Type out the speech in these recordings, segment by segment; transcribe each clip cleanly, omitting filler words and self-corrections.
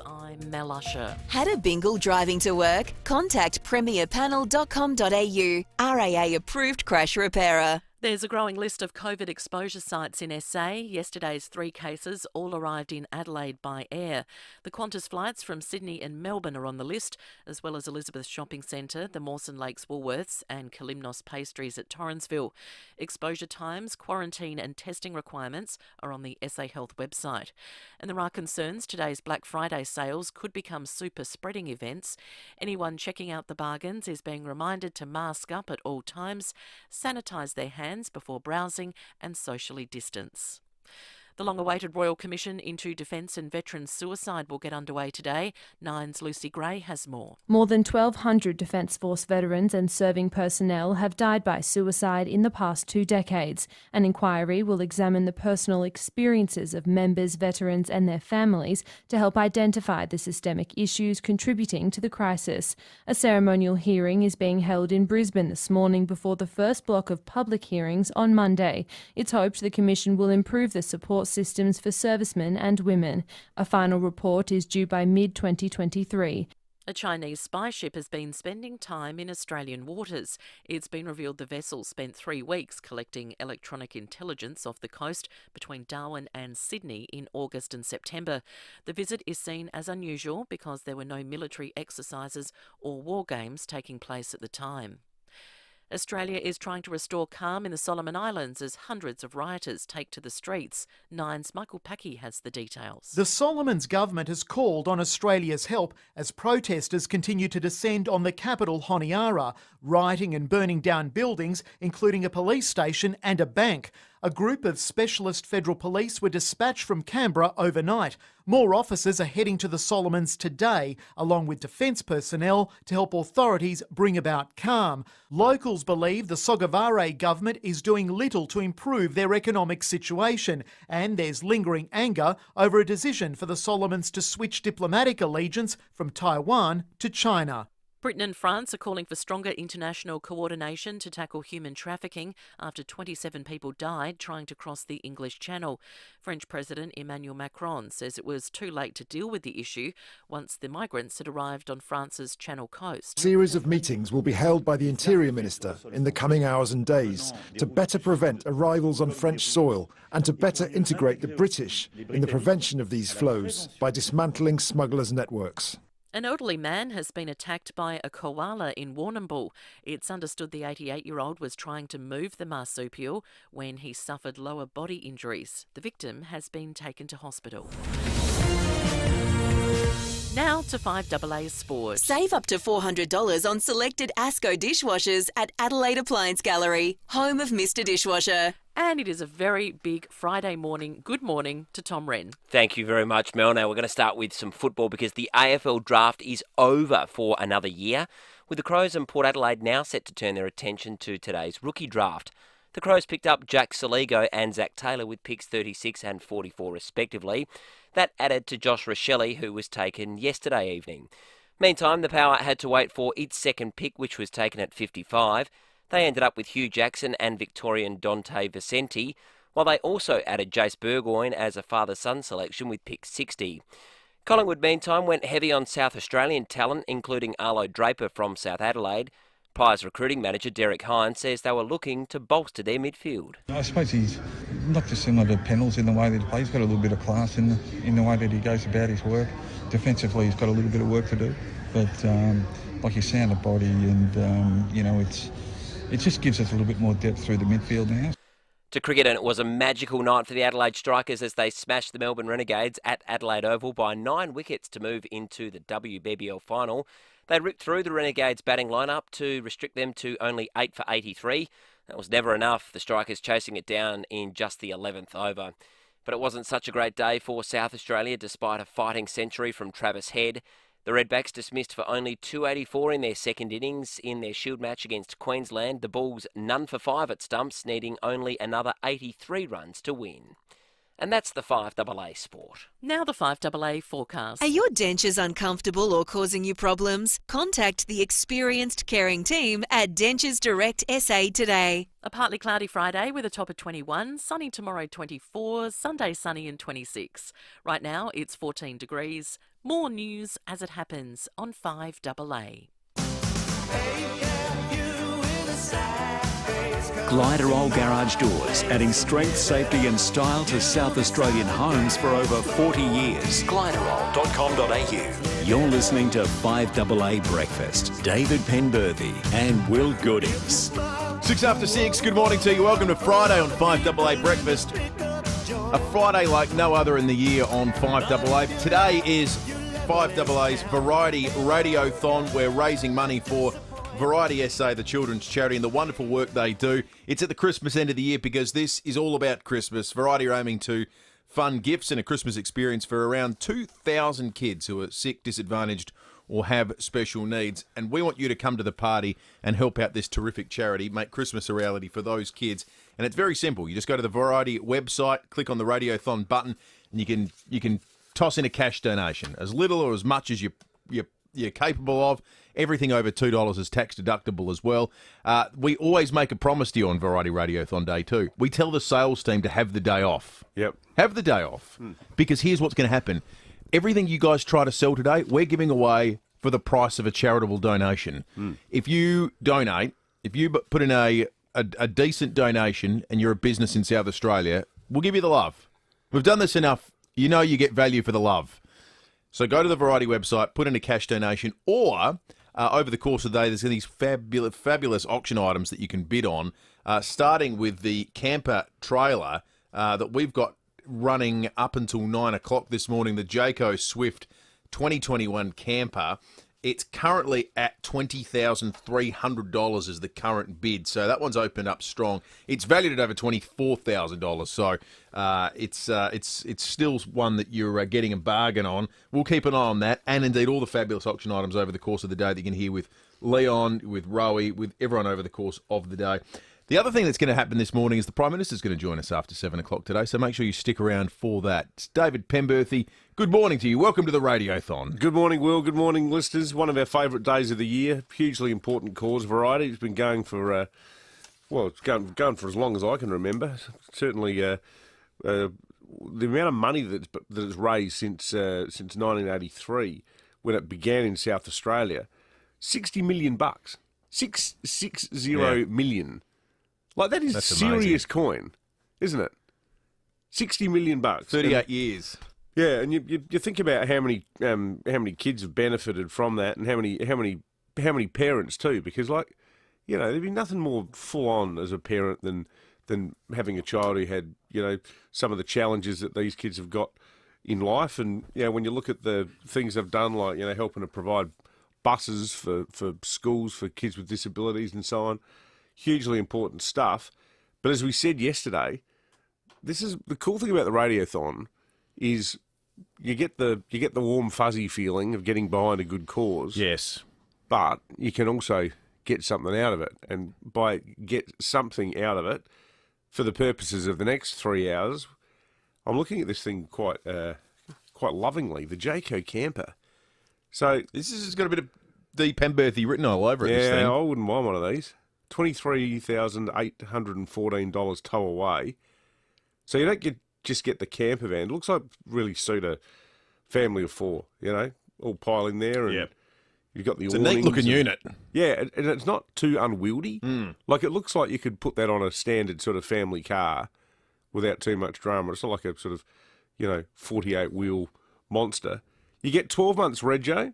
I'm Mel Usher. Had a bingle driving to work? Contact premierpanel.com.au. RAA approved crash repairer. There's a growing list of COVID exposure sites in SA. Yesterday's 3 cases all arrived in Adelaide by air. The Qantas flights from Sydney and Melbourne are on the list, as well as Elizabeth Shopping Centre, the Mawson Lakes Woolworths and Kalimnos Pastries at Torrensville. Exposure times, quarantine and testing requirements are on the SA Health website. And there are concerns today's Black Friday sales could become super spreading events. Anyone checking out the bargains is being reminded to mask up at all times, sanitise their hands before browsing and socially distance. The long-awaited Royal Commission into Defence and Veterans Suicide will get underway today. Nine's Lucy Gray has more. More than 1,200 Defence Force veterans and serving personnel have died by suicide in the past 2 decades. An inquiry will examine the personal experiences of members, veterans and their families to help identify the systemic issues contributing to the crisis. A ceremonial hearing is being held in Brisbane this morning before the first block of public hearings on Monday. It's hoped the Commission will improve the support systems for servicemen and women. A final report is due by mid-2023. A Chinese spy ship has been spending time in Australian waters. It's been revealed the vessel spent 3 weeks collecting electronic intelligence off the coast between Darwin and Sydney in August and September. The visit is seen as unusual because there were no military exercises or war games taking place at the time. Australia is trying to restore calm in the Solomon Islands as hundreds of rioters take to the streets. Nine's Michael Packey has the details. The Solomons government has called on Australia's help as protesters continue to descend on the capital Honiara, rioting and burning down buildings, including a police station and a bank. A group of specialist federal police were dispatched from Canberra overnight. More officers are heading to the Solomons today, along with defence personnel, to help authorities bring about calm. Locals believe the Sogavare government is doing little to improve their economic situation, and there's lingering anger over a decision for the Solomons to switch diplomatic allegiance from Taiwan to China. Britain and France are calling for stronger international coordination to tackle human trafficking after 27 people died trying to cross the English Channel. French President Emmanuel Macron says it was too late to deal with the issue once the migrants had arrived on France's Channel coast. A series of meetings will be held by the Interior Minister in the coming hours and days to better prevent arrivals on French soil and to better integrate the British in the prevention of these flows by dismantling smugglers' networks. An elderly man has been attacked by a koala in Warrnambool. It's understood the 88-year-old was trying to move the marsupial when he suffered lower body injuries. The victim has been taken to hospital. Now to FIVEaa Sport. Save up to $400 on selected Asco dishwashers at Adelaide Appliance Gallery, home of Mr. Dishwasher. And it is a very big Friday morning. Good morning to Tom Rehn. Thank you very much, Mel. Now we're going to start with some football because the AFL draft is over for another year, with the Crows and Port Adelaide now set to turn their attention to today's rookie draft. The Crows picked up Jack Saligo and Zach Taylor with picks 36 and 44 respectively. That added to Josh Rochelle, who was taken yesterday evening. Meantime, the Power had to wait for its second pick, which was taken at 55. They ended up with Hugh Jackson and Victorian Dante Vicenti, while they also added Jace Burgoyne as a father-son selection with pick 60. Collingwood, meantime, went heavy on South Australian talent, including Arlo Draper from South Adelaide. Pies recruiting manager Derek Hines says they were looking to bolster their midfield. I suppose he's not dissimilar to Pennells in the way that he plays. He's got a little bit of class in the way that he goes about his work. Defensively, he's got a little bit of work to do. But like his sound of body and, it just gives us a little bit more depth through the midfield now. To cricket, and it was a magical night for the Adelaide Strikers as they smashed the Melbourne Renegades at Adelaide Oval by 9 wickets to move into the WBBL final. They ripped through the Renegades' batting lineup to restrict them to only 8 for 83. That was never enough, the Strikers chasing it down in just the 11th over. But it wasn't such a great day for South Australia despite a fighting century from Travis Head. The Redbacks dismissed for only 284 in their second innings in their Shield match against Queensland. The Bulls none for 5 at stumps, needing only another 83 runs to win. And that's the FIVEaa Sport. Now the FIVEaa forecast. Are your dentures uncomfortable or causing you problems? Contact the experienced caring team at Dentures Direct SA today. A partly cloudy Friday with a top of 21, sunny tomorrow 24, Sunday sunny and 26. Right now it's 14 degrees. More news as it happens on 5AA. Gliderol Garage Doors, adding strength, safety and style to South Australian homes for over 40 years. Gliderol.com.au. You're listening to 5AA Breakfast. David Penberthy and Will Goodings. 6 after 6, good morning to you. Welcome to Friday on 5AA Breakfast. A Friday like no other in the year on 5AA. Today is 5AA's Variety Radiothon. We're raising money for Variety SA, the children's charity, and the wonderful work they do. It's at the Christmas end of the year because this is all about Christmas. Variety are aiming to fund gifts and a Christmas experience for around 2,000 kids who are sick, disadvantaged, or have special needs. And we want you to come to the party and help out this terrific charity, make Christmas a reality for those kids. And it's very simple. You just go to the Variety website, click on the Radiothon button, and you can toss in a cash donation, as little or as much as you're capable of. Everything over $2 is tax deductible as well. We always make a promise to you on Variety Radiothon Day too. We tell the sales team to have the day off. Yep. Have the day off. Because here's what's going to happen. Everything you guys try to sell today, we're giving away for the price of a charitable donation. If you donate, if you put in a decent donation and you're a business in South Australia, we'll give you the love. We've done this enough. You know you get value for the love. So go to the Variety website, put in a cash donation, or over the course of the day, there's these fabulous auction items that you can bid on, starting with the camper trailer that we've got running up until 9 o'clock this morning, the Jayco Swift 2021 camper. It's currently at $20,300 is the current bid, so that one's opened up strong. It's valued at over $24,000, so it's still one that you're getting a bargain on. We'll keep an eye on that, and indeed all the fabulous auction items over the course of the day that you can hear with Leon, with Rowie, with everyone over the course of the day. The other thing that's going to happen this morning is the Prime Minister's going to join us after 7 o'clock today, so make sure you stick around for that. It's David Penberthy, good morning to you. Welcome to the Radiothon. Good morning, Will. Good morning, listeners. One of our favourite days of the year. Hugely important cause, Variety. It's been going for, it's going for as long as I can remember. Certainly, the amount of money that it's raised since 1983, when it began in South Australia, $60 million. 660 million. Like, that is That's serious amazing. coin, isn't it? $60 million. 38 years. Yeah, and you think about how many kids have benefited from that, and how many parents too, because there'd be nothing more full on as a parent than having a child who had some of the challenges that these kids have got in life, and when you look at the things they've done, like helping to provide buses for schools for kids with disabilities and so on. Hugely important stuff. But as we said yesterday, this is the cool thing about the Radiothon is you get the warm fuzzy feeling of getting behind a good cause. Yes. But you can also get something out of it. And by get something out of it, for the purposes of the next 3 hours, I'm looking at this thing quite lovingly, the Jayco camper. So this has got a bit of D. Penberthy written all over it. Yeah, this thing. I wouldn't mind one of these. $23,814 tow away. So you don't just get the camper van. It looks like really suit a family of four, all pile in there. And Yep. You've got the It's a neat looking unit. Yeah, and it's not too unwieldy. Like, it looks like you could put that on a standard sort of family car without too much drama. It's not like a sort of, 48-wheel monster. You get 12 months rego.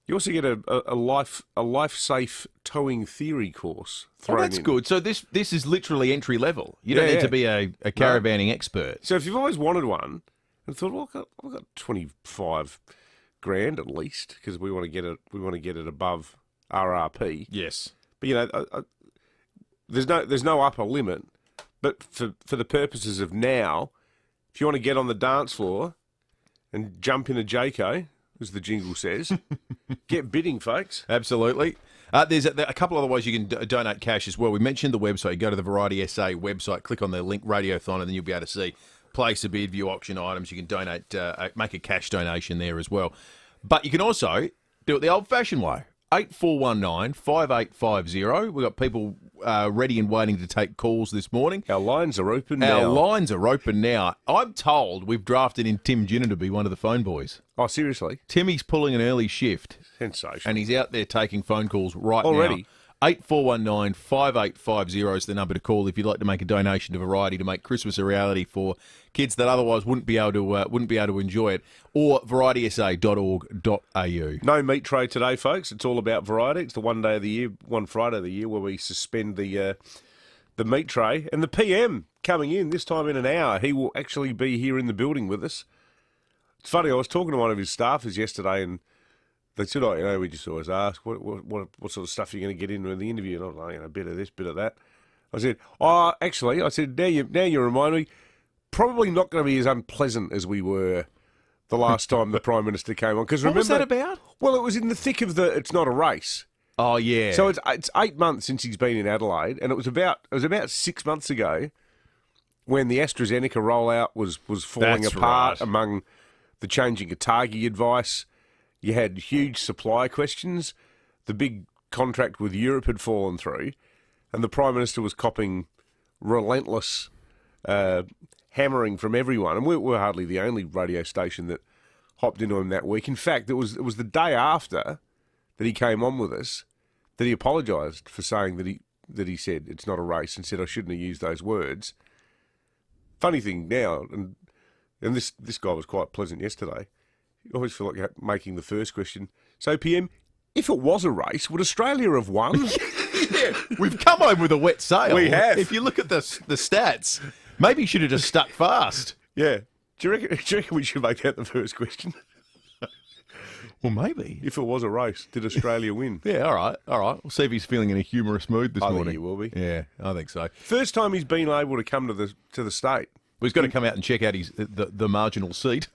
You also get a life-safe towing theory course thrown in. That's good. So this is literally entry level. You don't need to be a caravanning expert. So if you've always wanted one and thought, well, I've got 25 grand at least because we want to get it above RRP. Yes. But there's no upper limit. But for the purposes of now, if you want to get on the dance floor and jump in a Jayco, as the jingle says, get bidding, folks. Absolutely. There's a couple other ways you can donate cash as well. We mentioned the website. You go to the Variety SA website, click on the link Radiothon, and then you'll be able to see, place a bid, view auction items. You can donate, make a cash donation there as well. But you can also do it the old-fashioned way. 8419 5850. We've got people ready and waiting to take calls this morning. Our lines are open now. Our lines are open now. I'm told we've drafted in Tim Ginner to be one of the phone boys. Oh, seriously? Timmy's pulling an early shift. Sensational. And he's out there taking phone calls right already now. 8419 5850 is the number to call if you'd like to make a donation to Variety to make Christmas a reality for kids that otherwise wouldn't be able to enjoy it, or varietysa.org.au. No meat tray today, folks. It's all about variety. It's the one Friday of the year where we suspend the meat tray. And the PM coming in this time in an hour. He will actually be here in the building with us. It's funny. I was talking to one of his staffers yesterday, and they said, we just always ask, what sort of stuff are you going to get into in the interview? And I was like, a bit of this, bit of that. I said, now you remind me, probably not going to be as unpleasant as we were the last time the Prime Minister came on. Because what was that about? Well, it was in the thick of it's not a race. Oh, yeah. So it's 8 months since he's been in Adelaide, and it was about 6 months ago when the AstraZeneca rollout was falling apart among the changing ATAGI advice. You had huge supply questions. The big contract with Europe had fallen through, and the Prime Minister was copping relentless hammering from everyone. And we're hardly the only radio station that hopped into him that week. In fact, it was the day after that he came on with us that he apologised for saying that he said it's not a race and said I shouldn't have used those words. Funny thing now, and this guy was quite pleasant yesterday. You always feel like making the first question. So, PM, if it was a race, would Australia have won? Yeah, we've come home with a wet sail. We have. If you look at the stats, maybe you should have just stuck fast. Yeah. Do you reckon we should make that the first question? Well, maybe. If it was a race, did Australia win? Yeah, all right. We'll see if he's feeling in a humorous mood this morning. I think he will be. Yeah, I think so. First time he's been able to come to the state. Well, he's got to come out and check out the marginal seat.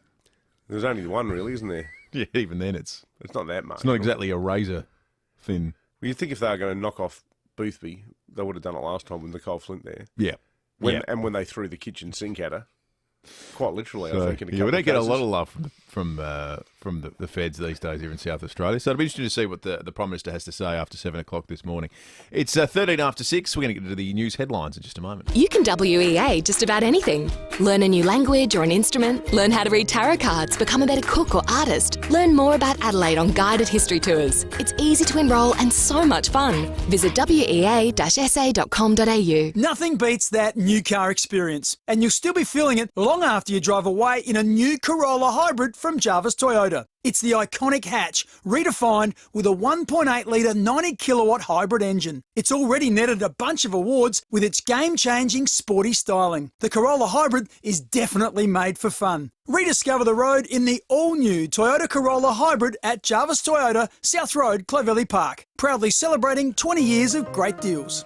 There's only one, really, isn't there? Yeah, even then it's not that much. It's not exactly a razor thin. Well, you'd think if they were going to knock off Boothby, they would have done it last time with Nicole Flint there. Yeah. And when they threw the kitchen sink at her. Quite literally, I think. We don't get a lot of love from the feds these days here in South Australia. So it'll be interesting to see what the Prime Minister has to say after 7 o'clock this morning. It's 13 after 6. We're going to get to the news headlines in just a moment. You can WEA just about anything. Learn a new language or an instrument. Learn how to read tarot cards. Become a better cook or artist. Learn more about Adelaide on guided history tours. It's easy to enrol and so much fun. Visit wea-sa.com.au. Nothing beats that new car experience, and you'll still be feeling it long after you drive away in a new Corolla Hybrid from Jarvis Toyota. It's the iconic hatch, redefined with a 1.8-litre 90-kilowatt hybrid engine. It's already netted a bunch of awards with its game-changing sporty styling. The Corolla Hybrid is definitely made for fun. Rediscover the road in the all-new Toyota Corolla Hybrid at Jarvis Toyota, South Road, Clovelly Park. Proudly celebrating 20 years of great deals.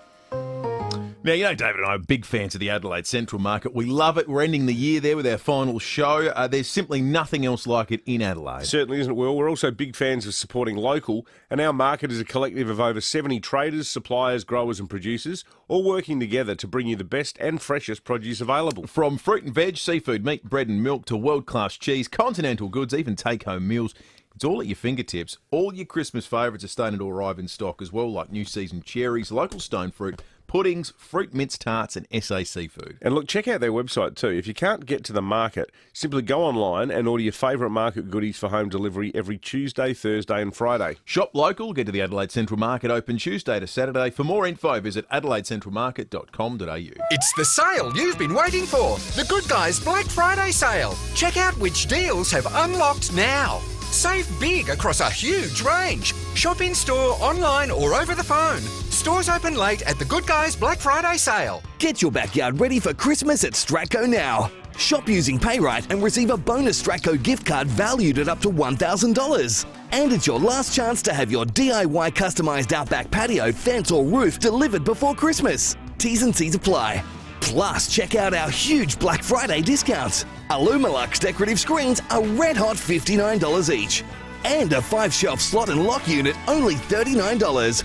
Now, David and I are big fans of the Adelaide Central Market. We love it. We're ending the year there with our final show. There's simply nothing else like it in Adelaide. Certainly isn't, Will. We're also big fans of supporting local, and our market is a collective of over 70 traders, suppliers, growers and producers, all working together to bring you the best and freshest produce available. From fruit and veg, seafood, meat, bread and milk to world-class cheese, continental goods, even take-home meals. It's all at your fingertips. All your Christmas favourites are starting to arrive in stock as well, like new season cherries, local stone fruit, puddings, fruit mince tarts and SA seafood. And look, check out their website too. If you can't get to the market, simply go online and order your favourite market goodies for home delivery every Tuesday, Thursday and Friday. Shop local, get to the Adelaide Central Market, open Tuesday to Saturday. For more info, visit adelaidecentralmarket.com.au. It's the sale you've been waiting for, the Good Guys Black Friday sale. Check out which deals have unlocked now. Save big across a huge range. Shop in store, online or over the phone. Stores open late at the Good Guys Black Friday sale. Get your backyard ready for Christmas at Stratco now. Shop using PayRight and receive a bonus Stratco gift card valued at up to $1,000. And it's your last chance to have your DIY customised outback patio, fence or roof delivered before Christmas. T's and C's apply. Plus, check out our huge Black Friday discounts. Alumalux decorative screens are red hot $59 each. And a 5-shelf slot and lock unit only $39.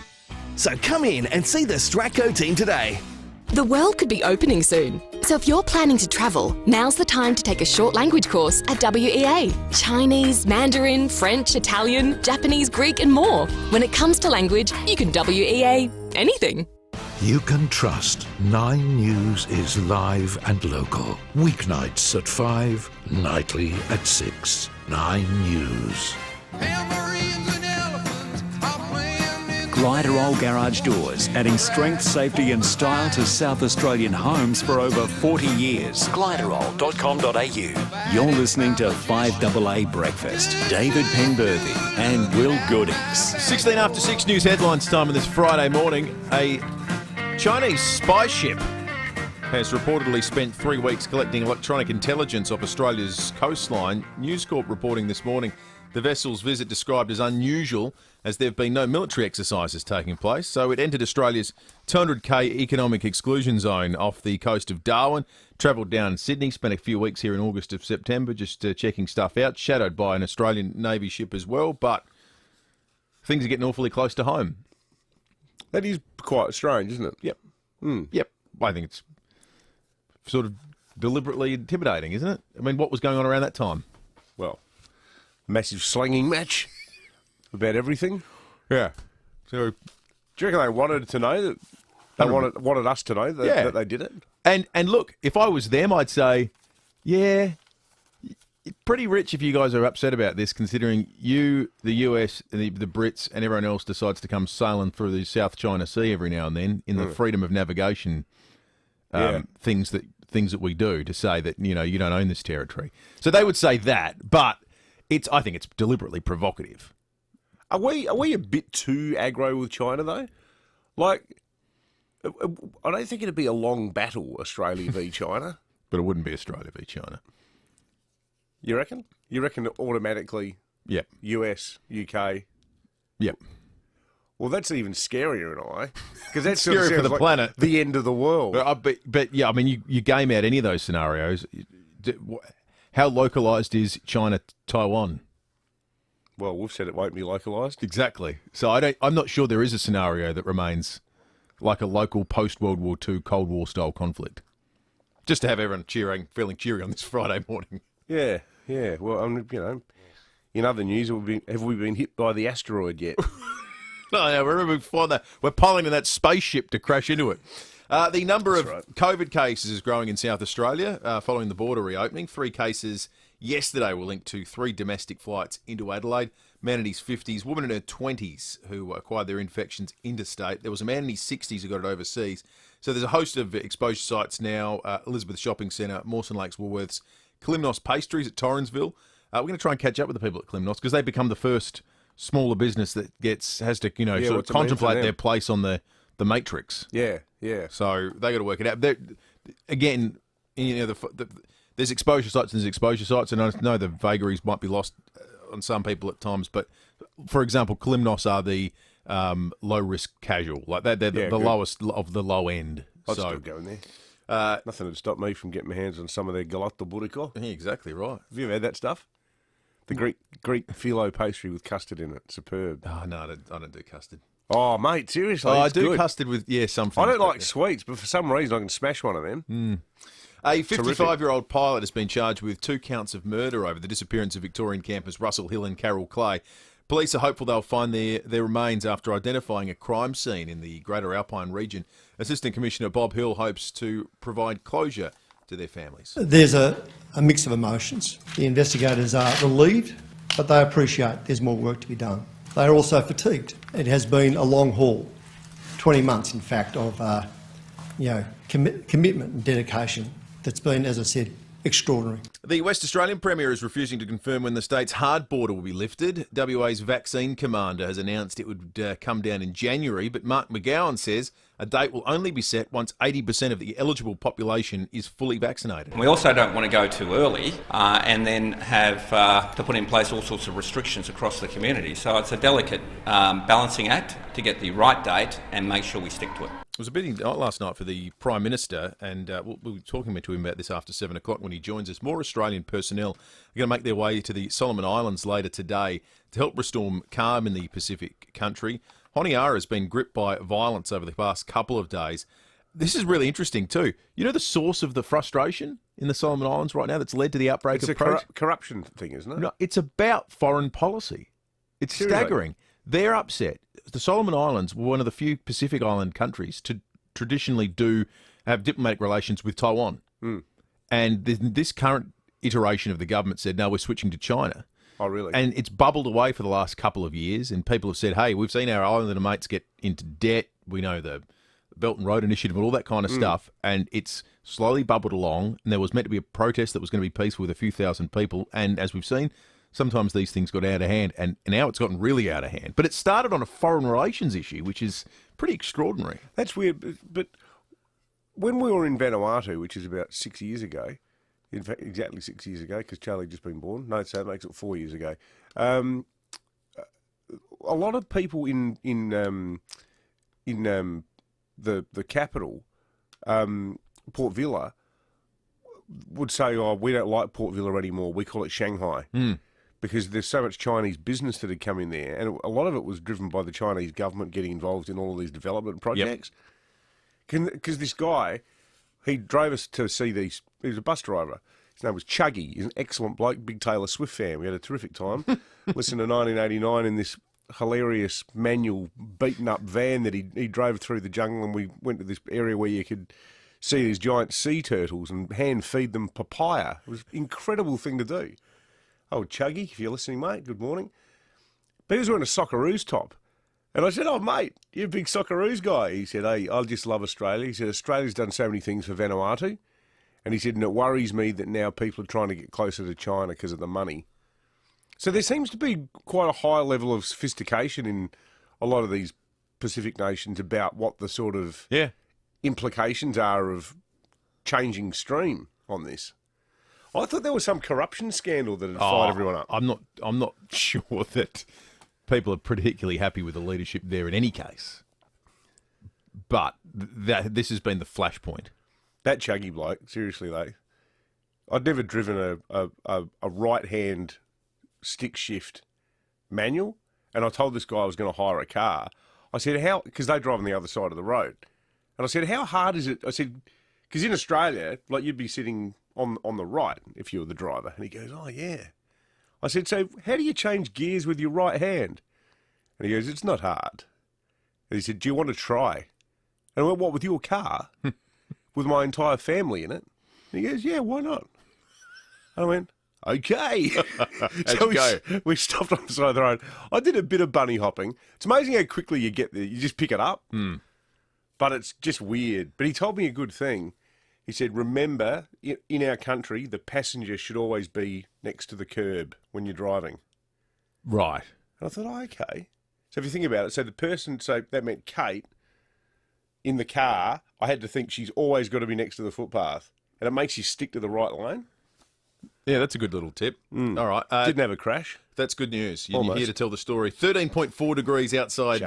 So come in and see the Stratco team today. The world could be opening soon. So if you're planning to travel, now's the time to take a short language course at WEA. Chinese, Mandarin, French, Italian, Japanese, Greek and more. When it comes to language, you can WEA anything. You can trust 9 News is live and local. Weeknights at 5, nightly at 6. 9 News. Gliderol Garage Doors, adding strength, safety and style to South Australian homes for over 40 years. Gliderol.com.au. You're listening to 5AA Breakfast. David Penberthy and Will Goodings. 16 after 6 news headlines time on this Friday morning. A Chinese spy ship has reportedly spent 3 weeks collecting electronic intelligence off Australia's coastline. News Corp reporting this morning the vessel's visit described as unusual as there have been no military exercises taking place. So it entered Australia's 200k economic exclusion zone off the coast of Darwin, travelled down Sydney, spent a few weeks here in August of September just checking stuff out, shadowed by an Australian Navy ship as well, but things are getting awfully close to home. That is quite strange, isn't it? Yep. Yep. I think it's sort of deliberately intimidating, isn't it? I mean, what was going on around that time? Well, massive slinging match about everything. Yeah. So, do you reckon they wanted to know that they wanted us to know that they did it? And look, if I was them, I'd say, yeah, pretty rich if you guys are upset about this, considering you, the US, and the Brits, and everyone else decides to come sailing through the South China Sea every now and then in the freedom of navigation things that we do to say that you don't own this territory. So they would say that, but I think it's deliberately provocative. Are we a bit too aggro with China though? Like, I don't think it'd be a long battle, Australia v China. But it wouldn't be Australia v China. You reckon? You reckon automatically? Yep. US, UK. Yep. Well, that's even scarier in a way, because that's scary for the planet, the end of the world. But yeah, I mean, you game out any of those scenarios. How localized is China-Taiwan? Well, we've said it won't be localized. Exactly. So I'm not sure there is a scenario that remains like a local post-World War II Cold War style conflict. Just to have everyone feeling cheery on this Friday morning. Yeah. Well, in other news, have we been hit by the asteroid yet? No, we're piling in that spaceship to crash into it. The number of COVID cases is growing in South Australia following the border reopening. 3 cases yesterday were linked to 3 domestic flights into Adelaide. Man in his 50s, woman in her 20s who acquired their infections interstate. There was a man in his 60s who got it overseas. So there's a host of exposure sites now. Elizabeth Shopping Centre, Mawson Lakes Woolworths, Klimnos Pastries at Torrensville. We're going to try and catch up with the people at Klimnos because they become the first smaller business that has to sort of contemplate their place on the matrix. Yeah. So they got to work it out. Again, there's exposure sites and there's exposure sites, and I know the vagaries might be lost on some people at times. But for example, Klimnos are the low risk casual, like they're the lowest of the low end. I'd still go in there. Nothing would stop me from getting my hands on some of their gelato burrico. Yeah, exactly right. Have you ever had that stuff? The Greek phyllo pastry with custard in it. Superb. Oh, no, I don't do custard. Oh, mate, seriously. I do custard with, some I don't like sweets, but for some reason I can smash one of them. A 55-year-old pilot has been charged with 2 counts of murder over the disappearance of Victorian campers Russell Hill and Carol Clay. Police are hopeful they'll find their remains after identifying a crime scene in the Greater Alpine region. Assistant Commissioner Bob Hill hopes to provide closure to their families. There's a mix of emotions. The investigators are relieved, but they appreciate there's more work to be done. They are also fatigued. It has been a long haul, 20 months in fact, of commitment and dedication that's been, as I said, extraordinary. The West Australian Premier is refusing to confirm when the state's hard border will be lifted. WA's vaccine commander has announced it would come down in January, but Mark McGowan says a date will only be set once 80% of the eligible population is fully vaccinated. We also don't want to go too early and then have to put in place all sorts of restrictions across the community. So it's a delicate balancing act to get the right date and make sure we stick to it. It was a busy night last night for the Prime Minister, and we'll be talking to him about this after 7 o'clock when he joins us. More Australian personnel are going to make their way to the Solomon Islands later today to help restore calm in the Pacific country. Honiara has been gripped by violence over the past couple of days, This is really interesting too. You know the source of the frustration in the Solomon Islands right now that's led to the outbreak It's of a corruption thing, isn't it? No, it's about foreign policy. It's Seriously? staggering. They're upset. The Solomon Islands were one of the few Pacific Island countries to traditionally have diplomatic relations with Taiwan. And this current iteration of the government said, no, we're switching to China. Oh, really? And it's bubbled away for the last couple of years, and people have said, hey, we've seen our islander mates get into debt. We know the Belt and Road Initiative and all that kind of stuff, and it's slowly bubbled along, and there was meant to be a protest that was going to be peaceful with a few thousand people, and as we've seen, sometimes these things got out of hand, and now it's gotten really out of hand. But it started on a foreign relations issue, which is pretty extraordinary. That's weird, but when we were in Vanuatu, which is about 6 years ago, in fact, exactly 6 years ago, because Charlie had just been born. No, so that makes it 4 years ago. A lot of people in the capital, Port Vila, would say, "Oh, we don't like Port Vila anymore. We call it Shanghai." Because there's so much Chinese business that had come in there, and a lot of it was driven by the Chinese government getting involved in all of these development projects. Because this guy, he drove us to see these. He was a bus driver. His name was Chuggy. He's an excellent bloke, big Taylor Swift fan. We had a terrific time. Listened to 1989 in this hilarious manual beaten-up van that he drove through the jungle, and we went to this area where you could see these giant sea turtles and hand-feed them papaya. It was an incredible thing to do. Oh, Chuggy, if you're listening, mate, good morning. But he was wearing a Socceroos top. And I said, oh, mate, you're a big Socceroos guy. He said, hey, I just love Australia. He said, Australia's done so many things for Vanuatu. And he said, and it worries me that now people are trying to get closer to China because of the money. So there seems to be quite a high level of sophistication in a lot of these Pacific nations about what the sort of implications are of changing stream on this. I thought there was some corruption scandal that had fired everyone up. I'm not sure that people are particularly happy with the leadership there in any case. But this has been the flashpoint. That Chuggy bloke, seriously though, I'd never driven a right-hand stick shift manual, and I told this guy I was going to hire a car. I said, how, because they drive on the other side of the road. And I said, how hard is it? I said, because in Australia, like you'd be sitting on the right if you were the driver. And he goes, oh, yeah. I said, so how do you change gears with your right hand? And he goes, it's not hard. And he said, do you want to try? And I went, what, with your car? With my entire family in it? And he goes, yeah, why not? And I went, okay. So we stopped on the side of the road. I did a bit of bunny hopping. It's amazing how quickly you get there. You just pick it up. But it's just weird. But he told me a good thing. He said, remember, in our country, the passenger should always be next to the curb when you're driving. Right. And I thought, oh, okay. So if you think about it, so the person, so that meant Kate, in the car, I had to think she's always got to be next to the footpath. And it makes you stick to the right lane. Yeah, that's a good little tip. All right. Didn't have a crash. That's good news. You're here to tell the story. 13.4 degrees outside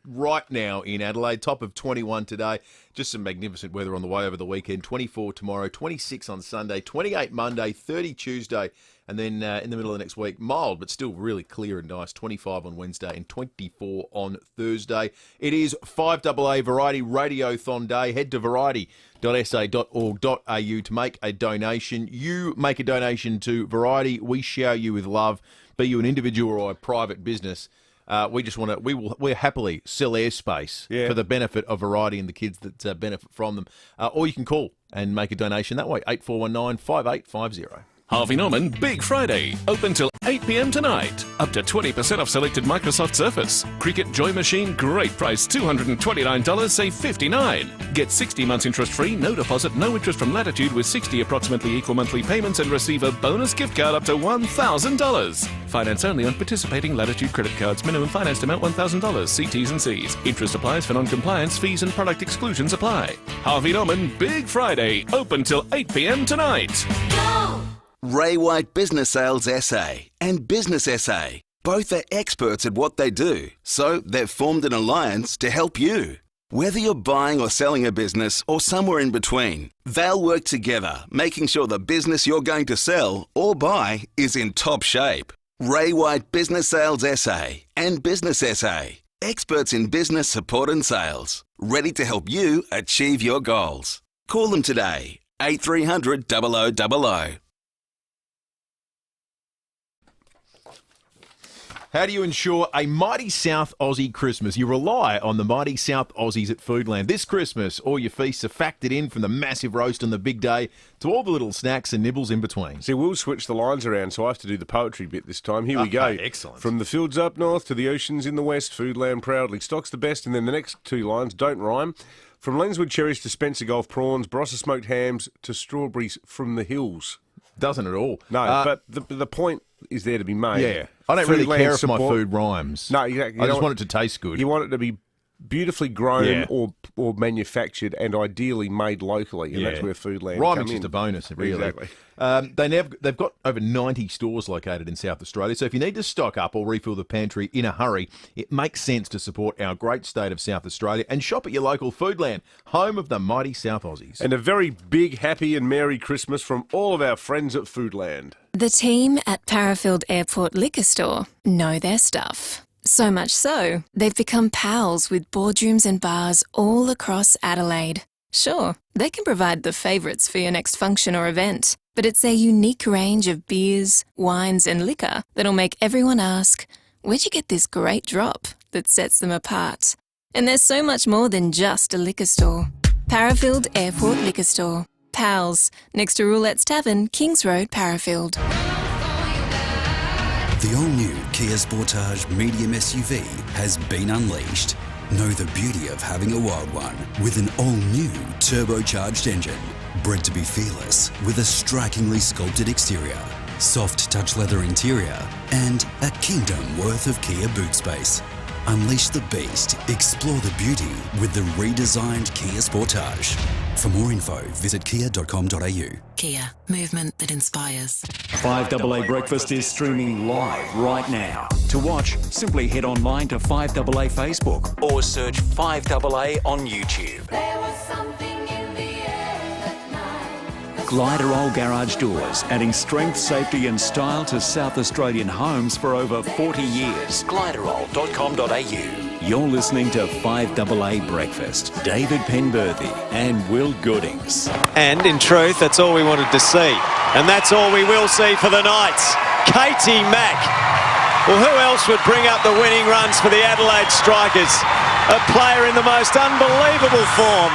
right now in Adelaide. Top of 21 today. Just some magnificent weather on the way over the weekend. 24 tomorrow, 26 on Sunday, 28 Monday, 30 Tuesday, and then in the middle of the next week, mild but still really clear and nice, 25 on Wednesday and 24 on Thursday. It is FIVEaa Variety Radiothon Day. Head to variety.sa.org.au to make a donation. You make a donation to Variety. We shower you with love, be you an individual or a private business. We just want to. We'll happily sell airspace for the benefit of Variety and the kids that benefit from them. Or you can call and make a donation that way. 8419 5850. Harvey Norman Big Friday, open till 8 p.m. tonight. Up to 20% off selected Microsoft Surface. Cricut Joy Machine, great price, $229, save $59. Get 60 months interest-free, no deposit, no interest from Latitude with 60 approximately equal monthly payments and receive a bonus gift card up to $1,000. Finance only on participating Latitude credit cards. Minimum financed amount $1,000. See T's and C's. Interest applies for non-compliance. Fees and product exclusions apply. Harvey Norman Big Friday, open till 8 p.m. tonight. Go! Ray White Business Sales SA and Business SA. Both are experts at what they do, so they've formed an alliance to help you. Whether you're buying or selling a business or somewhere in between, they'll work together, making sure the business you're going to sell or buy is in top shape. Ray White Business Sales SA and Business SA. Experts in business support and sales. Ready to help you achieve your goals. Call them today. 8300 0000. How do you ensure a mighty South Aussie Christmas? You rely on the mighty South Aussies at Foodland. This Christmas, all your feasts are factored in, from the massive roast on the big day to all the little snacks and nibbles in between. See, we'll switch the lines around, so I have to do the poetry bit this time. Here we go. Excellent. From the fields up north to the oceans in the west, Foodland proudly stocks the best. And then the next two lines don't rhyme. From Lenswood cherries to Spencer Gulf prawns, Barossa smoked hams to strawberries from the hills. Doesn't at all. No, but the point is there to be made. Yeah. I don't really care if my food rhymes. No, exactly. I just want it to taste good. You want it to be beautifully grown or manufactured and ideally made locally, and that's where Foodland Rhyming's just a bonus, really. Exactly. They've got over 90 stores located in South Australia, so if you need to stock up or refill the pantry in a hurry, it makes sense to support our great state of South Australia and shop at your local Foodland, home of the mighty South Aussies. And a very big, happy and Merry Christmas from all of our friends at Foodland. The team at Parafield Airport Liquor Store know their stuff. So much so, they've become pals with boardrooms and bars all across Adelaide. Sure, they can provide the favourites for your next function or event, but it's their unique range of beers, wines and liquor that'll make everyone ask, where'd you get this great drop, that sets them apart? And there's so much more than just a liquor store. Parafield Airport Liquor Store. Pals, next to Roulette's Tavern, Kings Road, Parafield. The all-new Kia Sportage medium SUV has been unleashed. Know the beauty of having a wild one with an all-new turbocharged engine. Bred to be fearless with a strikingly sculpted exterior, soft touch leather interior, and a kingdom worth of Kia boot space. Unleash the beast, explore the beauty with the redesigned Kia Sportage. For more info, visit kia.com.au. Kia, movement that inspires. 5AA Breakfast is streaming live right now. To watch, simply head online to 5AA Facebook or search 5AA on YouTube. Gliderol Garage Doors, adding strength, safety and style to South Australian homes for over 40 years. Gliderol.com.au. You're listening to 5AA Breakfast. David Penberthy and Will Goodings. And in truth, that's all we wanted to see. And that's all we will see for the Knights. Katie Mack. Well, who else would bring up the winning runs for the Adelaide Strikers? A player in the most unbelievable form.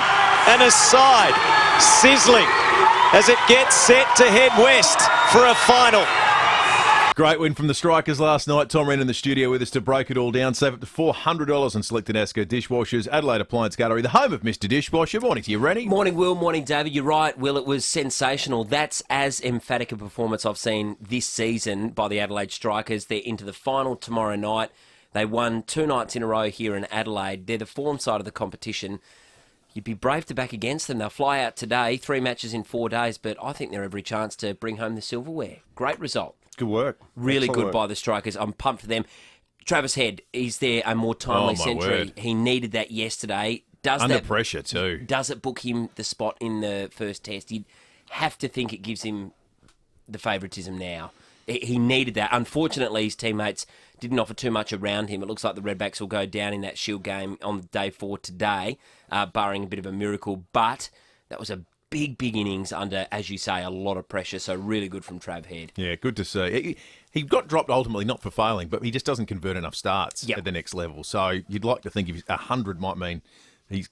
And a side sizzling as it gets set to head west for a final. Great win from the Strikers last night. Tom Rehn in the studio with us to break it all down. Save up to $400 on selected Asco dishwashers. Adelaide Appliance Gallery, the home of Mr. Dishwasher. Morning to you, Rennie. Morning, Will. Morning, David. You're right, Will. It was sensational. That's as emphatic a performance I've seen this season by the Adelaide Strikers. They're into the final tomorrow night. They won 2 nights in a row here in Adelaide. They're the form side of the competition. You'd be brave to back against them. They'll fly out today, 3 matches in 4 days, but I think they're every chance to bring home the silverware. Great result. Good work. Really Excellent good work by the Strikers. I'm pumped for them. Travis Head, is there a more timely century? Word. He needed that yesterday. Under pressure too. Does it book him the spot in the first test? You'd have to think it gives him the favouritism now. He needed that. Unfortunately, his teammates didn't offer too much around him. It looks like the Redbacks will go down in that Shield game on day 4 today, barring a bit of a miracle. But that was a big innings under, as you say, a lot of pressure. So really good from Trav Head. Yeah, good to see. He got dropped ultimately, not for failing, but he just doesn't convert enough starts at the next level. So you'd like to think if 100 might mean he's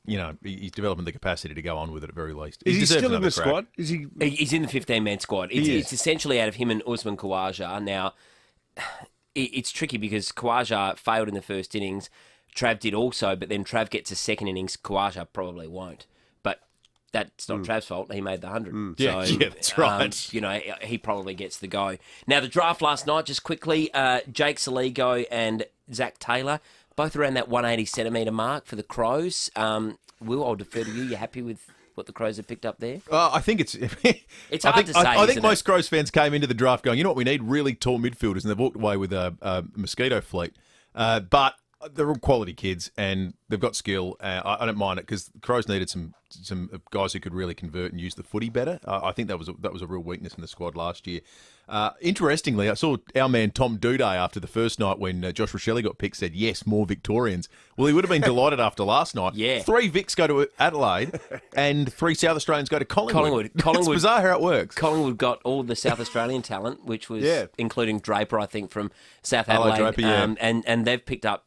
developing the capacity to go on with it at very least. Is he still in the squad? He's in the 15-man squad. It's essentially out of him and Usman Khawaja. Now, it's tricky because Khawaja failed in the first innings. Trav did also, but then Trav gets a second innings. Khawaja probably won't. But that's not Trav's fault. He made the 100. Yeah, that's right. He probably gets the go. Now, the draft last night, just quickly, Jake Saligo and Zach Taylor, both around that 180-centimetre mark for the Crows. Will, I'll defer to you. You happy with what the Crows have picked up there? I think it's hard to say. I think most Crows fans came into the draft going, you know what we need? Really tall midfielders, and they've walked away with a mosquito fleet. But they're all quality kids, and they've got skill. I don't mind it because the Crows needed some guys who could really convert and use the footy better. I think that was a real weakness in the squad last year. Interestingly, I saw our man Tom Duday after the first night when Josh Rochelle got picked said, yes, more Victorians. Well, he would have been delighted after last night. Yeah. 3 Vics go to Adelaide and 3 South Australians go to Collingwood. Collingwood. It's bizarre how it works. Collingwood got all the South Australian talent, which was including Draper, I think, from South Hello, Adelaide. Draper, yeah. And they've picked up,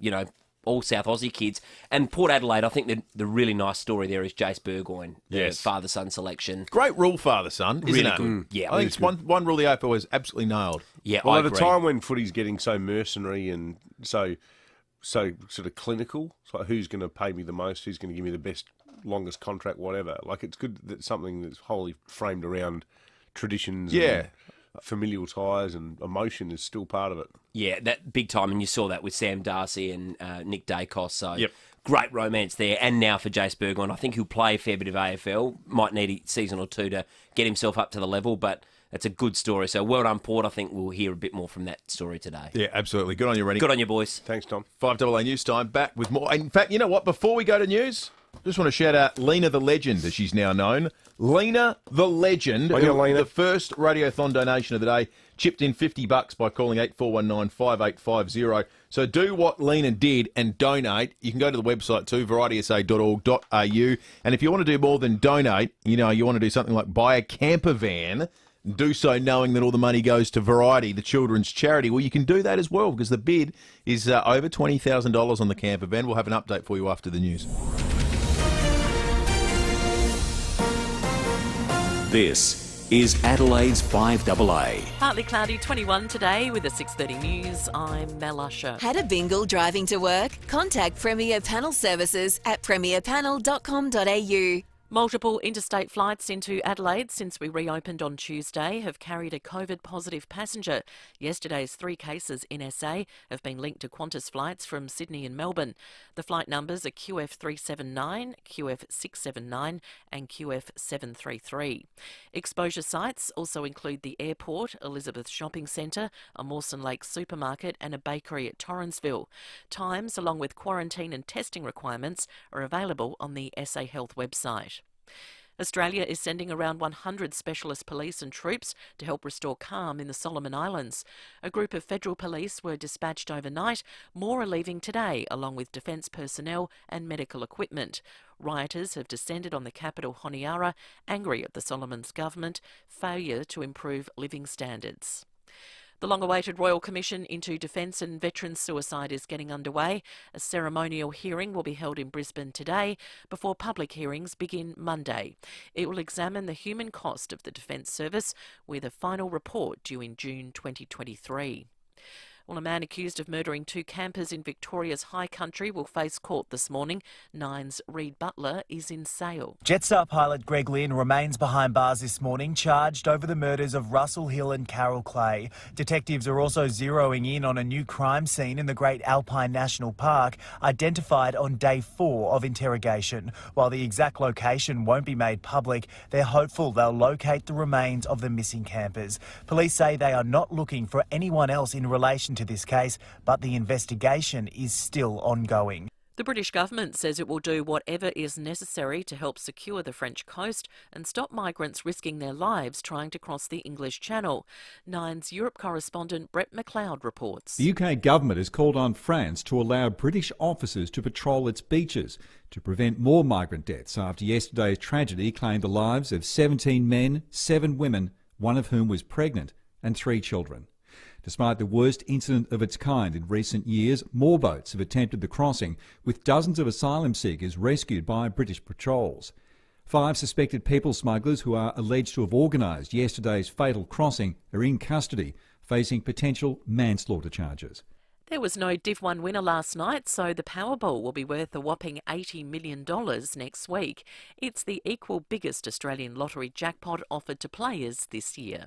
all South Aussie kids. And Port Adelaide, I think the really nice story there is Jace Burgoyne, the father-son selection. Great rule, father-son, isn't Really it? good. Yeah, I think it's one rule the AFL has absolutely nailed. Yeah, well, I at a agree. time when footy's getting so mercenary and so sort of clinical, it's like who's going to pay me the most, who's going to give me the best, longest contract, whatever. Like, it's good that something that's wholly framed around traditions and familial ties and emotion is still part of it. Yeah, that big time, and you saw that with Sam Darcy and Nick Dacos, so great romance there. And now for Jace Burgoyne, I think he'll play a fair bit of AFL, might need a season or two to get himself up to the level, but it's a good story. So well done, Port. I think we'll hear a bit more from that story today. Yeah, absolutely. Good on you, Rennie. Good on you, boys. Thanks, Tom. 5AA News Time, back with more. In fact, you know what? Before we go to news, just want to shout out Lena the Legend, as she's now known. Lena the Legend, the first Radiothon donation of the day, chipped in $50 by calling 8419-5850. So do what Lena did and donate. You can go to the website too, varietysa.org.au. And if you want to do more than donate, you want to do something like buy a camper van, do so knowing that all the money goes to Variety, the children's charity. Well, you can do that as well because the bid is over $20,000 on the camper van. We'll have an update for you after the news. This is Adelaide's 5AA. Partly cloudy, 21 today with a 6:30 news. I'm Mel Usher. Had a bingle driving to work? Contact Premier Panel Services at premierpanel.com.au. Multiple interstate flights into Adelaide since we reopened on Tuesday have carried a COVID-positive passenger. Yesterday's 3 cases in SA have been linked to Qantas flights from Sydney and Melbourne. The flight numbers are QF379, QF679 and QF733. Exposure sites also include the airport, Elizabeth Shopping Centre, a Mawson Lake supermarket and a bakery at Torrensville. Times, along with quarantine and testing requirements, are available on the SA Health website. Australia is sending around 100 specialist police and troops to help restore calm in the Solomon Islands. A group of federal police were dispatched overnight. More are leaving today, along with defence personnel and medical equipment. Rioters have descended on the capital Honiara, angry at the Solomons government failure to improve living standards. The long-awaited Royal Commission into Defence and Veterans Suicide is getting underway. A ceremonial hearing will be held in Brisbane today before public hearings begin Monday. It will examine the human cost of the Defence Service with a final report due in June 2023. Well, a man accused of murdering 2 campers in Victoria's High Country will face court this morning. Nine's Reed Butler is in Sale. Jetstar pilot Greg Lynn remains behind bars this morning, charged over the murders of Russell Hill and Carol Clay. Detectives are also zeroing in on a new crime scene in the Great Alpine National Park, identified on day 4 of interrogation. While the exact location won't be made public, they're hopeful they'll locate the remains of the missing campers. Police say they are not looking for anyone else in relation to this case, but the investigation is still ongoing. The British government says it will do whatever is necessary to help secure the French coast and stop migrants risking their lives trying to cross the English Channel. Nine's Europe correspondent Brett McLeod reports. The UK government has called on France to allow British officers to patrol its beaches to prevent more migrant deaths after yesterday's tragedy claimed the lives of 17 men, 7 women, one of whom was pregnant, and 3 children. Despite the worst incident of its kind in recent years, more boats have attempted the crossing, with dozens of asylum seekers rescued by British patrols. 5 suspected people smugglers who are alleged to have organised yesterday's fatal crossing are in custody, facing potential manslaughter charges. There was no Div 1 winner last night, so the Powerball will be worth a whopping $80 million next week. It's the equal biggest Australian lottery jackpot offered to players this year.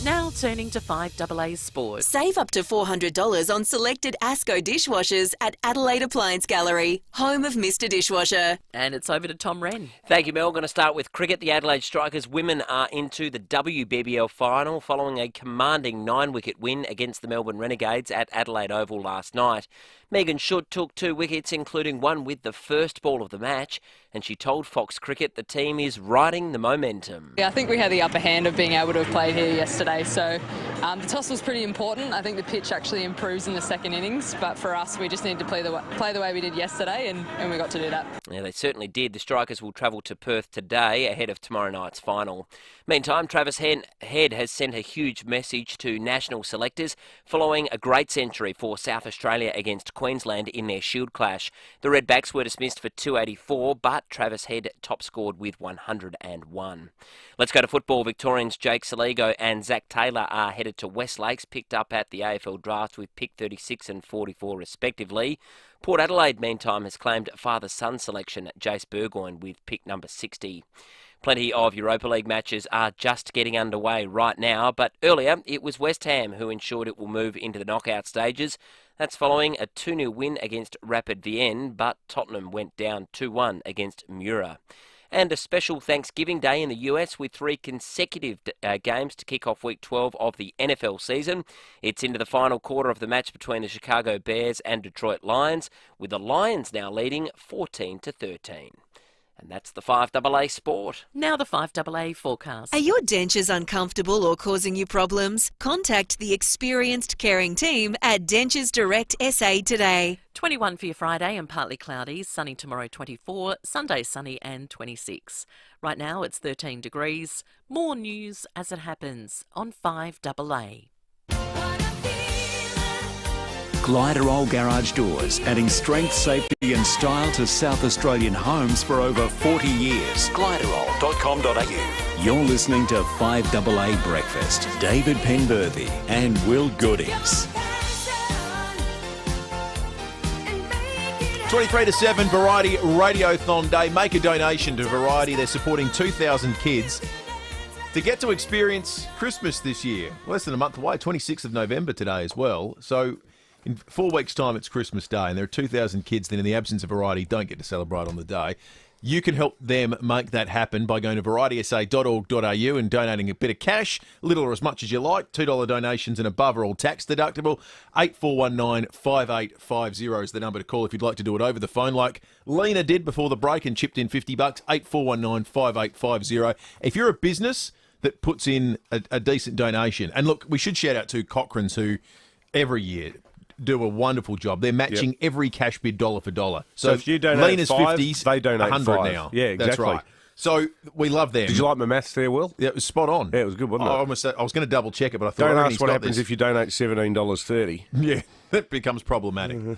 Now turning to 5AA Sport. Save up to $400 on selected Asco dishwashers at Adelaide Appliance Gallery, home of Mr Dishwasher. And it's over to Tom Rehn. Thank you, Mel. Going to start with cricket. The Adelaide Strikers women are into the WBBL final following a commanding 9-wicket win against the Melbourne Renegades at Adelaide Oval last night. Megan Schutt took 2 wickets, including one with the first ball of the match, and she told Fox Cricket the team is riding the momentum. Yeah, I think we had the upper hand of being able to have played here yesterday, so the toss was pretty important. I think the pitch actually improves in the second innings, but for us, we just need to play the way we did yesterday, and we got to do that. Yeah, they certainly did. The Strikers will travel to Perth today ahead of tomorrow night's final. Meantime, Travis Head has sent a huge message to national selectors following a great century for South Australia against Queensland in their Shield clash. The Redbacks were dismissed for 284, but Travis Head top scored with 101. Let's go to football. Victorians Jake Saligo and Zach Taylor are headed to West Lakes, picked up at the AFL draft with pick 36 and 44 respectively. Port Adelaide, meantime, has claimed father-son selection Jace Burgoyne with pick number 60. Plenty of Europa League matches are just getting underway right now, but earlier it was West Ham who ensured it will move into the knockout stages. That's following a 2-0 win against Rapid Vienna, but Tottenham went down 2-1 against Mura. And a special Thanksgiving Day in the US with 3 consecutive games to kick off Week 12 of the NFL season. It's into the final quarter of the match between the Chicago Bears and Detroit Lions, with the Lions now leading 14-13. And that's the 5AA Sport. Now the 5AA forecast. Are your dentures uncomfortable or causing you problems? Contact the experienced caring team at Dentures Direct SA today. 21 for your Friday and partly cloudy, sunny tomorrow 24, Sunday sunny and 26. Right now it's 13 degrees. More news as it happens on 5AA. Gliderol Garage Doors, adding strength, safety and style to South Australian homes for over 40 years. Gliderol.com.au. You're listening to 5AA Breakfast. David Penberthy and Will Goodings. 23 to 7, Variety Radiothon Day. Make a donation to Variety. They're supporting 2,000 kids to get to experience Christmas this year. Less than a month away, 26th of November today as well. So in 4 weeks' time, it's Christmas Day, and there are 2,000 kids that, in the absence of Variety, don't get to celebrate on the day. You can help them make that happen by going to varietysa.org.au and donating a bit of cash, little or as much as you like. $2 donations and above are all tax deductible. 8419 5850 is the number to call if you'd like to do it over the phone, like Lena did before the break and chipped in $50. 8419 5850. If you're a business that puts in a decent donation, and look, we should shout out to Cochrane's, who every year do a wonderful job. They're matching every cash bid dollar for dollar. So if you donate Lena's 5, 50s, they donate 100 5. now. Yeah, exactly. That's right. So we love them. Did you like my maths there, Will? Yeah, it was spot on. Yeah, it was good, wasn't it? I was going to double check it, but I thought... Don't ask what happens if you donate $17.30. Yeah, that becomes problematic. Mm-hmm.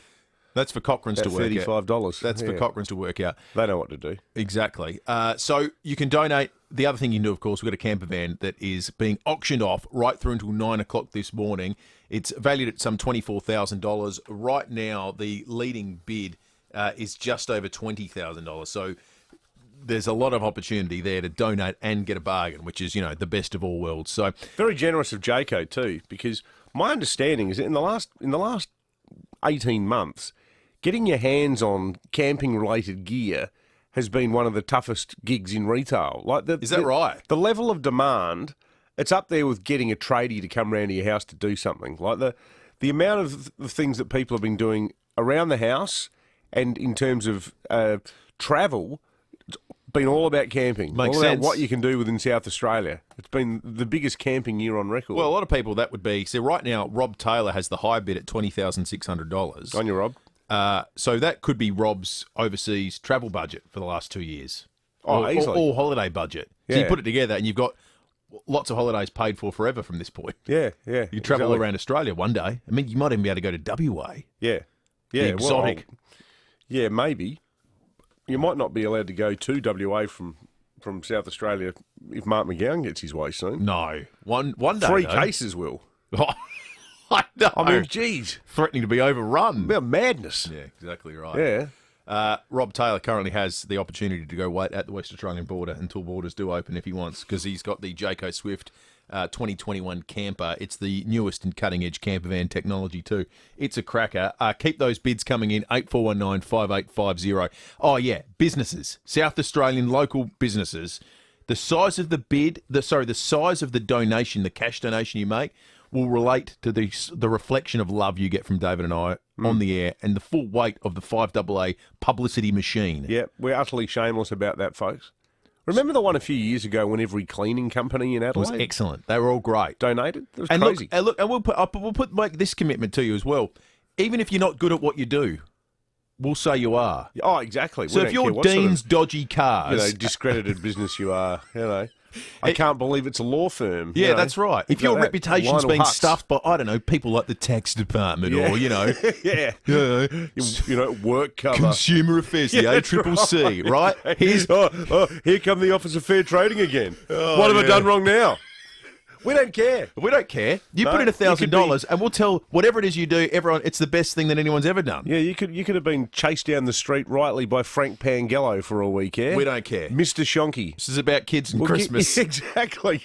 That's for Cochrane's to work out. $35. That's for Cochrane's to work out. They know what to do. Exactly. So you can donate. The other thing you can do, of course, we've got a camper van that is being auctioned off right through until 9 o'clock this morning. It's valued at some $24,000. Right now, the leading bid is just over $20,000. So there's a lot of opportunity there to donate and get a bargain, which is, the best of all worlds. So very generous of Jayco too, because my understanding is that in the last 18 months, getting your hands on camping-related gear has been one of the toughest gigs in retail. Is that right? The level of demand, it's up there with getting a tradie to come round to your house to do something. Like the amount of the things that people have been doing around the house and in terms of travel, it's been all about camping. Makes all sense. about what you can do within South Australia. It's been the biggest camping year on record. Well, a lot of people, that would be... So right now, Rob Taylor has the high bid at $20,600. On your Rob. So that could be Rob's overseas travel budget for the last 2 years. Easily. Or holiday budget. So you put it together and you've got lots of holidays paid for forever from this point. Yeah. You travel all around Australia one day. I mean, you might even be able to go to WA. Yeah. The exotic. Yeah, maybe. You might not be allowed to go to WA from South Australia if Mark McGowan gets his way soon. No. One day, 3 though. cases, Will. I know. I mean, geez. Threatening to be overrun. About madness. Yeah, exactly right. Yeah. Rob Taylor currently has the opportunity to go wait at the West Australian border until borders do open if he wants, because he's got the Jayco Swift 2021 camper. It's the newest and cutting-edge camper van technology too. It's a cracker. Keep those bids coming in, 8419 5850. Oh yeah, businesses, South Australian local businesses. The size of the bid, the size of the donation, the cash donation you make, will relate to the reflection of love you get from David and I on the air and the full weight of the 5AA publicity machine. Yeah, we're utterly shameless about that, folks. Remember the one a few years ago when every cleaning company in Adelaide? It was excellent. They were all great. Donated? It was and crazy. Look, and we'll make this commitment to you as well. Even if you're not good at what you do, we'll say you are. Oh, exactly. So if you're Dean's Dodgy Cars... discredited business you are, I can't believe it's a law firm. Yeah, that's right. If your reputation's being stuffed by, I don't know, people like the tax department or, yeah. Work cover. Consumer Affairs, the ACCC, right? Here come the Office of Fair Trading again. What have I done wrong now? We don't care. We don't care. You put in $1,000 and we'll tell whatever it is you do, everyone, it's the best thing that anyone's ever done. Yeah, you could have been chased down the street rightly by Frank Pangello for all we care. We don't care. Mr. Shonky. This is about kids and Christmas. Exactly.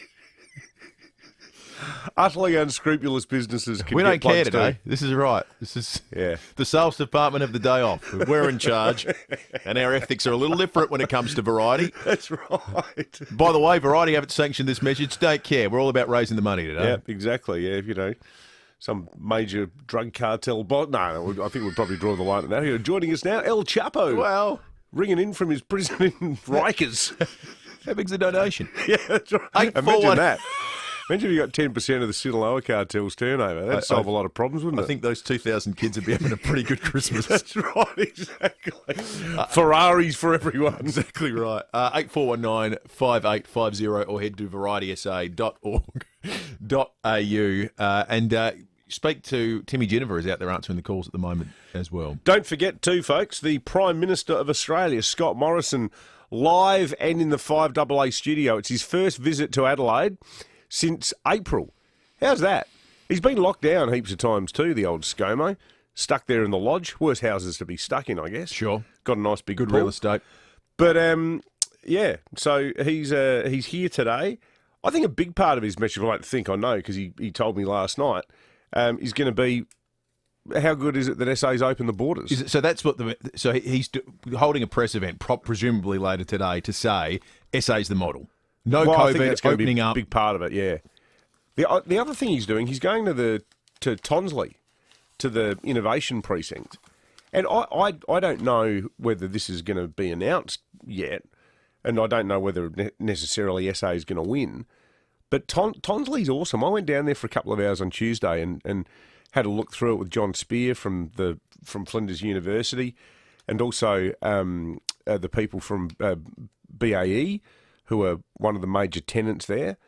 Utterly unscrupulous businesses can We don't care today. Too. This is right. This is the sales department of the day off. We're in charge, and our ethics are a little different when it comes to Variety. That's right. By the way, Variety haven't sanctioned this message. Don't care. We're all about raising the money today. Yeah, exactly. Yeah, some major drug cartel No, I think we'd probably draw the line at that. Joining us now, El Chapo. Well, ringing in from his prison in Rikers. How big's the donation? Yeah, that's right. Imagine that. Imagine if you got 10% of the Sinaloa cartel's turnover. That'd solve a lot of problems, wouldn't it? I think those 2,000 kids would be having a pretty good Christmas. That's right, exactly. Ferraris for everyone. Exactly right. 8419-5850 or head to varietysa.org.au and speak to Timmy Jennifer, who's out there answering the calls at the moment as well. Don't forget too, folks, the Prime Minister of Australia, Scott Morrison, live and in the 5AA studio. It's his first visit to Adelaide since April. How's that? He's been locked down heaps of times too, the old ScoMo. Stuck there in the lodge. Worst houses to be stuck in, I guess. Sure. Got a nice big Good pool. real estate. But, yeah, so he's here today. I think a big part of his message, I know, because he told me last night, is going to be how good is it that SA's opened the borders? So that's what he's holding a press event, presumably later today, to say SA's the model. No COVID, I think that's going opening to be up. A big part of it, yeah. The other thing he's doing, he's going to Tonsley, to the innovation precinct. And I don't know whether this is going to be announced yet, and I don't know whether necessarily SA is going to win. But Tonsley's awesome. I went down there for a couple of hours on Tuesday and had a look through it with John Spear from Flinders University, and also the people from BAE, who are one of the major tenants there.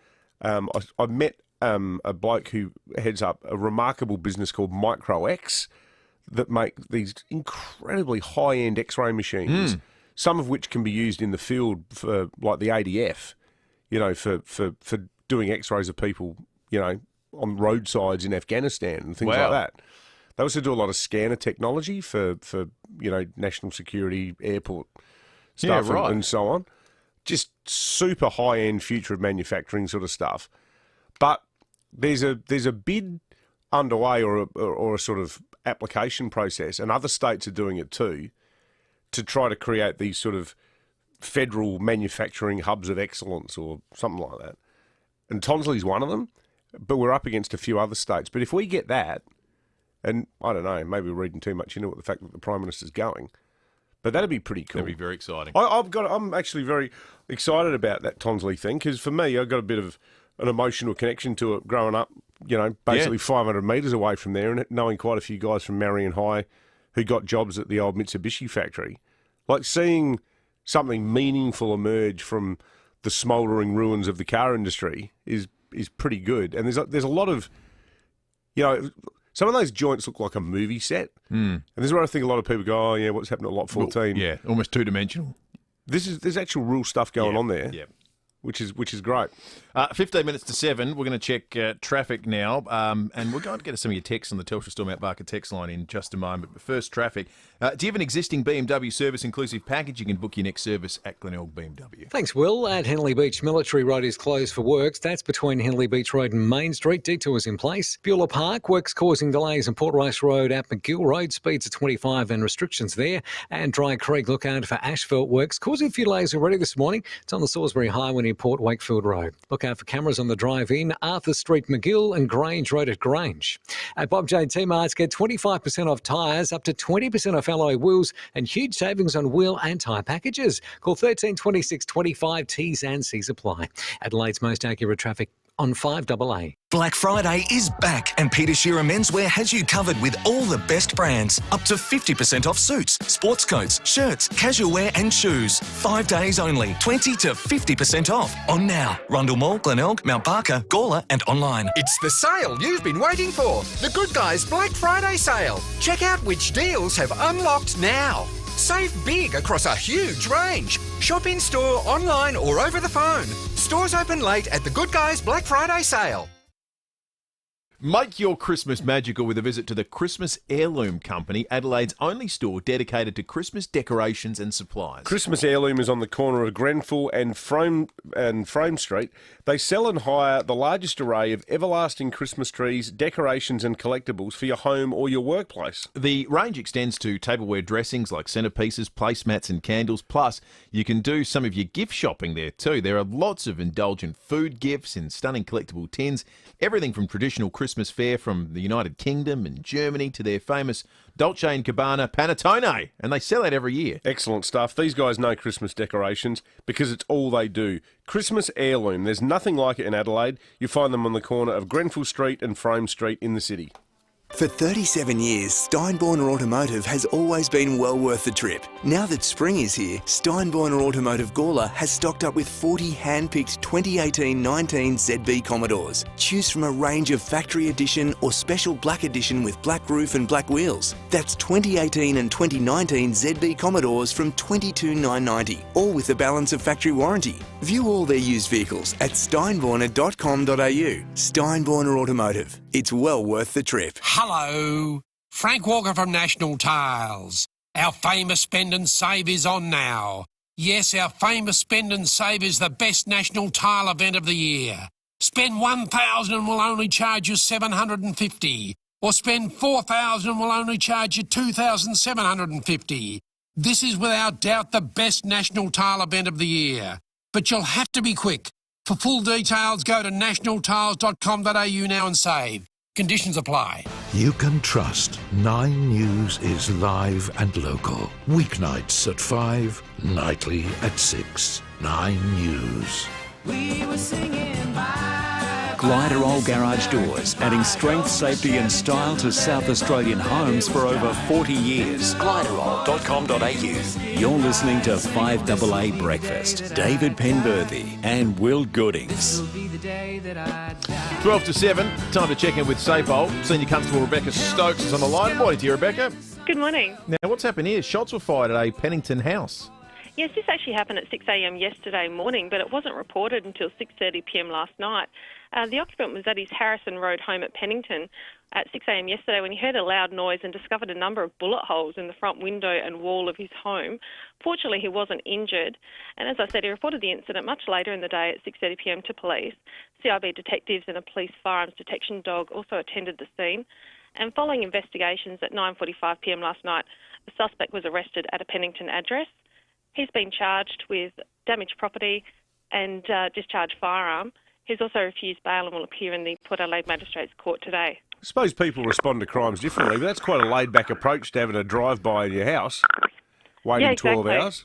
I met a bloke who heads up a remarkable business called MicroX that make these incredibly high-end X-ray machines, some of which can be used in the field for, like the ADF, for doing X-rays of people, on roadsides in Afghanistan and things like that. They also do a lot of scanner technology for national security, airport stuff and so on. Just super high-end future of manufacturing sort of stuff. But there's a bid underway or a sort of application process, and other states are doing it too, to try to create these sort of federal manufacturing hubs of excellence or something like that. And Tonsley's one of them, but we're up against a few other states. But if we get that, and I don't know, maybe we're reading too much into it, the fact that the Prime Minister's going, but that'd be pretty cool. That'd be very exciting. I'm actually very excited about that Tonsley thing, because for me, I've got a bit of an emotional connection to it growing up, basically 500 metres away from there, and knowing quite a few guys from Marion High who got jobs at the old Mitsubishi factory. Like seeing something meaningful emerge from the smouldering ruins of the car industry is pretty good. And there's a lot of, some of those joints look like a movie set. And this is where I think a lot of people go, oh, yeah, what's happened at Lot 14? Well, yeah, almost two-dimensional. There's actual real stuff going on there. Yeah. Which is great. 15 minutes to 7. We're going to check traffic now, and we're going to get some of your texts on the Telstra Storm Mount Barker text line in just a moment. But first, traffic. Do you have an existing BMW service-inclusive package? You can book your next service at Glenelg BMW. Thanks, Will. At Henley Beach, Military Road is closed for works. That's between Henley Beach Road and Main Street. Detours in place. Beulah Park, works causing delays on Port Rice Road at McGill Road. Speeds are 25 and restrictions there. And Dry Creek, look out for asphalt works, causing a few delays already this morning. It's on the Salisbury Highway near near Port Wakefield Road. Look out for cameras on the drive-in, Arthur Street, McGill and Grange Road at Grange. At Bob J T-Marts, get 25% off tyres, up to 20% off alloy wheels and huge savings on wheel and tyre packages. Call 13 26 25, T's and C's apply. Adelaide's most accurate traffic on 5AA. Black Friday is back and Peter Shearer Menswear has you covered with all the best brands. Up to 50% off suits, sports coats, shirts, casual wear and shoes. 5 days only, 20 to 50% off. On now. Rundle Mall, Glenelg, Mount Barker, Gawler and online. It's the sale you've been waiting for. The Good Guys Black Friday sale. Check out which deals have unlocked now. Save big across a huge range. Shop in store, online or over the phone. Stores open late at the Good Guys Black Friday sale. Make your Christmas magical with a visit to the Christmas Heirloom Company, Adelaide's only store dedicated to Christmas decorations and supplies. Christmas Heirloom is on the corner of Grenfell and Frame Street. They sell and hire the largest array of everlasting Christmas trees, decorations and collectibles for your home or your workplace. The range extends to tableware dressings like centerpieces, placemats and candles. Plus, you can do some of your gift shopping there too. There are lots of indulgent food gifts in stunning collectible tins. Everything from traditional Christmas fare from the United Kingdom and Germany to their famous Dolce & Gabbana panettone, and they sell that every year. Excellent stuff. These guys know Christmas decorations because it's all they do. Christmas Heirloom. There's nothing like it in Adelaide. You find them on the corner of Grenfell Street and Frame Street in the city. For 37 years, Steinborner Automotive has always been well worth the trip. Now that spring is here, Steinborner Automotive Gawler has stocked up with 40 hand-picked 2018-19 ZB Commodores. Choose from a range of factory edition or special black edition with black roof and black wheels. That's 2018 and 2019 ZB Commodores from $22,990, all with a balance of factory warranty. View all their used vehicles at steinborner.com.au. Steinborner Automotive. It's well worth the trip. Hello, Frank Walker from National Tiles. Our famous Spend and Save is on now. Yes, our famous Spend and Save is the best national tile event of the year. Spend $1,000 and we'll only charge you $750, or spend $4,000 and we'll only charge you $2,750. This is without doubt the best national tile event of the year. But you'll have to be quick. For full details, go to nationaltiles.com.au now and save. Conditions apply. You can trust 9 News is live and local. Weeknights at 5, nightly at 6. 9 News. We were singing Gliderol Garage Doors, adding strength, safety and style to South Australian homes for over 40 years. Gliderol.com.au. You're listening to 5AA Breakfast. David Penberthy and Will Goodings. 12 to 7, time to check in with SAPOL. Senior Constable Rebecca Stokes is on the line. Morning to you, Rebecca. Good morning. Now, what's happened here? Shots were fired at a Pennington house. Yes, this actually happened at 6 a.m. yesterday morning, but it wasn't reported until 6:30 p.m. last night. The occupant was at his Harrison Road home at Pennington at 6 a.m. yesterday when he heard a loud noise and discovered a number of bullet holes in the front window and wall of his home. Fortunately, he wasn't injured. And as I said, he reported the incident much later in the day at 6:30 p.m. to police. CIB detectives and a police firearms detection dog also attended the scene. And following investigations at 9:45 p.m. last night, the suspect was arrested at a Pennington address. He's been charged with damaged property and discharged firearm. He's also refused bail and will appear in the Port Adelaide Magistrates Court today. I suppose people respond to crimes differently, but that's quite a laid-back approach to having a drive-by in your house, waiting 12 hours.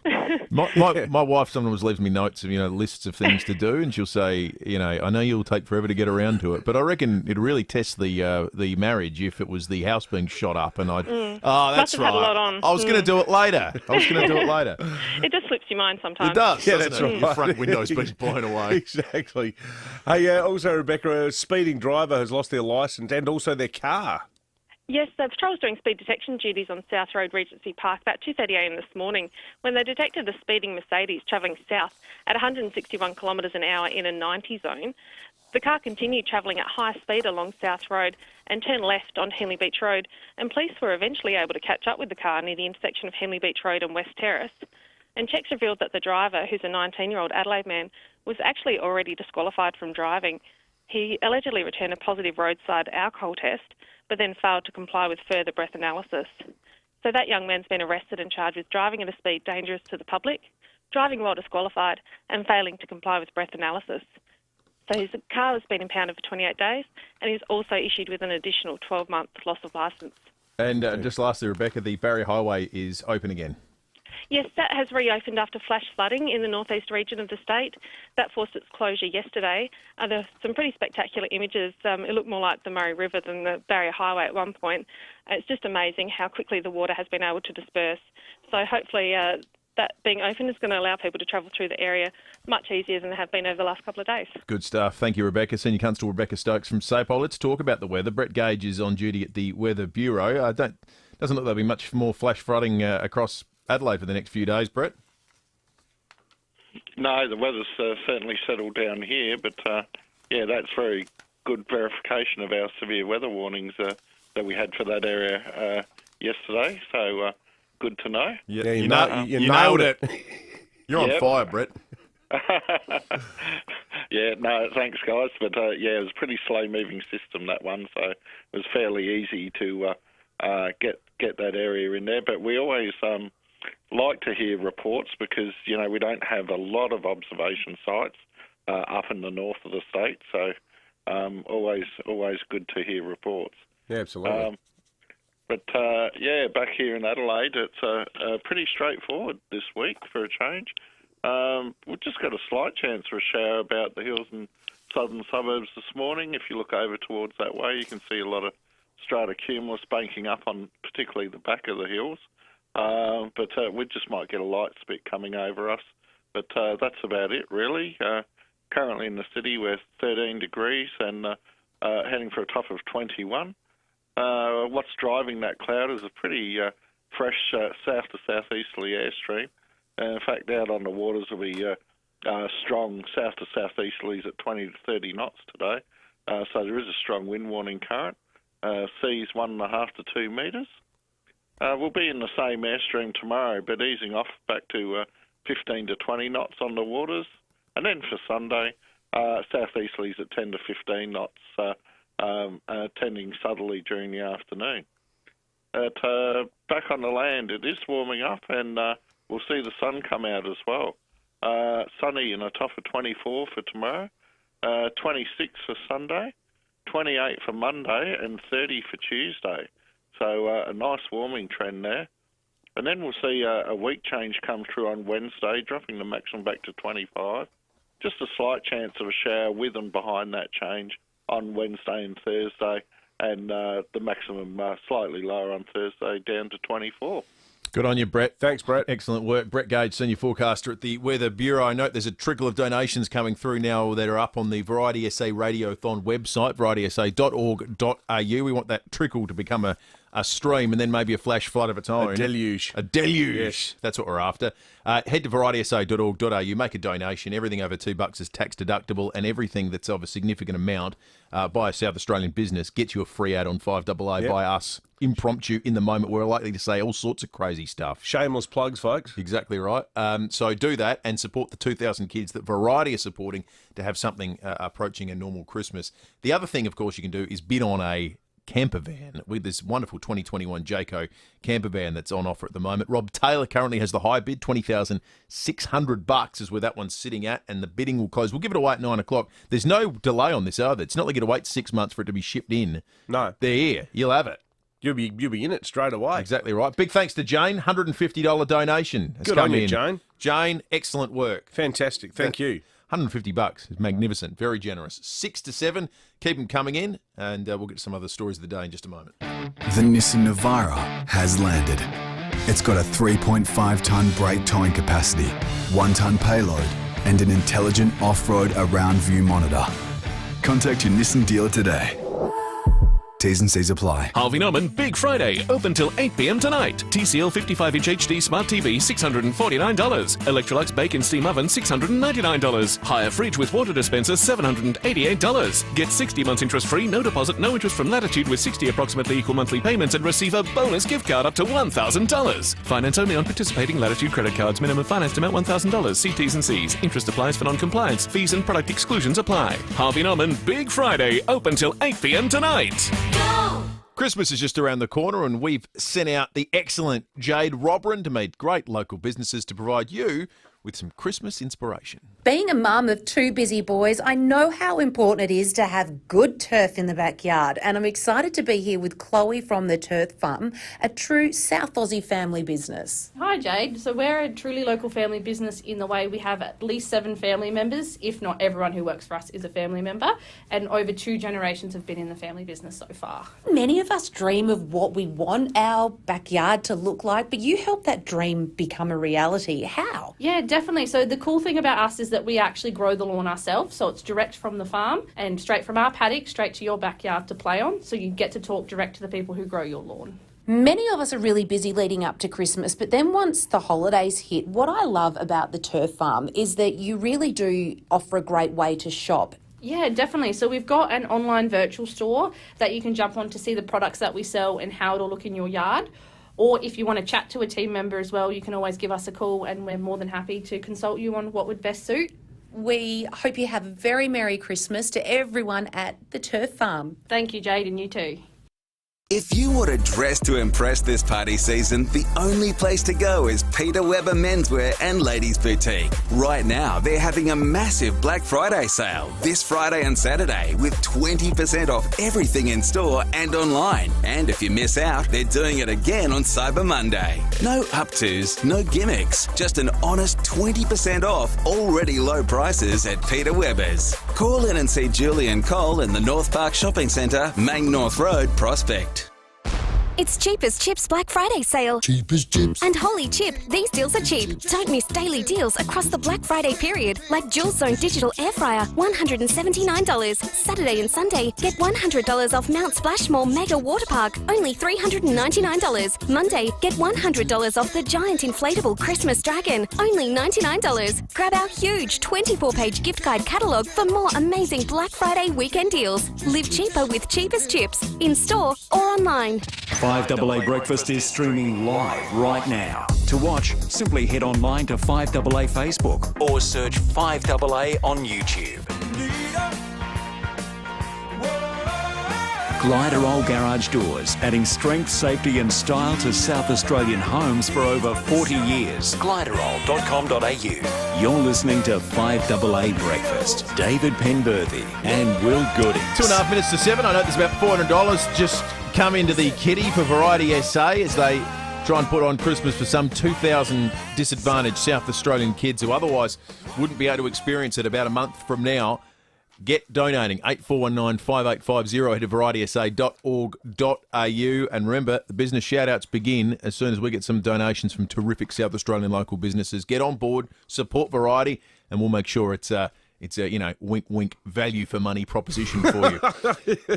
My wife sometimes leaves me notes of, lists of things to do, and she'll say, I know you'll take forever to get around to it, but I reckon it'd really test the marriage if it was the house being shot up, and I'd, oh, that's Must have right. had a lot on. I was going to do it later. It just slips your mind sometimes. It does. Yeah, doesn't that's it? right. The front window's been blown away. Exactly. Hey, also, Rebecca, a speeding driver has lost their licence and also their car. Yes, the patrol was doing speed detection duties on South Road, Regency Park, about 2:30am this morning when they detected a speeding Mercedes travelling south at 161 kilometres an hour in a 90 zone. The car continued travelling at high speed along South Road and turned left on Henley Beach Road, and police were eventually able to catch up with the car near the intersection of Henley Beach Road and West Terrace. And checks revealed that the driver, who's a 19-year-old Adelaide man, was actually already disqualified from driving. He allegedly returned a positive roadside alcohol test, but then failed to comply with further breath analysis. So that young man's been arrested and charged with driving at a speed dangerous to the public, driving while disqualified, and failing to comply with breath analysis. So his car has been impounded for 28 days, and he's also issued with an additional 12-month loss of licence. And just lastly, Rebecca, the Barrier Highway is open again. Yes, that has reopened after flash flooding in the northeast region of the state. That forced its closure yesterday. There are some pretty spectacular images. It looked more like the Murray River than the Barrier Highway at one point. It's just amazing how quickly the water has been able to disperse. So hopefully that being open is going to allow people to travel through the area much easier than they have been over the last couple of days. Good stuff. Thank you, Rebecca. Senior Constable Rebecca Stokes from SAPOL. Let's talk about the weather. Brett Gage is on duty at the Weather Bureau. Doesn't look there'll be much more flash flooding across Adelaide for the next few days, Brett? No, the weather's certainly settled down here, but that's very good verification of our severe weather warnings that we had for that area yesterday. So good to know. Yeah, you nailed it. You're on fire, Brett. Yeah, no, thanks, guys. But it was a pretty slow-moving system, that one, so it was fairly easy to get that area in there. But we always like to hear reports because, we don't have a lot of observation sites up in the north of the state, so always good to hear reports. Yeah, absolutely. Back here in Adelaide, it's pretty straightforward this week for a change. We've just got a slight chance for a shower about the hills and southern suburbs this morning. If you look over towards that way, you can see a lot of stratocumulus banking up on particularly the back of the hills. We just might get a light spit coming over us. But that's about it, really. Currently in the city, we're 13 degrees and heading for a top of 21. What's driving that cloud is a pretty fresh south to southeasterly airstream. In fact, out on the waters will be strong south to southeasterlies at 20 to 30 knots today. So there is a strong wind warning current. Seas 1.5 to 2 metres. We'll be in the same airstream tomorrow, but easing off back to 15 to 20 knots on the waters. And then for Sunday, southeasterlies at 10 to 15 knots, tending southerly during the afternoon. Back on the land, it is warming up, and we'll see the sun come out as well. Sunny and a top of 24 for tomorrow, 26 for Sunday, 28 for Monday, and 30 for Tuesday. So a nice warming trend there. And then we'll see a week change come through on Wednesday, dropping the maximum back to 25. Just a slight chance of a shower with and behind that change on Wednesday and Thursday, and the maximum slightly lower on Thursday, down to 24. Good on you, Brett. Thanks, Brett. Excellent work. Brett Gage, Senior Forecaster at the Weather Bureau. I note there's a trickle of donations coming through now that are up on the Variety SA Radiothon website, varietysa.org.au. We want that trickle to become a stream and then maybe a flash flood of its own. A deluge. A deluge. Yes. That's what we're after. Head to varietysa.org.au, make a donation. Everything over $2 is tax deductible, and everything that's of a significant amount by a South Australian business gets you a free ad on 5AA by us. Impromptu in the moment. We're likely to say all sorts of crazy stuff. Shameless plugs, folks. Exactly right. So do that and support the 2,000 kids that Variety are supporting to have something approaching a normal Christmas. The other thing, of course, you can do is bid on a camper van with this wonderful 2021 Jayco camper van that's on offer at the moment. Rob Taylor currently has the high bid, $20,600 is where that one's sitting at, and the bidding will close. We'll give it away at 9 o'clock. There's no delay on this either. It's not like you got to wait 6 months for it to be shipped in. No. They're here. You'll have it. You'll be in it straight away. Exactly right. Big thanks to Jane. $150 donation has Good come on you, in. Jane. Jane, excellent work. Fantastic. Thank you. $150 is magnificent, very generous. 6 to 7, keep them coming in, and we'll get to some other stories of the day in just a moment. The Nissan Navara has landed. It's got a 3.5-tonne brake towing capacity, 1-tonne payload, and an intelligent off-road around view monitor. Contact your Nissan dealer today. T's and C's apply. Harvey Norman Big Friday, open till 8 p.m. tonight. TCL 55-inch HD Smart TV, $649. Electrolux Bake and Steam Oven, $699. Hire fridge with water dispenser, $788. Get 60 months interest-free, no deposit, no interest from Latitude with 60 approximately equal monthly payments and receive a bonus gift card up to $1,000. Finance only on participating Latitude credit cards. Minimum finance amount $1,000. See T's and C's. Interest applies for non-compliance. Fees and product exclusions apply. Harvey Norman Big Friday, open till 8 p.m. tonight. Christmas is just around the corner, and we've sent out the excellent Jade Robran to meet great local businesses to provide you with some Christmas inspiration. Being a mum of two busy boys, I know how important it is to have good turf in the backyard, and I'm excited to be here with Chloe from the Turf Farm, a true South Aussie family business. Hi Jade, so we're a truly local family business in the way we have at least 7 family members, if not everyone who works for us is a family member, and over 2 generations have been in the family business so far. Many of us dream of what we want our backyard to look like, but you help that dream become a reality. How? Yeah, definitely. So the cool thing about us is that we actually grow the lawn ourselves, so it's direct from the farm and straight from our paddock straight to your backyard to play on, so you get to talk direct to the people who grow your lawn. Many of us are really busy leading up to Christmas, but then once the holidays hit, what I love about the Turf Farm is that you really do offer a great way to shop. Yeah, definitely. So we've got an online virtual store that you can jump on to see the products that we sell and how it'll look in your yard. Or if you want to chat to a team member as well, you can always give us a call and we're more than happy to consult you on what would best suit. We hope you have a very Merry Christmas to everyone at the Turf Farm. Thank you, Jade, and you too. If you want to dress to impress this party season, the only place to go is Peter Weber Menswear and Ladies Boutique. Right now, they're having a massive Black Friday sale this Friday and Saturday with 20% off everything in store and online. And if you miss out, they're doing it again on Cyber Monday. No up-tos, no gimmicks, just an honest 20% off already low prices at Peter Weber's. Call in and see Julie and Cole in the North Park Shopping Centre, Main North Road, Prospect. It's Cheap as Chips Black Friday sale. Cheap as chips. And holy chip, these deals are cheap. Don't miss daily deals across the Black Friday period, like Dual Zone Digital Air Fryer, $179. Saturday and Sunday, get $100 off Mount Splashmore Mega Water Park, only $399. Monday, get $100 off the Giant Inflatable Christmas Dragon, only $99. Grab our huge 24-page gift guide catalogue for more amazing Black Friday weekend deals. Live cheaper with Cheap as Chips, in store or online. 5AA Breakfast is streaming live right now. To watch, simply head online to 5AA Facebook or search 5AA on YouTube. Gliderol Garage Doors, adding strength, safety and style to South Australian homes for over 40 years. Gliderol.com.au. You're listening to 5AA Breakfast. David Penberthy and Will Goodings. 2.5 minutes to 7. I know there's about $400 just come into the kitty for Variety SA as they try and put on Christmas for some 2,000 disadvantaged South Australian kids who otherwise wouldn't be able to experience it about a month from now. Get donating, 8419 5850, head to varietysa.org.au. And remember, the business shout-outs begin as soon as we get some donations from terrific South Australian local businesses. Get on board, support Variety, and we'll make sure it's a wink, wink, value for money proposition for you.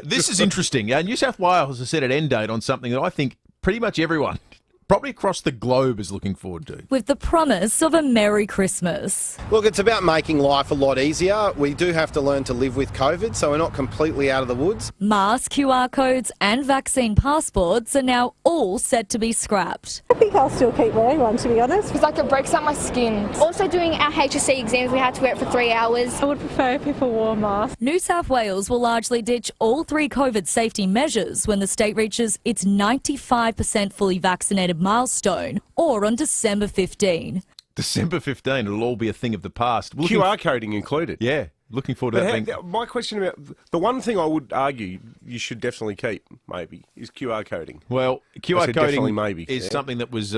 This is interesting. New South Wales has set an end date on something that I think pretty much everyone, probably across the globe, is looking forward to. With the promise of a Merry Christmas. Look, it's about making life a lot easier. We do have to learn to live with COVID, so we're not completely out of the woods. Mask, QR codes and vaccine passports are now all set to be scrapped. I think I'll still keep wearing one, to be honest. It's like it breaks up my skin. Also doing our HSC exams, we had to wear it for 3 hours. I would prefer if people wore masks. New South Wales will largely ditch all 3 COVID safety measures when the state reaches its 95% fully vaccinated milestone, or on December 15. December 15, it'll all be a thing of the past. QR coding included. Yeah, looking forward to that. My question about the one thing I would argue you should definitely keep, maybe, is QR coding. Well, QR coding maybe is something that was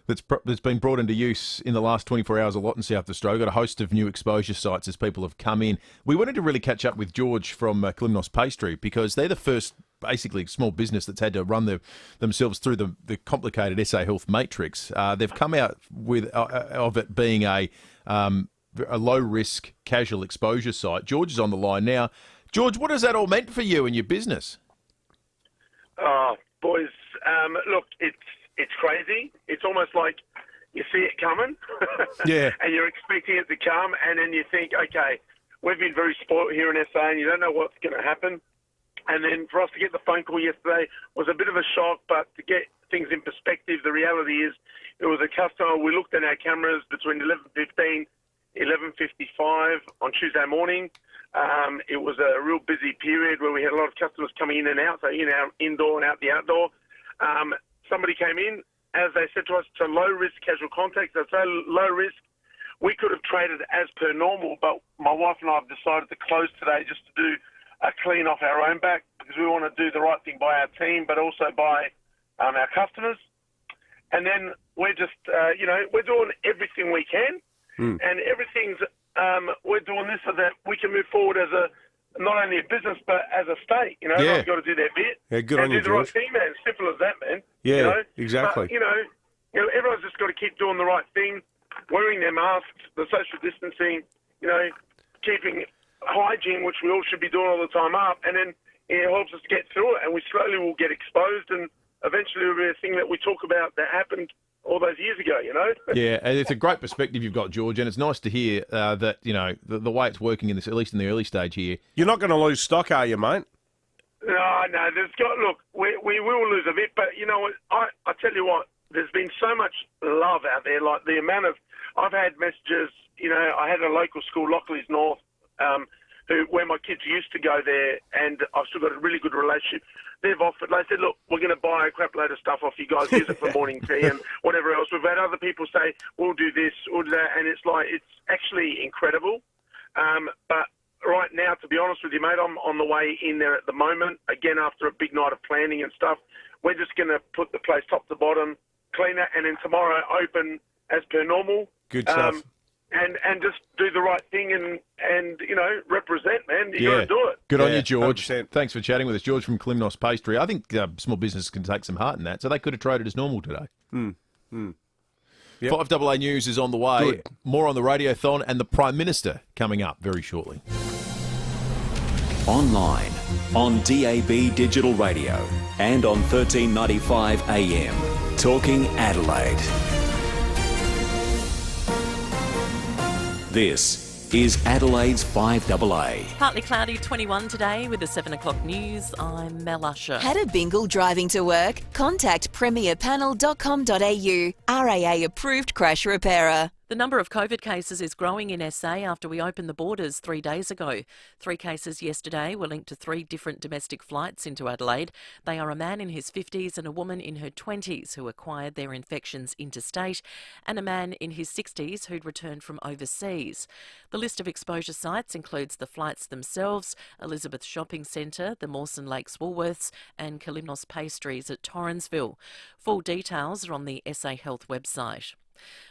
that's been brought into use in the last 24 hours a lot in South Australia. Got a host of new exposure sites as people have come in. We wanted to really catch up with George from Kalimnos Pastry because they're the first basically small business that's had to run themselves through the complicated SA Health matrix. They've come out with of it being a low-risk casual exposure site. George is on the line now. George, what has that all meant for you and your business? Oh, boys, look, it's crazy. It's almost like you see it coming, yeah, and you're expecting it to come, and then you think, okay, we've been very spoiled here in SA, and you don't know what's going to happen. And then for us to get the phone call yesterday was a bit of a shock, but to get things in perspective, the reality is it was a customer. We looked at our cameras between 11:15, 11:55 on Tuesday morning. It was a real busy period where we had a lot of customers coming in and out, so in our indoor and out the outdoor. Somebody came in, as they said to us, it's a low-risk casual contact. It's so low risk, we could have traded as per normal, but my wife and I have decided to close today just to do a clean off our own back because we want to do the right thing by our team, but also by our customers. And then we're just, we're doing everything we can, and everything's, we're doing this so that we can move forward as not only a business, but as a state. Everyone's got to do their bit. Yeah, good on you, do the right George. thing, man. Simple as that, man. Yeah, exactly. But, everyone's just got to keep doing the right thing, wearing their masks, the social distancing, keeping hygiene, which we all should be doing all the time up, and then it helps us get through it, and we slowly will get exposed, and eventually it will be a thing that we talk about that happened all those years ago, Yeah, and it's a great perspective you've got, George, and it's nice to hear that, the way it's working in this, at least in the early stage here. You're not going to lose stock, are you, mate? No, look, we will lose a bit, but you know what, I tell you what, there's been so much love out there, like the amount of, I've had messages, I had a local school, Lockleys North, where my kids used to go there, and I've still got a really good relationship. They've offered, they said, look, we're going to buy a crap load of stuff off you guys, use it for morning tea and whatever else. We've had other people say, we'll do this, we'll do that, and it's like, it's actually incredible. But right now, to be honest with you, mate, I'm on the way in there at the moment, again, after a big night of planning and stuff. We're just going to put the place top to bottom, clean it, and then tomorrow open as per normal. Good stuff. And just do the right thing and represent, man. You got to do it. Good on you, George. 100%. Thanks for chatting with us. George from Klimnos Pastry. I think small business can take some heart in that, so they could have traded as normal today. Yep. 5AA News is on the way. Good. More on the Radiothon and the Prime Minister coming up very shortly. Online, on DAB Digital Radio, and on 1395 AM. Talking Adelaide. This is Adelaide's 5AA. Partly cloudy, 21 today with the 7 o'clock news. I'm Mel Usher. Had a bingle driving to work? Contact premierpanel.com.au. RAA approved crash repairer. The number of COVID cases is growing in SA after we opened the borders 3 days ago. 3 cases yesterday were linked to 3 different domestic flights into Adelaide. They are a man in his 50s and a woman in her 20s who acquired their infections interstate, and a man in his 60s who'd returned from overseas. The list of exposure sites includes the flights themselves, Elizabeth Shopping Centre, the Mawson Lakes Woolworths, and Klimnos Pastries at Torrensville. Full details are on the SA Health website.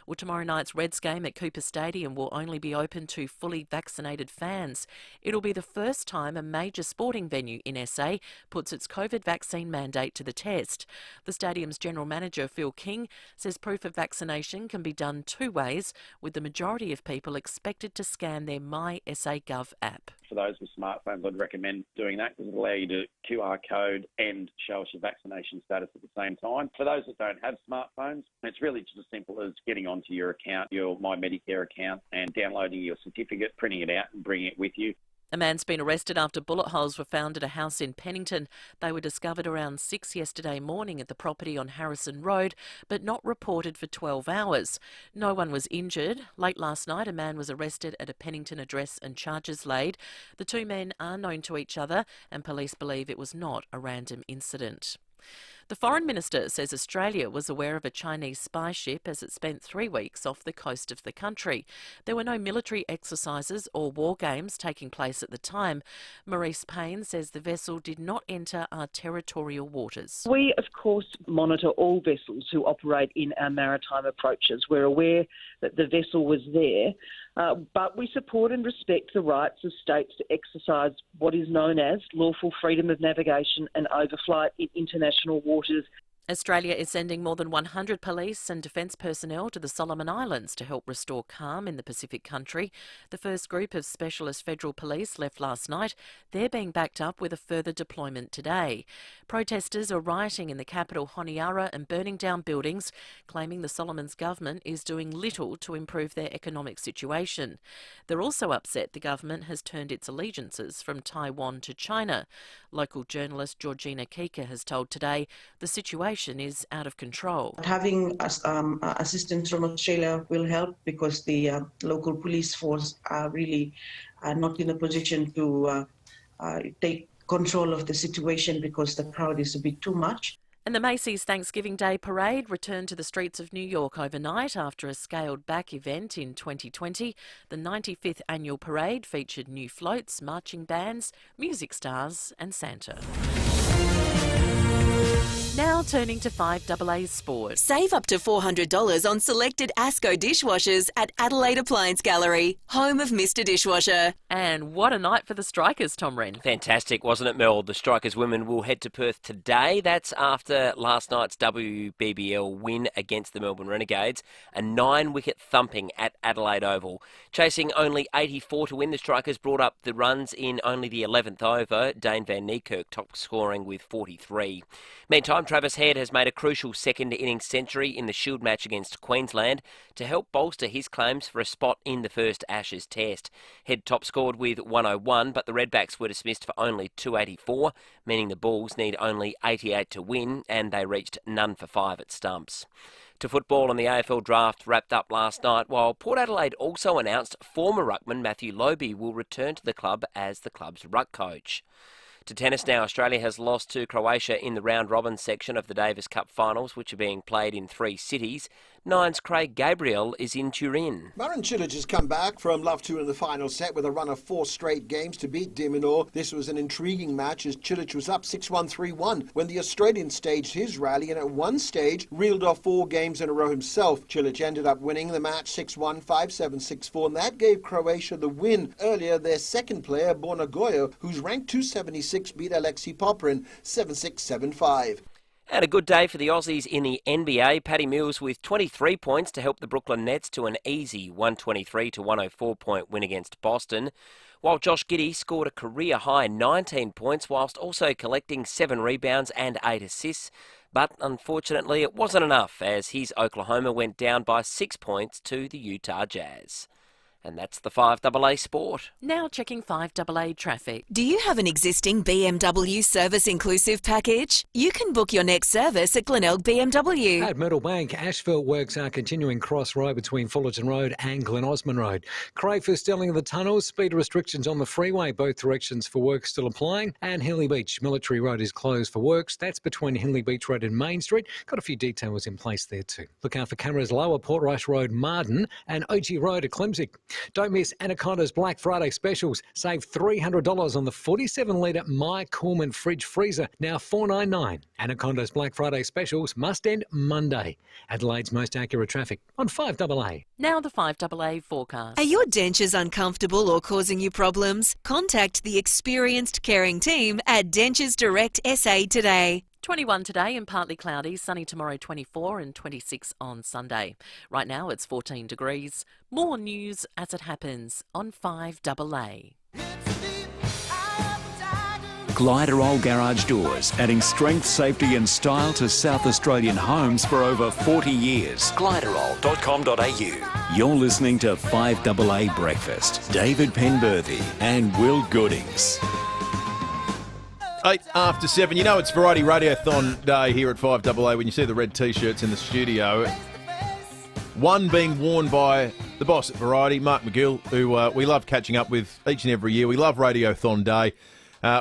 Well, tomorrow night's Reds game at Cooper Stadium will only be open to fully vaccinated fans. It'll be the first time a major sporting venue in SA puts its COVID vaccine mandate to the test. The stadium's general manager, Phil King, says proof of vaccination can be done 2 ways, with the majority of people expected to scan their MySA.gov app. For those with smartphones, I'd recommend doing that because it'll allow you to QR code and show us your vaccination status at the same time. For those that don't have smartphones, it's really just as simple as getting onto your account, your My Medicare account, and downloading your certificate, printing it out and bringing it with you. A man's been arrested after bullet holes were found at a house in Pennington. They were discovered around 6 yesterday morning at the property on Harrison Road, but not reported for 12 hours. No one was injured. Late last night, a man was arrested at a Pennington address and charges laid. The 2 men are known to each other, and police believe it was not a random incident. The Foreign Minister says Australia was aware of a Chinese spy ship as it spent 3 weeks off the coast of the country. There were no military exercises or war games taking place at the time. Maurice Payne says the vessel did not enter our territorial waters. We, of course, monitor all vessels who operate in our maritime approaches. We're aware that the vessel was there, but we support and respect the rights of states to exercise what is known as lawful freedom of navigation and overflight in international waters. Australia is sending more than 100 police and defence personnel to the Solomon Islands to help restore calm in the Pacific country. The first group of specialist federal police left last night. They're being backed up with a further deployment today. Protesters are rioting in the capital Honiara and burning down buildings, claiming the Solomons government is doing little to improve their economic situation. They're also upset the government has turned its allegiances from Taiwan to China. Local journalist Georgina Kika has told Today the situation is out of control. Having assistance from Australia will help because the local police force are really not in a position to take control of the situation because the crowd is a bit too much. And the Macy's Thanksgiving Day Parade returned to the streets of New York overnight after a scaled-back event in 2020. The 95th annual parade featured new floats, marching bands, music stars and Santa. Now turning to 5AA Sport. Save up to $400 on selected Asco dishwashers at Adelaide Appliance Gallery, home of Mr Dishwasher. And what a night for the Strikers, Tom Wren. Fantastic, wasn't it, Mel? The Strikers women will head to Perth today. That's after last night's WBBL win against the Melbourne Renegades, a 9-wicket thumping at Adelaide Oval. Chasing only 84 to win, the Strikers brought up the runs in only the 11th over. Dane van Niekerk top scoring with 43. Meantime, Travis Head has made a crucial second innings century in the Shield match against Queensland to help bolster his claims for a spot in the first Ashes Test. Head top scored with 101, but the Redbacks were dismissed for only 284, meaning the Bulls need only 88 to win, and they reached none for 5 at stumps. To football, and the AFL draft wrapped up last night, while Port Adelaide also announced former ruckman Matthew Lobbe will return to the club as the club's ruck coach. To tennis now, Australia has lost to Croatia in the round-robin section of the Davis Cup finals, which are being played in 3 cities. Nine's Craig Gabriel is in Turin. Marin Cilic has come back from love 2 in the final set with a run of 4 straight games to beat de Minaur. This was an intriguing match as Cilic was up 6-1, 3-1 when the Australian staged his rally and at one stage reeled off 4 games in a row himself. Cilic ended up winning the match 6-1, 5-7, 6-4, and that gave Croatia the win. Earlier, their second player, Borna Gojo, who's ranked 276, beat Alexei Poprin 7-6, 7-5. And a good day for the Aussies in the NBA. Paddy Mills with 23 points to help the Brooklyn Nets to an easy 123-104 point win against Boston, while Josh Giddey scored a career-high 19 points whilst also collecting 7 rebounds and 8 assists. But unfortunately it wasn't enough as his Oklahoma went down by 6 points to the Utah Jazz. And that's the 5AA Sport. Now checking 5AA traffic. Do you have an existing BMW service inclusive package? You can book your next service at Glenelg BMW. At Meadowbank, asphalt works are continuing cross road between Fullerton Road and Glen Osmond Road. Craig for Stelling of the tunnels, speed restrictions on the freeway, both directions for work still applying. And Henley Beach, Military Road is closed for works. That's between Henley Beach Road and Main Street. Got a few details in place there too. Look out for cameras lower Portrush Road, Marden and OG Road at Clemsig. Don't miss Anaconda's Black Friday specials. Save $300 on the 47-litre My Coolman fridge freezer, now $499. Anaconda's Black Friday specials must end Monday. Adelaide's most accurate traffic on 5AA. Now the 5AA forecast. Are your dentures uncomfortable or causing you problems? Contact the experienced caring team at Dentures Direct SA today. 21 today and partly cloudy, sunny tomorrow 24 and 26 on Sunday. Right now it's 14 degrees. More news as it happens on 5AA. Gliderol Garage Doors, adding strength, safety and style to South Australian homes for over 40 years. Gliderol.com.au. You're listening to 5AA Breakfast. David Penberthy and Will Goodings. 8 after 7. You know it's Variety Radiothon Day here at 5AA when you see the red T-shirts in the studio. One being worn by the boss at Variety, Mark McGill, who we love catching up with each and every year. We love Radiothon Day.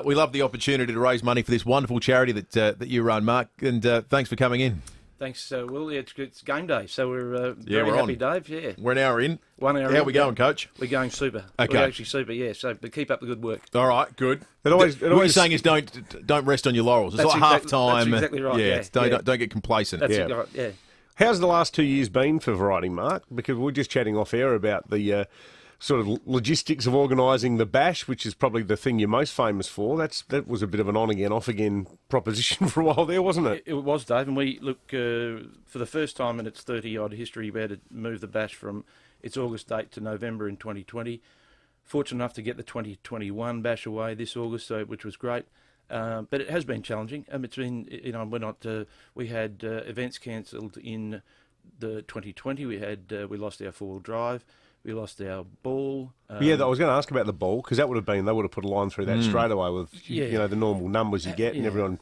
We love the opportunity to raise money for this wonderful charity that you run, Mark. And thanks for coming in. Thanks, Will. Yeah, it's game day, so we're very happy, Dave. Yeah, we're an hour in. 1 hour. How are we going, Coach? We're going super. Okay, we're actually super. Yeah. So, but keep up the good work. All right, good. What you're saying is don't rest on your laurels. It's like half time. That's exactly right. Yeah. Don't get complacent. That's right. Yeah. How's the last 2 years been for Variety, Mark? Because we're just chatting off air about the sort of logistics of organising the bash, which is probably the thing you're most famous for. That was a bit of an on-again, off-again proposition for a while there, wasn't it? It was, Dave, and we look for the first time in its 30-odd history, we had to move the bash from its August date to November in 2020. Fortunate enough to get the 2021 bash away this August, which was great. But it has been challenging. It's been, we had events cancelled in the 2020. We lost our four-wheel drive. We lost our ball. I was going to ask about the ball because they would have put a line through that straight away with the normal numbers you get and everyone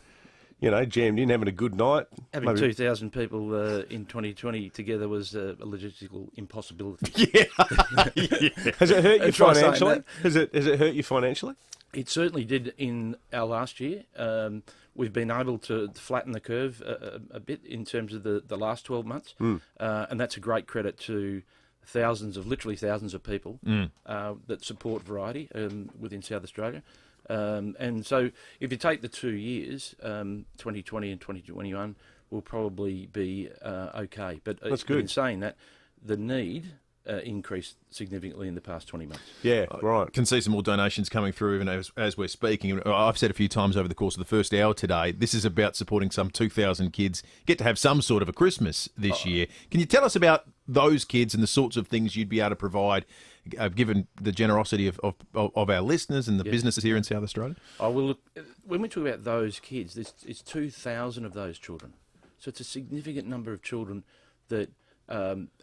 jammed in, having a good night. Having 2,000 people in 2020 together was a logistical impossibility. Yeah. Has it hurt you financially? Has it hurt you financially? It certainly did in our last year. We've been able to flatten the curve a bit in terms of the last 12 months, and that's a great credit to literally thousands of people that support variety within South Australia. And so if you take the 2 years, 2020 and 2021, will probably be okay. But that's good. In saying that, the need increased significantly in the past 20 months. Yeah, right. Can see some more donations coming through even as we're speaking. I've said a few times over the course of the first hour today, this is about supporting some 2,000 kids get to have some sort of a Christmas this year. Can you tell us about those kids and the sorts of things you'd be able to provide, given the generosity of our listeners and the businesses here in South Australia? Look, when we talk about those kids, it's 2,000 of those children. So it's a significant number of children that,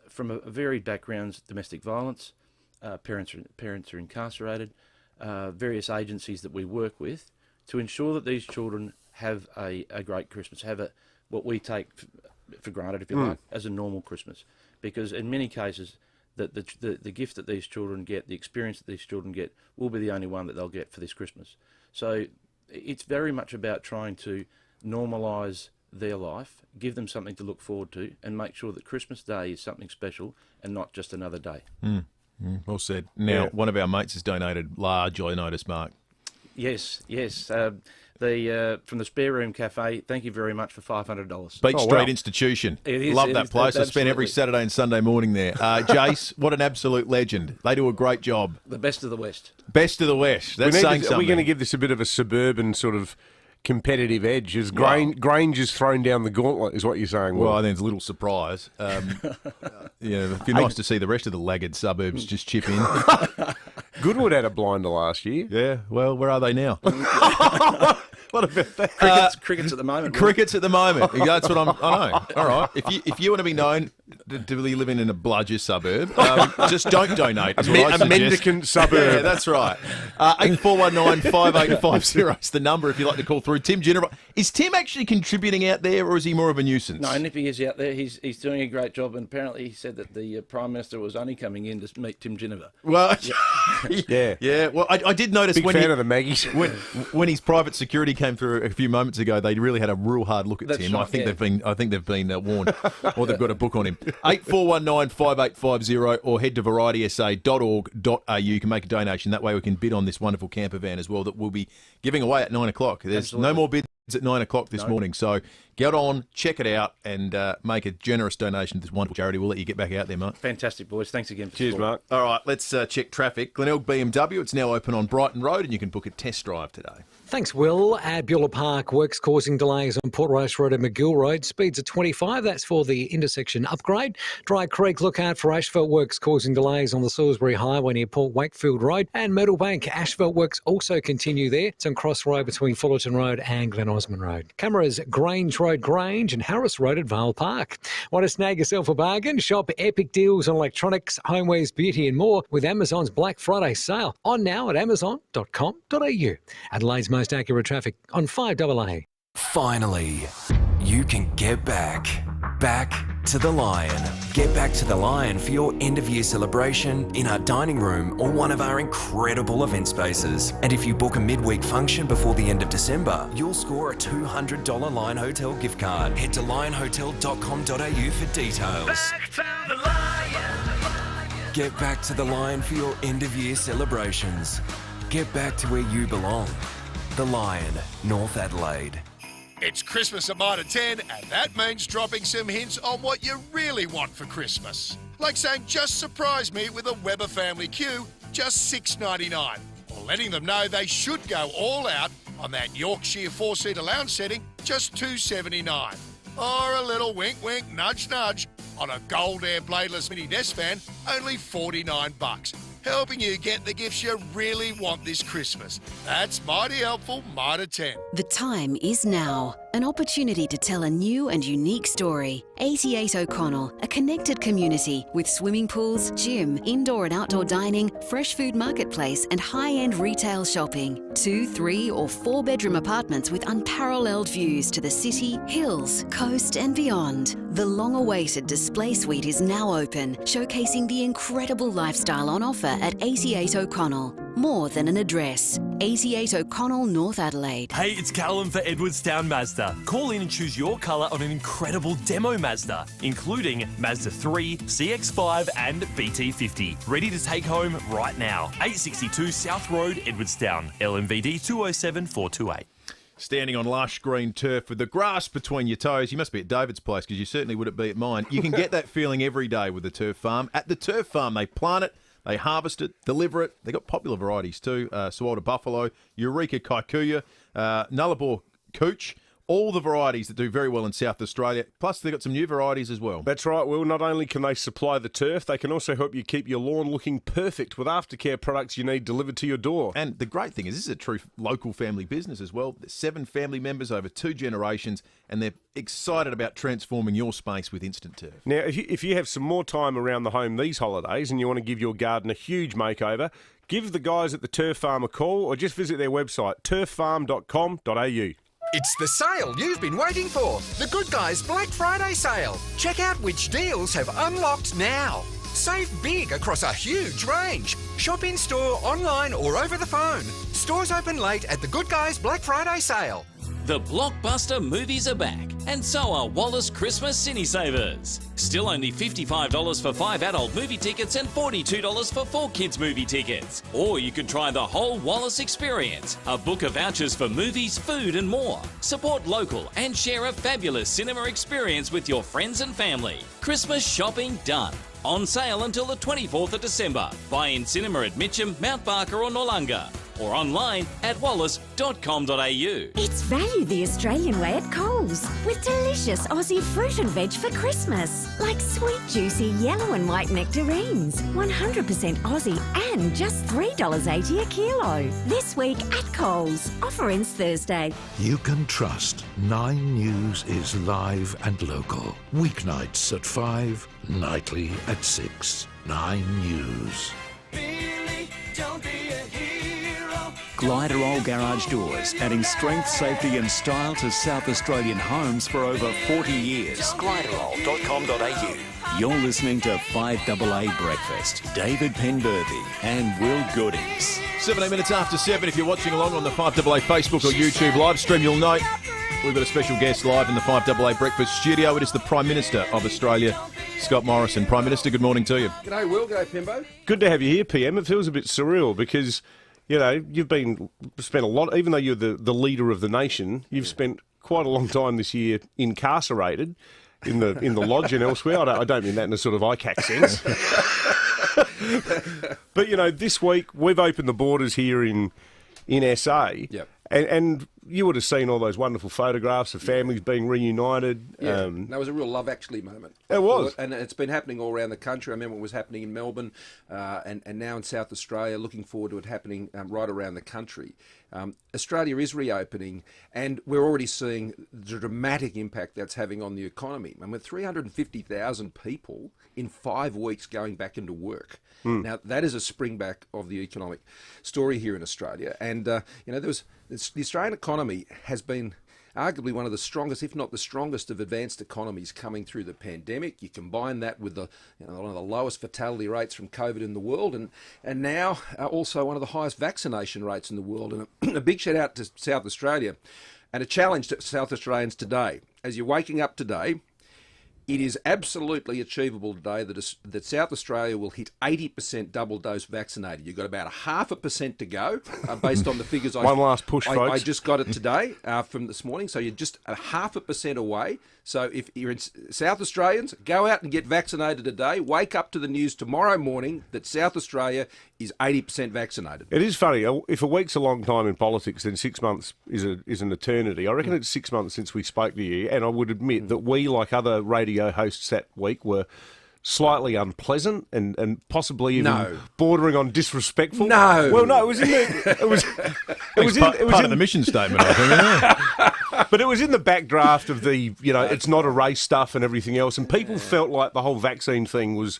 from a varied backgrounds, domestic violence, parents are incarcerated, various agencies that we work with to ensure that these children have a great Christmas, have what we take for granted, if you like, as a normal Christmas. Because in many cases, the gift that these children get, the experience that these children get, will be the only one that they'll get for this Christmas. So it's very much about trying to normalise their life, give them something to look forward to, and make sure that Christmas Day is something special and not just another day. Well said. Now, one of our mates has donated large, I noticed, Mark. Yes. From the Spare Room Cafe, thank you very much for $500. Beach Street Institution. It is. Love that place. I spend every Saturday and Sunday morning there. Jace, what an absolute legend. They do a great job. The best of the West. Best of the West. That's saying something. Are we going to give this a bit of a suburban sort of competitive edge? As Grange is thrown down the gauntlet, is what you're saying? Well, I think it's a little surprise. It'd be nice to see the rest of the laggard suburbs just chip in. Goodwood had a blinder last year. Yeah, well, where are they now? What about that? Crickets at the moment. Crickets at the moment. That's what I know. All right. If you want to be known to be living in a bludger suburb, just don't donate. A mendicant suburb. Yeah, that's right. 8419 5850 is the number if you'd like to call through. Tim Ginnever. Is Tim actually contributing out there, or is he more of a nuisance? No, Nippy is out there. He's doing a great job, and apparently he said that the Prime Minister was only coming in to meet Tim Ginnever. Well, yeah. Well, I did notice Big fan of the Maggies. when his private security came through a few moments ago, they really had a real hard look at Tim. Right, I think they've been warned, or they've got a book on him. 8419 5850 or head to varietysa.org.au. You can make a donation. That way we can bid on this wonderful camper van as well that we'll be giving away at 9 o'clock. There's no more bids at 9 o'clock this morning. So get on, check it out, and make a generous donation to this wonderful charity. We'll let you get back out there, Mark. Fantastic, boys. Thanks again for Cheers, Mark. All right, let's check traffic. Glenelg BMW, it's now open on Brighton Road, and you can book a test drive today. Thanks, Will. At Beulah Park, works causing delays on Port Royce Road and McGill Road. Speeds at 25. That's for the intersection upgrade. Dry Creek, look out for asphalt works causing delays on the Salisbury Highway near Port Wakefield Road. And Myrtle Bank, asphalt works also continue there. It's on Cross Road between Fullerton Road and Glen Osmond Road. Cameras, Grange Road, Grange, and Harris Road at Vale Park. Want to snag yourself a bargain? Shop epic deals on electronics, homewares, beauty and more with Amazon's Black Friday sale. On now at amazon.com.au. Adelaide's most accurate traffic on 5AA. Finally, you can get back to the Lion. Get back to the Lion for your end-of-year celebration in our dining room or one of our incredible event spaces. And if you book a midweek function before the end of December, you'll score a $200 Lion Hotel gift card. Head to lionhotel.com.au for details. Back to the Lion. Get back to the Lion for your end-of-year celebrations. Get back to where you belong. The Lion, North Adelaide. It's Christmas at Mitre 10, and that means dropping some hints on what you really want for Christmas. Like saying, just surprise me with a Weber Family Q, just $6.99. Or letting them know they should go all out on that Yorkshire 4-seater lounge setting, just $2.79. Or a little wink, wink, nudge, nudge on a Gold Air bladeless mini desk fan, only $49. Helping you get the gifts you really want this Christmas. That's mighty helpful, Mitre 10. The time is now. An opportunity to tell a new and unique story. 88 O'Connell, a connected community with swimming pools, gym, indoor and outdoor dining, fresh food marketplace and high-end retail shopping. 2, 3 or 4 bedroom apartments with unparalleled views to the city, hills, coast and beyond. The long-awaited display suite is now open, showcasing the incredible lifestyle on offer at 88 O'Connell. more than an address. 88 O'Connell, North Adelaide. Hey, it's Callum for Edwardstown Mazda. Call in and choose your colour on an incredible demo Mazda, including Mazda 3, CX-5 and BT50. Ready to take home right now. 862 South Road, Edwardstown. LMVD 207428. Standing on lush green turf with the grass between your toes. You must be at David's place because you certainly wouldn't be at mine. You can get that feeling every day with the Turf Farm. At the Turf Farm, they plant it, they harvest it, deliver it. They've got popular varieties too. Sawalta Buffalo, Eureka Kikuyu, Nullarbor Cooch. All the varieties that do very well in South Australia. Plus, they've got some new varieties as well. That's right, Will. Not only can they supply the turf, they can also help you keep your lawn looking perfect with aftercare products you need delivered to your door. And the great thing is this is a true local family business as well. There's 7 family members over 2 generations, and they're excited about transforming your space with Instant Turf. Now, if you have some more time around the home these holidays and you want to give your garden a huge makeover, give the guys at the Turf Farm a call or just visit their website, turffarm.com.au. It's the sale you've been waiting for. The Good Guys Black Friday sale. Check out which deals have unlocked now. Save big across a huge range. Shop in store, online or over the phone. Stores open late at the Good Guys Black Friday sale. The blockbuster movies are back, and so are Wallace Christmas Cine Savers. Still only $55 for 5 adult movie tickets and $42 for 4 kids movie tickets. Or you could try the whole Wallace experience, a book of vouchers for movies, food and more. Support local and share a fabulous cinema experience with your friends and family. Christmas shopping done. On sale until the 24th of December. Buy in cinema at Mitcham, Mount Barker or Noarlunga. Or online at wallace.com.au. It's value the Australian way at Coles, with delicious Aussie fruit and veg for Christmas, like sweet juicy yellow and white nectarines, 100% Aussie and just $3.80 a kilo. This week at Coles. Offer ends Thursday. You can trust 9 News is live and local. Weeknights at 5, nightly at 6. 9 News. Gliderol Garage Doors, adding strength, safety and style to South Australian homes for over 40 years. Gliderol.com.au. You're listening to 5AA Breakfast. David Penberthy and Will Goodings. 17 minutes after 7. If you're watching along on the 5AA Facebook or YouTube live stream, you'll note we've got a special guest live in the 5AA Breakfast studio. It is the Prime Minister of Australia, Scott Morrison. Prime Minister, good morning to you. G'day, Will. G'day, Pembo. Good to have you here, PM. It feels a bit surreal because, you know, you've spent a lot, even though you're the leader of the nation, you've spent quite a long time this year incarcerated in the lodge and elsewhere. I don't mean that in a sort of ICAC sense. But, you know, this week we've opened the borders here in SA. Yep. And you would have seen all those wonderful photographs of families being reunited. Yeah, that was a real Love Actually moment. It was. And it's been happening all around the country. I remember it was happening in Melbourne and now in South Australia, looking forward to it happening right around the country. Australia is reopening and we're already seeing the dramatic impact that's having on the economy. I mean, 350,000 people in 5 weeks going back into work. Now, that is a springback of the economic story here in Australia. And, you know, the Australian economy has been arguably one of the strongest, if not the strongest, of advanced economies coming through the pandemic. You combine that with one of the lowest fatality rates from COVID in the world, and now also one of the highest vaccination rates in the world. And a big shout out to South Australia, and a challenge to South Australians today. As you're waking up today, it is absolutely achievable today that South Australia will hit 80% double dose vaccinated. You've got about 0.5% to go based on the figures. One last push, folks. I just got it today from this morning. So you're just 0.5% away. So if you're in South Australians, go out and get vaccinated today. Wake up to the news tomorrow morning that South Australia is 80% vaccinated. It is funny. If a week's a long time in politics, then 6 months is an eternity. I reckon it's 6 months since we spoke to you, and I would admit that we, like other radio hosts that week, were slightly unpleasant and possibly even bordering on disrespectful. No. Well, no, it was in the... It was part of the mission statement, I think, isn't it? But it was in the backdraft of the, you know, it's not a race stuff and everything else, and people felt like the whole vaccine thing was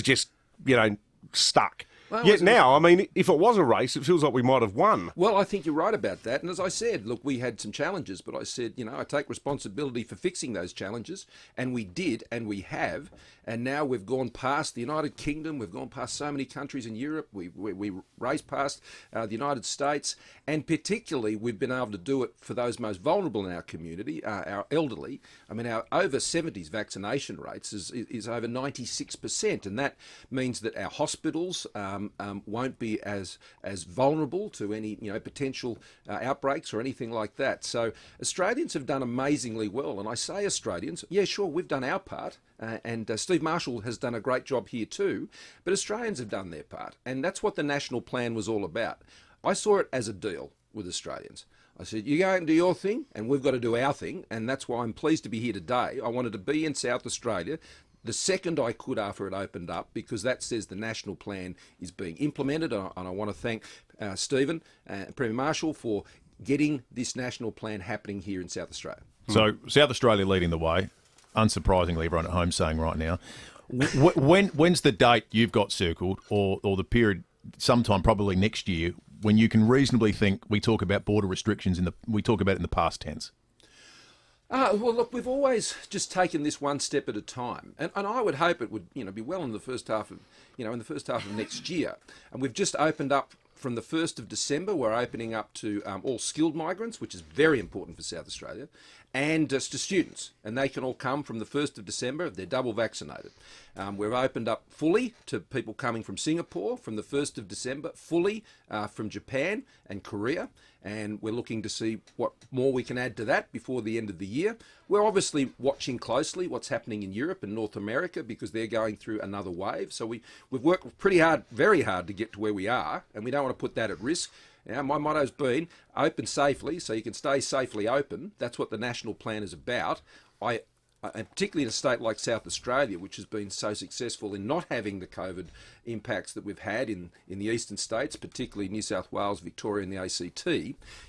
just, you know, stuck. Well, Yet now, I mean, if it was a race, it feels like we might have won. Well, I think you're right about that. And as I said, look, we had some challenges, but I said, I take responsibility for fixing those challenges, and we did, and we have. And now we've gone past the United Kingdom, we've gone past so many countries in Europe, we raced past the United States, and particularly we've been able to do it for those most vulnerable in our community, our elderly. I mean, our over 70s vaccination rates is over 96%, and that means that our hospitals won't be as vulnerable to any potential outbreaks or anything like that. So Australians have done amazingly well, and I say Australians, yeah, sure, we've done our part. And Steve Marshall has done a great job here too, but Australians have done their part, and that's what the national plan was all about. I saw it as a deal with Australians. I said, you go and do your thing, and we've got to do our thing, and that's why I'm pleased to be here today. I wanted to be in South Australia the second I could after it opened up, because that says the national plan is being implemented, and I want to thank Stephen, Premier Marshall, for getting this national plan happening here in South Australia. So South Australia leading the way. Unsurprisingly, everyone at home saying right now. When's the date you've got circled, or the period, sometime probably next year, when you can reasonably think we talk about border restrictions we talk about it in the past tense? Well, look, we've always just taken this one step at a time, and I would hope it would, be well in the first half of, next year, and we've just opened up. From the 1st of December, we're opening up to all skilled migrants, which is very important for South Australia, and to students. And they can all come from the 1st of December if they're double vaccinated. We've opened up fully to people coming from Singapore from the 1st of December, fully from Japan and Korea. And we're looking to see what more we can add to that before the end of the year. We're obviously watching closely what's happening in Europe and North America, because they're going through another wave. So we've worked pretty hard, very hard, to get to where we are, and we don't want to put that at risk. My motto's been open safely so you can stay safely open. That's what the national plan is about. And particularly in a state like South Australia, which has been so successful in not having the COVID impacts that we've had in the eastern states, particularly New South Wales, Victoria and the ACT,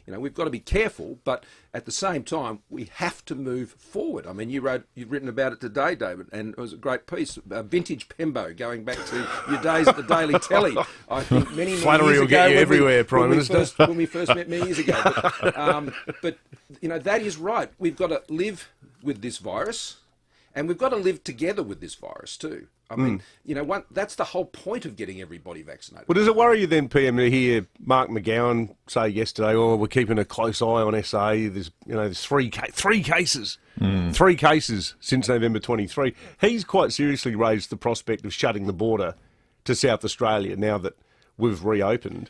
we've got to be careful, but at the same time, we have to move forward. I mean, you've written about it today, David, and it was a great piece, vintage Pembo, going back to your days at the Daily Telly. I think many years ago. Flattery will get you everywhere, Prime Minister. When we first met many years ago. But that is right. We've got to live with this virus, and we've got to live together with this virus too. I mean, that's the whole point of getting everybody vaccinated. Well, does it worry you then, PM, to hear Mark McGowan say yesterday, we're keeping a close eye on SA, there's three cases since November 23. He's quite seriously raised the prospect of shutting the border to South Australia now that we've reopened.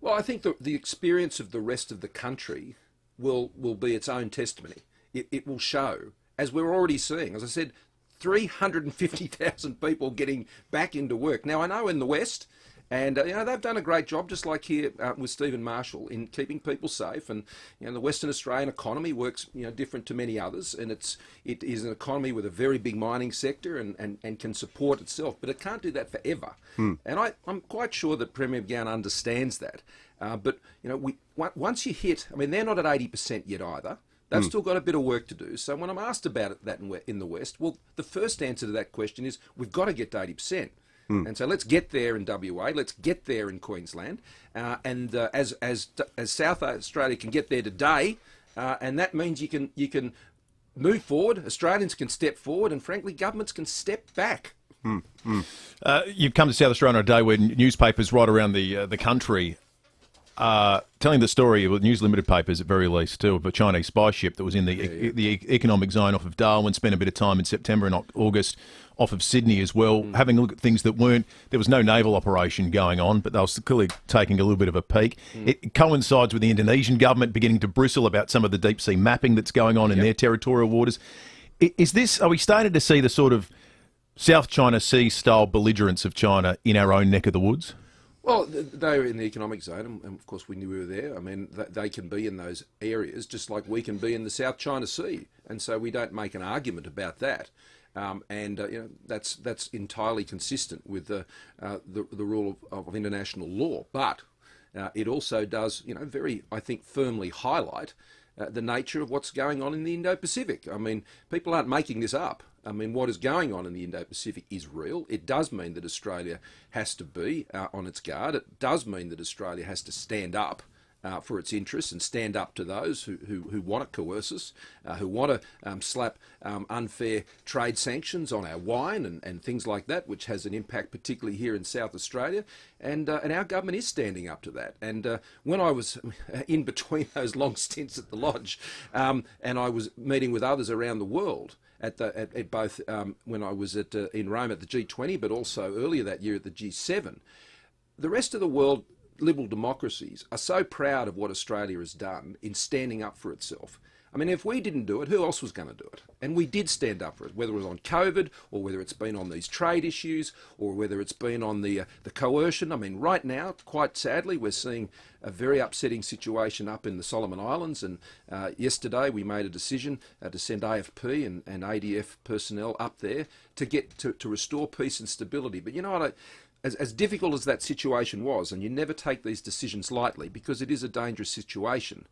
Well, I think the experience of the rest of the country will be its own testimony. It will show, as we're already seeing, as I said, 350,000 people getting back into work. Now, I know in the West, and they've done a great job, just like here with Stephen Marshall, in keeping people safe. And the Western Australian economy works different to many others, and it is an economy with a very big mining sector and can support itself, but it can't do that forever. And I'm quite sure that Premier McGowan understands that. But once you hit, they're not at 80% yet either. They've still got a bit of work to do. So when I'm asked about that in the West, well, the first answer to that question is we've got to get to 80%. And so let's get there in WA, let's get there in Queensland, and as South Australia can get there today, and that means you can move forward, Australians can step forward, and frankly, governments can step back. You've come to South Australia on a day where newspapers right around the country telling the story of News Limited papers at very least too, of a Chinese spy ship that was in the economic zone off of Darwin, spent a bit of time in September and August off of Sydney as well, having a look at things that there was no naval operation going on, but they were clearly taking a little bit of a peek. It coincides with the Indonesian government beginning to bristle about some of the deep sea mapping that's going on in their territorial waters. Are we starting to see the sort of South China Sea style belligerence of China in our own neck of the woods? Well, they were in the economic zone, and of course we knew we were there. They can be in those areas just like we can be in the South China Sea, and so we don't make an argument about that. That's entirely consistent with the rule of international law. But it also does, very, I think, firmly highlight the nature of what's going on in the Indo-Pacific. I mean, people aren't making this up. I mean, what is going on in the Indo-Pacific is real. It does mean that Australia has to be on its guard. It does mean that Australia has to stand up for its interests and stand up to those who want to coerce us, who want to slap unfair trade sanctions on our wine and things like that, which has an impact particularly here in South Australia. And our government is standing up to that. And when I was in between those long stints at the Lodge, and I was meeting with others around the world, at both when I was in Rome at the G20, but also earlier that year at the G7, the rest of the world, liberal democracies, are so proud of what Australia has done in standing up for itself. I mean, if we didn't do it, who else was going to do it? And we did stand up for it, whether it was on COVID or whether it's been on these trade issues or whether it's been on the coercion. I mean, right now, quite sadly, we're seeing a very upsetting situation up in the Solomon Islands. And yesterday we made a decision to send AFP and ADF personnel up there to get to restore peace and stability. But you know what? As difficult as that situation was, and you never take these decisions lightly because it is a dangerous situation,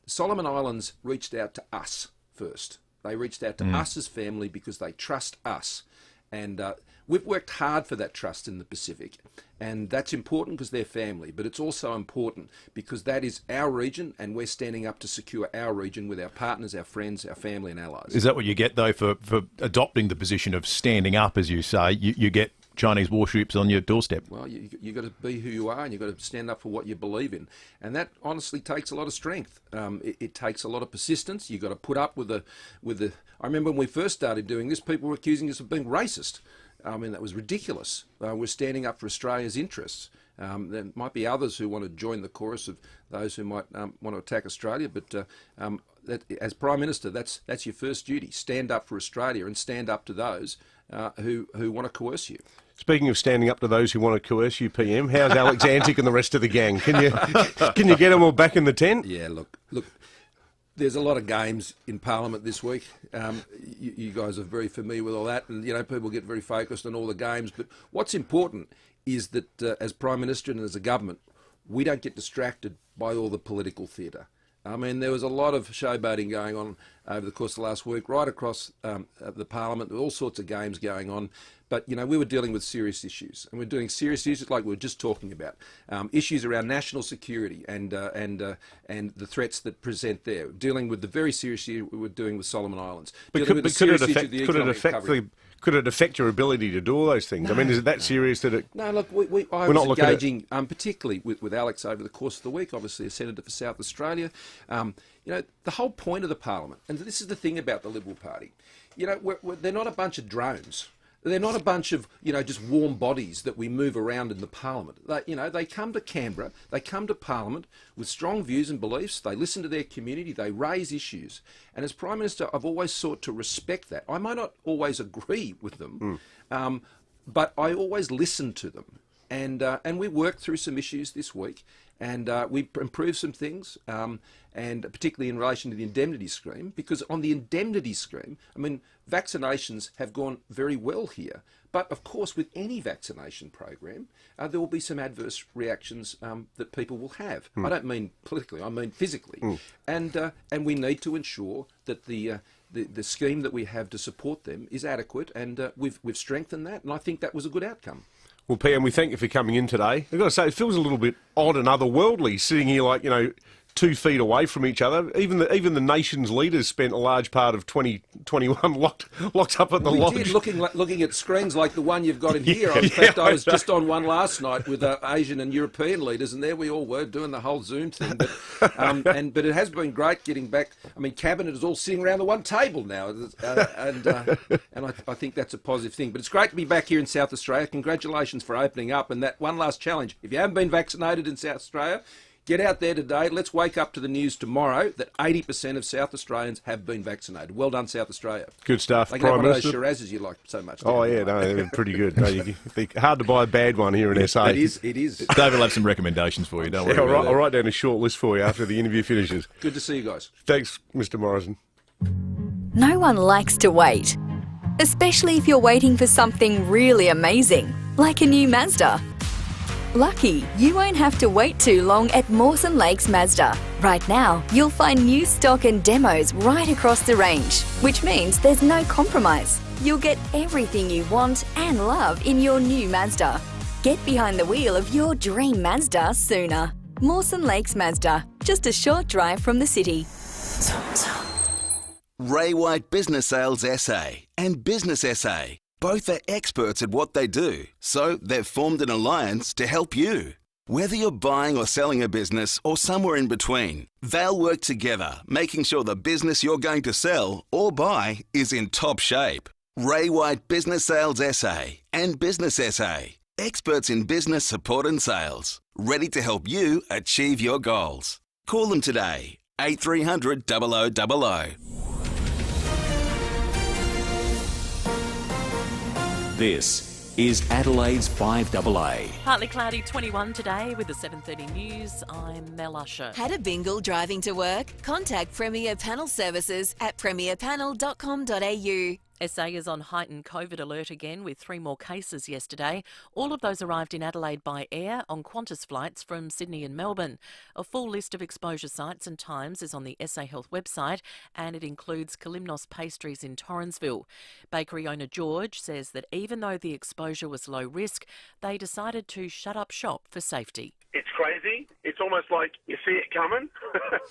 the Solomon Islands reached out to us first. They reached out to us as family because they trust us. And we've worked hard for that trust in the Pacific. And that's important because they're family. But it's also important because that is our region and we're standing up to secure our region with our partners, our friends, our family and allies. Is that what you get, though, for adopting the position of standing up, as you say? You get Chinese warships on your doorstep. Well, you've got to be who you are and you've got to stand up for what you believe in. And that honestly takes a lot of strength. It takes a lot of persistence. You've got to put up with the. I remember when we first started doing this, people were accusing us of being racist. I mean, that was ridiculous. We're standing up for Australia's interests. There might be others who want to join the chorus of those who might want to attack Australia, but as Prime Minister, that's your first duty. Stand up for Australia and stand up to those who want to coerce you. Speaking of standing up to those who want to coerce you, PM, how's Alex Antic and the rest of the gang? Can you get them all back in the tent? Yeah, look. There's a lot of games in Parliament this week. You guys are very familiar with all that, and you know people get very focused on all the games. But what's important is that as Prime Minister and as a government, we don't get distracted by all the political theatre. I mean, there was a lot of showboating going on over the course of the last week, right across the Parliament. There were all sorts of games going on. But, you know, we were dealing with serious issues. And we're doing serious issues like we were just talking about. Issues around national security and the threats that present there. Dealing with the very serious issue we were doing with Solomon Islands. But could it affect your ability to do all those things? No, I mean, is it that serious that it... No, look, I was engaging particularly with Alex over the course of the week, obviously a Senator for South Australia. You know, the whole point of the Parliament, and this is the thing about the Liberal Party, you know, they're not a bunch of drones. They're not a bunch of, you know, just warm bodies that we move around in the Parliament. They come to Canberra, they come to Parliament with strong views and beliefs, they listen to their community, they raise issues. And as Prime Minister, I've always sought to respect that. I might not always agree with them, but I always listen to them. And we worked through some issues this week, and we improved some things, and particularly in relation to the indemnity scheme, because on the indemnity scheme, I mean, vaccinations have gone very well here. But of course, with any vaccination program, there will be some adverse reactions that people will have. I don't mean politically, I mean physically. And we need to ensure that the scheme that we have to support them is adequate, and we've strengthened that, and I think that was a good outcome. Well, PM, we thank you for coming in today. I've got to say, it feels a little bit odd and otherworldly sitting here like, you know, 2 feet away from each other. Even the nation's leaders spent a large part of 2021 locked up at the lodge. We did, looking at screens like the one you've got in here. In fact, I was just on one last night with Asian and European leaders, and there we all were doing the whole Zoom thing. But but it has been great getting back. I mean, Cabinet is all sitting around the one table now, and I think that's a positive thing. But it's great to be back here in South Australia. Congratulations for opening up, and that one last challenge. If you haven't been vaccinated in South Australia, get out there today. Let's wake up to the news tomorrow that 80% of South Australians have been vaccinated. Well done, South Australia. Good stuff. They can have one of those Shirazes you like so much. Oh, yeah, no, they're pretty good. No, hard to buy a bad one here in SA. It is. David will have some recommendations for you, don't worry. I'll write down a short list for you after the interview finishes. Good to see you guys. Thanks, Mr. Morrison. No one likes to wait, especially if you're waiting for something really amazing, like a new Mazda. Lucky, you won't have to wait too long at Mawson Lakes Mazda. Right now, you'll find new stock and demos right across the range, which means there's no compromise. You'll get everything you want and love in your new Mazda. Get behind the wheel of your dream Mazda sooner. Mawson Lakes Mazda, just a short drive from the city. Ray White Business Sales SA and Business SA. Both are experts at what they do, so they've formed an alliance to help you. Whether you're buying or selling a business or somewhere in between, they'll work together, making sure the business you're going to sell or buy is in top shape. Ray White Business Sales SA and Business SA. Experts in business support and sales. Ready to help you achieve your goals. Call them today. 8300 0000. This is Adelaide's 5AA. Partly cloudy 21 today with the 7:30 news. I'm Mel Usher. Had a bingle driving to work? Contact Premier Panel Services at premierpanel.com.au. SA is on heightened COVID alert again with 3 more cases yesterday. All of those arrived in Adelaide by air on Qantas flights from Sydney and Melbourne. A full list of exposure sites and times is on the SA Health website, and it includes Kalimnos Pastries in Torrensville. Bakery owner George says that even though the exposure was low risk, they decided to shut up shop for safety. It's crazy. It's almost like you see it coming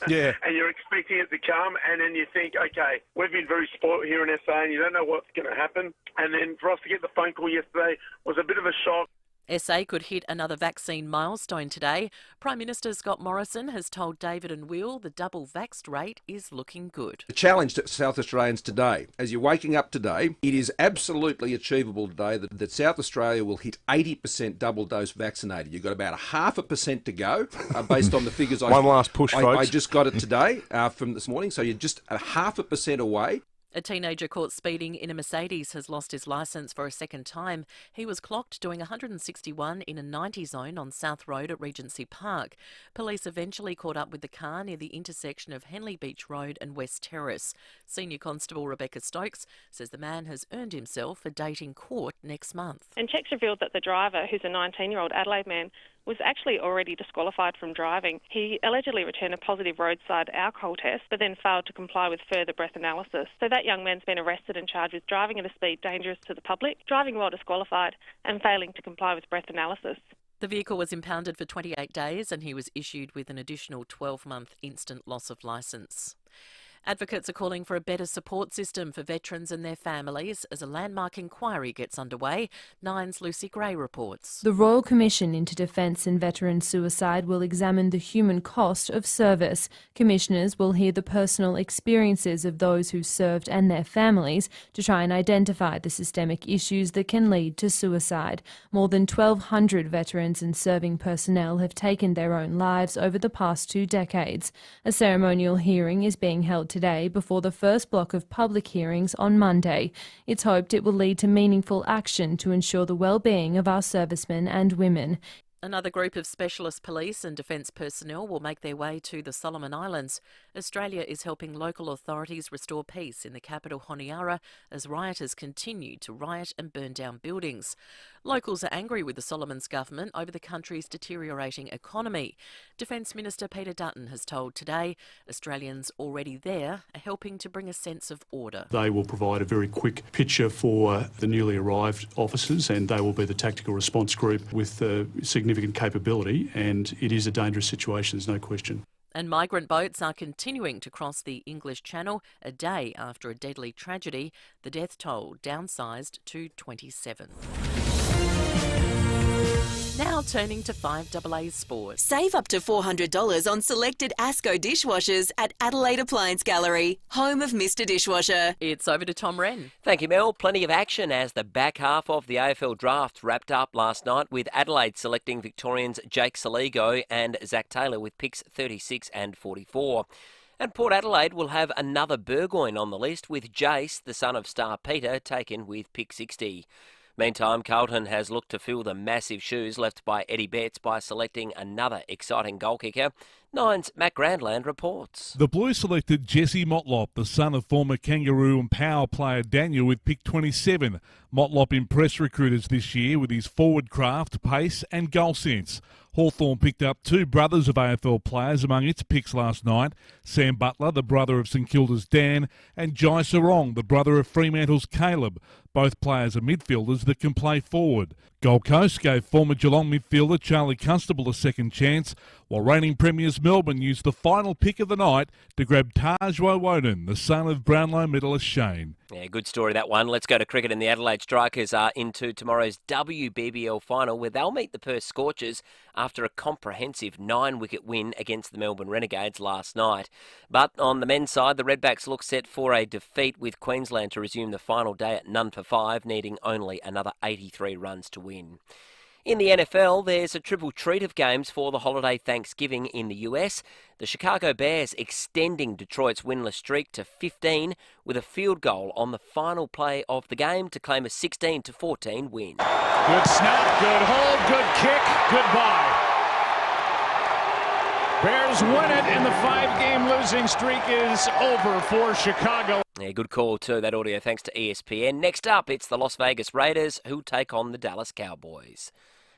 Yeah. and you're expecting it to come, and then you think, okay, we've been very spoiled here in SA and you don't know what's going to happen. And then for us to get the phone call yesterday was a bit of a shock. SA could hit another vaccine milestone today. Prime Minister Scott Morrison has told David and Will the double vaxxed rate is looking good. The challenge to South Australians today, as you're waking up today, it is absolutely achievable today that South Australia will hit 80% double dose vaccinated. You've got about 0.5% to go based on the figures. One last push, folks. I just got it today from this morning, so you're just 0.5% away. A teenager caught speeding in a Mercedes has lost his licence for a second time. He was clocked doing 161 in a 90 zone on South Road at Regency Park. Police eventually caught up with the car near the intersection of Henley Beach Road and West Terrace. Senior Constable Rebecca Stokes says the man has earned himself a date in court next month. And checks revealed that the driver, who's a 19-year-old Adelaide man, was actually already disqualified from driving. He allegedly returned a positive roadside alcohol test, but then failed to comply with further breath analysis. So that young man's been arrested and charged with driving at a speed dangerous to the public, driving while disqualified, and failing to comply with breath analysis. The vehicle was impounded for 28 days and he was issued with an additional 12-month instant loss of licence. Advocates are calling for a better support system for veterans and their families as a landmark inquiry gets underway. Nine's Lucy Gray reports. The Royal Commission into Defence and Veteran Suicide will examine the human cost of service. Commissioners will hear the personal experiences of those who served and their families to try and identify the systemic issues that can lead to suicide. More than 1,200 veterans and serving personnel have taken their own lives over the past 2 decades. A ceremonial hearing is being held today before the first block of public hearings on Monday. It's hoped it will lead to meaningful action to ensure the well-being of our servicemen and women. Another group of specialist police and defence personnel will make their way to the Solomon Islands. Australia is helping local authorities restore peace in the capital Honiara as rioters continue to riot and burn down buildings. Locals are angry with the Solomons government over the country's deteriorating economy. Defence Minister Peter Dutton has told Today Australians already there are helping to bring a sense of order. They will provide a very quick picture for the newly arrived officers, and they will be the tactical response group with significant capability, and it is a dangerous situation, there's no question. And migrant boats are continuing to cross the English Channel a day after a deadly tragedy. The death toll downsized to 27. Now turning to 5AA Sport. Save up to $400 on selected Asco dishwashers at Adelaide Appliance Gallery, home of Mr Dishwasher. It's over to Tom Rehn. Thank you, Mel. Plenty of action as the back half of the AFL draft wrapped up last night with Adelaide selecting Victorians Jake Saligo and Zach Taylor with picks 36 and 44. And Port Adelaide will have another Burgoyne on the list with Jace, the son of star Peter, taken with pick 60. Meantime, Carlton has looked to fill the massive shoes left by Eddie Betts by selecting another exciting goal kicker. Nine's Matt Grandland reports. The Blues selected Jesse Motlop, the son of former Kangaroo and Power player Daniel, with pick 27. Motlop impressed recruiters this year with his forward craft, pace and goal sense. Hawthorn picked up two brothers of AFL players among its picks last night. Sam Butler, the brother of St Kilda's Dan, and Jai Sarong, the brother of Fremantle's Caleb. Both players are midfielders that can play forward. Gold Coast gave former Geelong midfielder Charlie Constable a second chance, while reigning premiers Melbourne used the final pick of the night to grab Taj Wowoden, the son of Brownlow medalist Shane. Yeah, good story, that one. Let's go to cricket, and the Adelaide Strikers are into tomorrow's WBBL final, where they'll meet the Perth Scorchers after a comprehensive 9-wicket win against the Melbourne Renegades last night. But on the men's side, the Redbacks look set for a defeat, with Queensland to resume the final day at none for 5, needing only another 83 runs to win. In the NFL, there's a triple treat of games for the holiday Thanksgiving in the US. The Chicago Bears extending Detroit's winless streak to 15 with a field goal on the final play of the game to claim a 16-14 win. Good snap, good hold, good kick, goodbye. Bears win it, and the 5-game losing streak is over for Chicago. Yeah, good call too, that audio, thanks to ESPN. Next up, it's the Las Vegas Raiders who take on the Dallas Cowboys.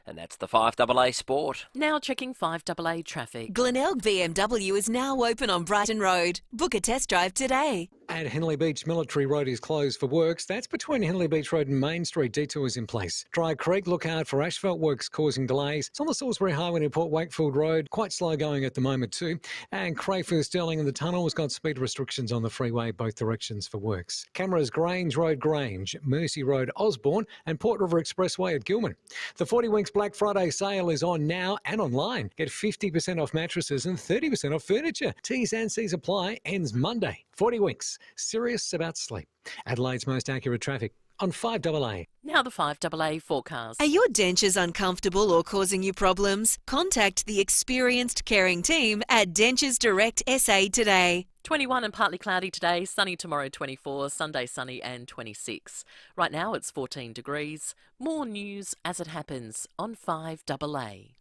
And that's the 5AA Sport. Now checking 5AA traffic. Glenelg BMW is now open on Brighton Road. Book a test drive today. At Henley Beach, Military Road is closed for works. That's between Henley Beach Road and Main Street. Detours in place. Dry Creek, look out for asphalt works causing delays. It's on the Salisbury Highway near Port Wakefield Road. Quite slow going at the moment too. And Crayford Sterling in the tunnel has got speed restrictions on the freeway both directions for works. Cameras Grange Road Grange, Mercy Road Osborne and Port River Expressway at Gilman. The 40 Winks Black Friday sale is on now and online. Get 50% off mattresses and 30% off furniture. T's and C's apply. Ends Monday. 40 Winks. Serious about sleep. Adelaide's most accurate traffic on 5AA. Now the 5AA forecast. Are your dentures uncomfortable or causing you problems? Contact the experienced caring team at Dentures Direct SA today. 21 and partly cloudy today, sunny tomorrow 24, Sunday sunny and 26. Right now it's 14 degrees. More news as it happens on 5AA.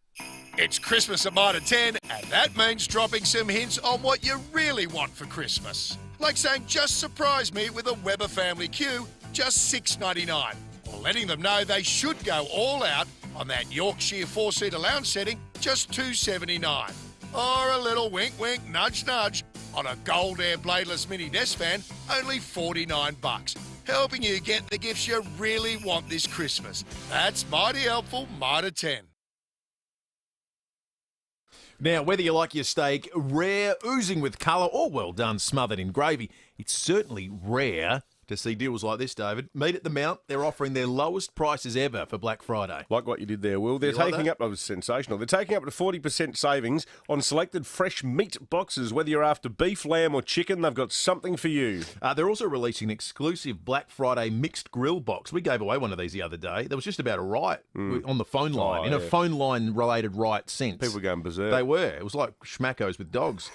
It's Christmas at Mitre 10, and that means dropping some hints on what you really want for Christmas. Like saying, just surprise me with a Weber family queue, just $6.99. Or letting them know they should go all out on that Yorkshire 4-seater lounge setting, just $2.79. Or a little wink, wink, nudge, nudge on a Gold Air bladeless mini desk fan, only $49. Helping you get the gifts you really want this Christmas. That's mighty helpful, Mitre 10. Now, whether you like your steak rare, oozing with colour, or well done, smothered in gravy, it's certainly rare to see deals like this, David. Meat at the Mount, they're offering their lowest prices ever for Black Friday. Like what you did there, Will. They're taking up, that was sensational. They're taking up to 40% savings on selected fresh meat boxes. Whether you're after beef, lamb or chicken, they've got something for you. They're also releasing an exclusive Black Friday mixed grill box. We gave away one of these the other day. There was just about a riot on the phone line, in a phone line related riot sense. People were going berserk. They were. It was like schmackos with dogs.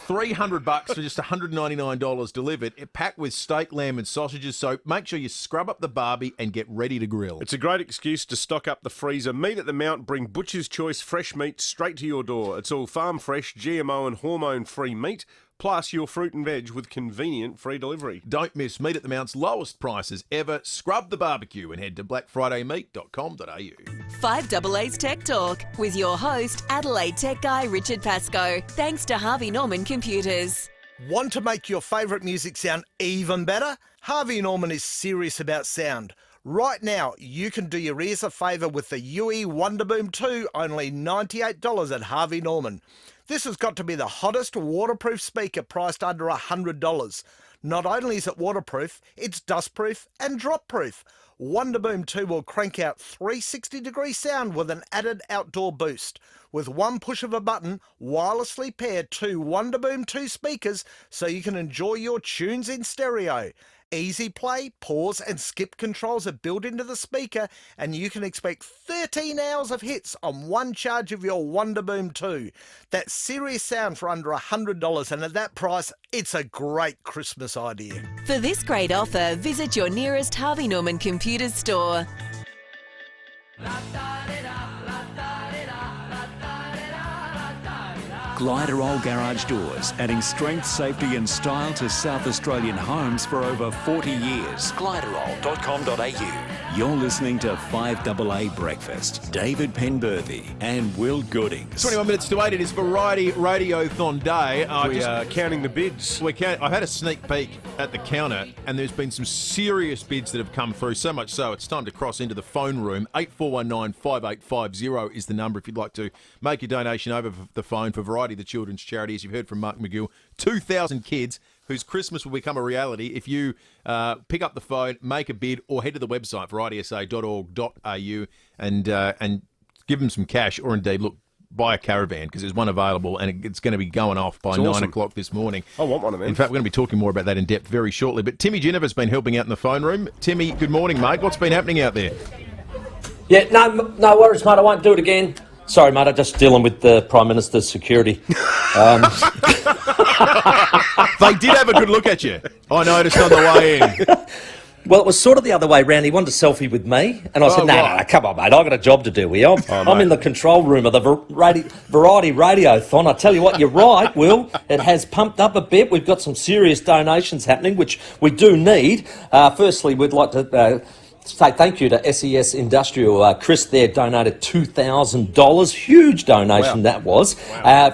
$300 for just $199 delivered. It packed with steak, lamb and sausages, so make sure you scrub up the barbie and get ready to grill. It's a great excuse to stock up the freezer. Meat at the Mount, bring Butcher's Choice fresh meat straight to your door. It's all farm fresh, GMO and hormone-free meat, plus your fruit and veg with convenient free delivery. Don't miss Meat at the Mount's lowest prices ever. Scrub the barbecue and head to blackfridaymeat.com.au. 5AA's Tech Talk with your host, Adelaide Tech Guy Richard Pascoe. Thanks to Harvey Norman Computers. Want to make your favourite music sound even better? Harvey Norman is serious about sound. Right now, you can do your ears a favour with the UE Wonderboom 2, only $98 at Harvey Norman. This has got to be the hottest waterproof speaker priced under $100. Not only is it waterproof, it's dustproof and dropproof. Wonderboom 2 will crank out 360-degree sound with an added outdoor boost. With one push of a button, wirelessly pair two Wonderboom 2 speakers so you can enjoy your tunes in stereo. Easy play, pause and skip controls are built into the speaker and you can expect 13 hours of hits on one charge of your Wonderboom 2. That's serious sound for under $100 and at that price, it's a great Christmas idea. For this great offer, visit your nearest Harvey Norman Computers store. Gliderol Garage Doors, adding strength, safety and style to South Australian homes for over 40 years. Gliderol.com.au. You're listening to 5AA Breakfast. David Penberthy and Will Goodings. 21 minutes to 8, it is Variety Radiothon Day. We are counting the bids. I've had a sneak peek at the counter, and there's been some serious bids that have come through, so much so it's time to cross into the phone room. 8419 5850 is the number if you'd like to make your donation over the phone for Variety, the children's charity. As you've heard from Mark McGill, 2,000 kids whose Christmas will become a reality if you pick up the phone, make a bid, or head to the website, varietysa.org.au, and give them some cash, or indeed, look, buy a caravan, because there's one available, and it's going to be going off by 9 o'clock this morning. I want one of them. In fact, we're going to be talking more about that in depth very shortly. But Timmy Jennifer's been helping out in the phone room. Timmy, good morning, mate. What's been happening out there? Yeah, no worries, mate. I won't do it again. Sorry, mate. I'm just dealing with the Prime Minister's security. They did have a good look at you, I noticed on the way in. Well, it was sort of the other way round. He wanted a selfie with me, and I said, no, come on, mate. I've got a job to do here. I'm in the control room of the Variety Radiothon. I tell you what, you're right, Will. It has pumped up a bit. We've got some serious donations happening, which we do need. Firstly, we'd like to say thank you to SES Industrial. Chris there donated $2,000. Huge donation that was.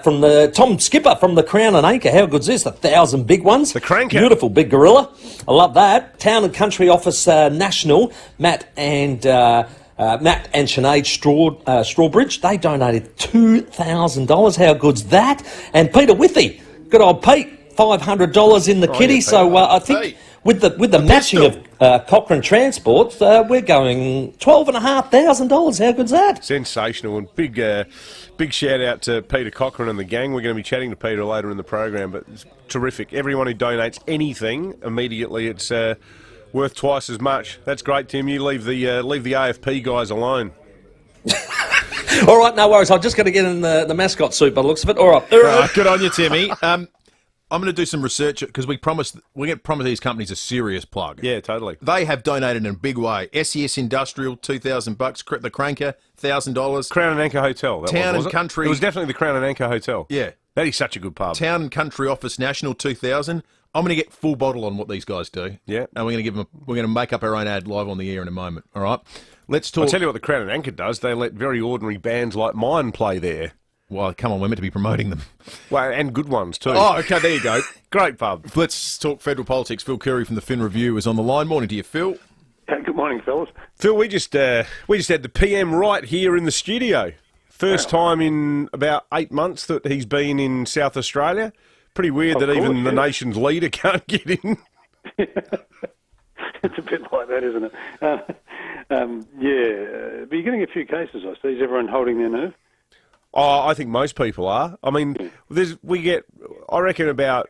From the Tom Skipper from the Crown and Anchor. How good's this? 1,000 big ones. The Cranker. Beautiful big gorilla. I love that. Town and Country Office National. Matt and Sinead Strawbridge. They donated $2,000. How good's that? And Peter Withy. Good old Pete. $500 in the kitty. Yeah, so I think with the matching of Cochrane Transport, we're going $12,500. How good's that? Sensational, and big shout out to Peter Cochrane and the gang. We're going to be chatting to Peter later in the program, but it's terrific. Everyone who donates anything immediately, it's worth twice as much. That's great, Tim. You leave the AFP guys alone. All right, no worries. I'm just going to get in the mascot suit by the looks of it. All right. Good on you, Timmy. I'm going to do some research because we promise these companies a serious plug. Yeah, totally. They have donated in a big way. SES Industrial, $2,000. The Cranker, $1,000. Crown and Anchor Hotel. Town and Country. It was definitely the Crown and Anchor Hotel. Yeah, that is such a good pub. Town and Country Office National, $2,000. I'm going to get full bottle on what these guys do. Yeah, and we're going to make up our own ad live on the air in a moment. All right, let's talk. I'll tell you what the Crown and Anchor does. They let very ordinary bands like mine play there. Well, come on, we're meant to be promoting them. Well, and good ones too. Oh, okay, there you go. Great pub. Let's talk federal politics. Phil Curry from the Fin Review is on the line. Morning to you, Phil. Good morning, fellas. Phil, we just had the PM right here in the studio. First time in about 8 months that he's been in South Australia. Pretty weird that even the nation's leader can't get in. It's a bit like that, isn't it? But you're getting a few cases, I see. Is everyone holding their nerve? Oh, I think most people are. I mean, we get, I reckon, about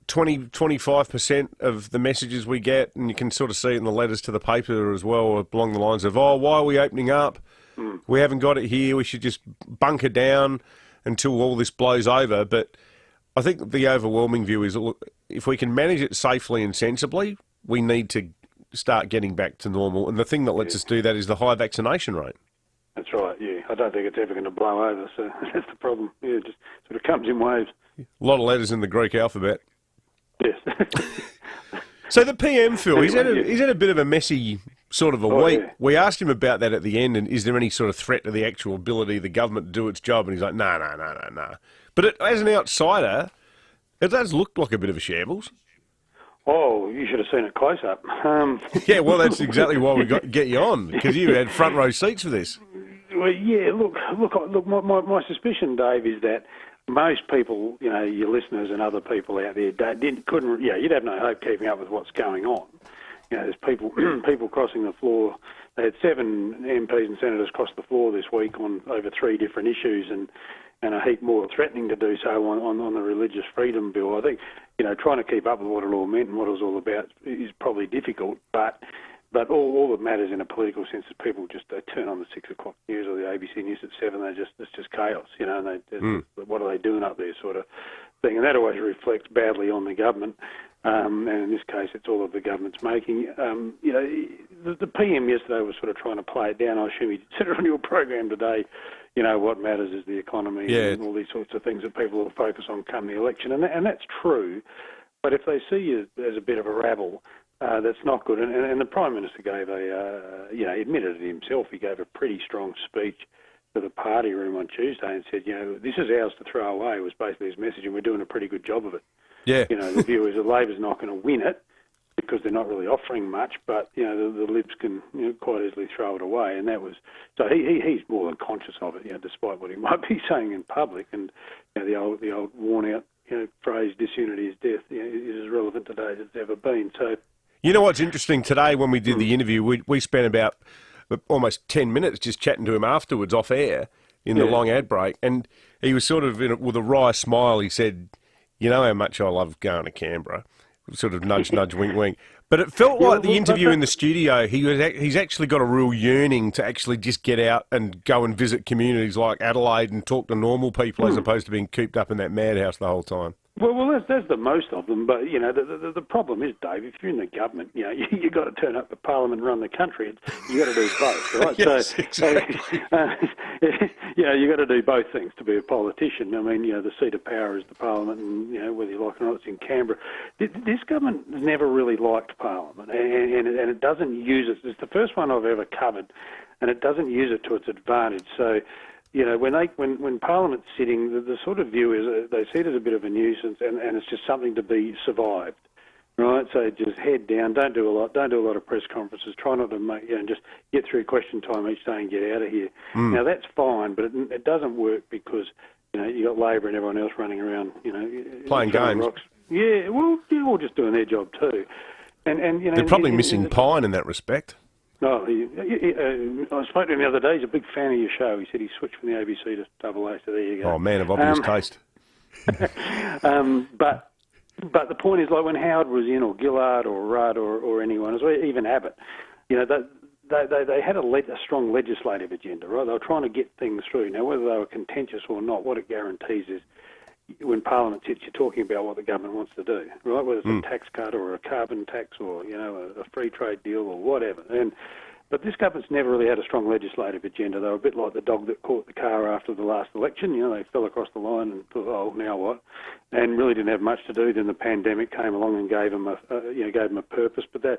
25% of the messages we get, and you can sort of see it in the letters to the paper as well, along the lines of, why are we opening up? We haven't got it here. We should just bunker down until all this blows over. But I think the overwhelming view is, look, if we can manage it safely and sensibly, we need to start getting back to normal. And the thing that lets us do that is the high vaccination rate. That's right, yeah. I don't think it's ever going to blow over, so that's the problem. Yeah, it just sort of comes in waves. A lot of letters in the Greek alphabet. Yes. So the PM, Phil, he's had a bit of a messy sort of a week. Yeah. We asked him about that at the end, and is there any sort of threat to the actual ability of the government to do its job? And he's like, no. But as an outsider, it does look like a bit of a shambles. Oh, you should have seen it close up. Yeah, well, that's exactly why we get you on, because you had front row seats for this. Well, yeah, look. My suspicion, Dave, is that most people, your listeners and other people out there, you'd have no hope keeping up with what's going on. There's people crossing the floor. They had 7 MPs and senators cross the floor this week on over 3 different issues, and a heap more threatening to do so on the religious freedom bill. I think, trying to keep up with what it all meant and what it was all about is probably difficult, but all that matters in a political sense is people just they turn on the 6 o'clock news or the ABC News at 7. It's just chaos, and what are they doing up there, sort of thing, and that always reflects badly on the government. and in this case, it's all of the government's making. The PM yesterday was sort of trying to play it down. I assume he said it on your program today. What matters is the economy and all these sorts of things that people will focus on come the election, and that's true. But if they see you as a bit of a rabble, that's not good. And the Prime Minister gave he admitted it himself. He gave a pretty strong speech to the party room on Tuesday and said, this is ours to throw away, was basically his message, and we're doing a pretty good job of it. Yeah. The view is that Labor's not going to win it because they're not really offering much, but, the Libs can quite easily throw it away. And that was, so he's more than conscious of it, despite what he might be saying in public. And the old worn-out phrase, disunity is death, is as relevant today as it's ever been. So, what's interesting today when we did the interview, we spent about almost 10 minutes just chatting to him afterwards off air in the long ad break, and he was sort of with a wry smile. He said, "You know how much I love going to Canberra." Sort of nudge, nudge, wink, wink. But it felt like the interview in the studio, he's actually got a real yearning to actually just get out and go and visit communities like Adelaide and talk to normal people as opposed to being cooped up in that madhouse the whole time. Well, there's the most of them, but the problem is, Dave, if you're in the government, you got to turn up to Parliament and run the country. You got to do both, right? Yes, exactly. You got to do both things to be a politician. I mean, the seat of power is the Parliament, and whether you like it or not, it's in Canberra. This government never really liked Parliament, and it doesn't use it. It's the first one I've ever covered, and it doesn't use it to its advantage. So. When Parliament's sitting, the sort of view is they see it as a bit of a nuisance, and it's just something to be survived, right? So just head down, don't do a lot of press conferences, try not to make, just get through question time each day and get out of here. Now that's fine, but it doesn't work because you got Labor and everyone else running around, playing games. Rocks. Yeah, well, you're all just doing their job too, and they're probably missing Pine in that respect. No, I spoke to him the other day. He's a big fan of your show. He said he switched from the ABC to AA, so there you go. Oh, man of obvious taste. But the point is, like when Howard was in, or Gillard, or Rudd, or anyone, or even Abbott, they had a strong legislative agenda, right? They were trying to get things through. Now, whether they were contentious or not, what it guarantees is when Parliament sits, you're talking about what the government wants to do, right? Whether it's a tax cut or a carbon tax or, a free trade deal or whatever. But this government's never really had a strong legislative agenda. They were a bit like the dog that caught the car after the last election. They fell across the line and thought, oh, now what? And really didn't have much to do. Then the pandemic came along and gave them a purpose. But the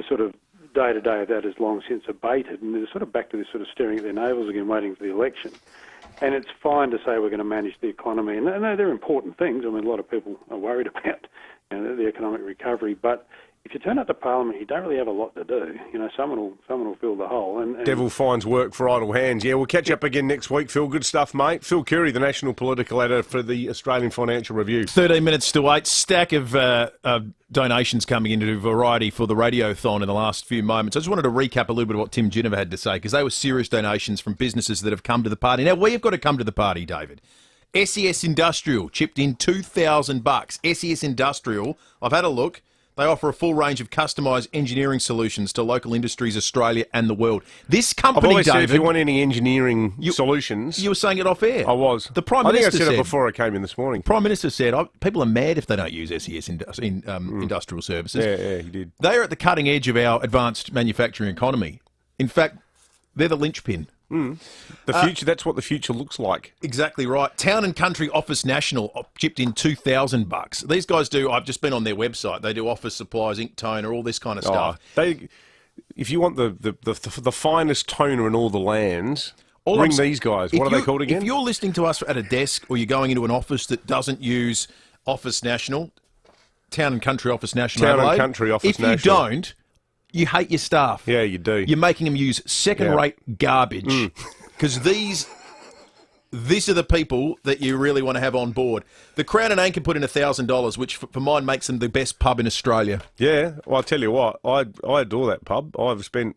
sort of day-to-day of that has long since abated, and they're sort of back to this sort of staring at their navels again, waiting for the election. And it's fine to say we're going to manage the economy, and they're important things. I mean, a lot of people are worried about the economic recovery, but if you turn up to Parliament, you don't really have a lot to do. Someone will fill the hole. And Devil finds work for idle hands. Yeah, we'll catch up again next week, Phil. Good stuff, mate. Phil Curry, the national political editor for the Australian Financial Review. 13 minutes to 8. Stack of donations coming into Variety for the Radiothon in the last few moments. I just wanted to recap a little bit of what Tim Ginniver had to say, because they were serious donations from businesses that have come to the party. Now, we have got to come to the party, David. SES Industrial chipped in $2,000. SES Industrial, I've had a look. They offer a full range of customised engineering solutions to local industries, Australia and the world. This company, I've always David, said if you want any engineering solutions... You were saying it off air. I was. The Prime Minister I think I said it before I came in this morning. Prime Minister said, people are mad if they don't use SES Industrial Services. Yeah, he did. They are at the cutting edge of our advanced manufacturing economy. In fact, they're the linchpin. The future, that's what the future looks like. Exactly right. Town and Country Office National chipped in $2,000. These guys do, I've just been on their website, they do office supplies, ink toner, all this kind of stuff. If you want the finest toner in all the lands, bring these guys. What are they called again? If you're listening to us at a desk or you're going into an office that doesn't use Office National, Town and Country Office National Town and Country Office National. If you don't, you hate your staff. Yeah, you do. You're making them use second-rate garbage. Because these are the people that you really want to have on board. The Crown and Anchor put in $1,000, which for mine makes them the best pub in Australia. Yeah, well, I'll tell you what, I adore that pub. I've spent,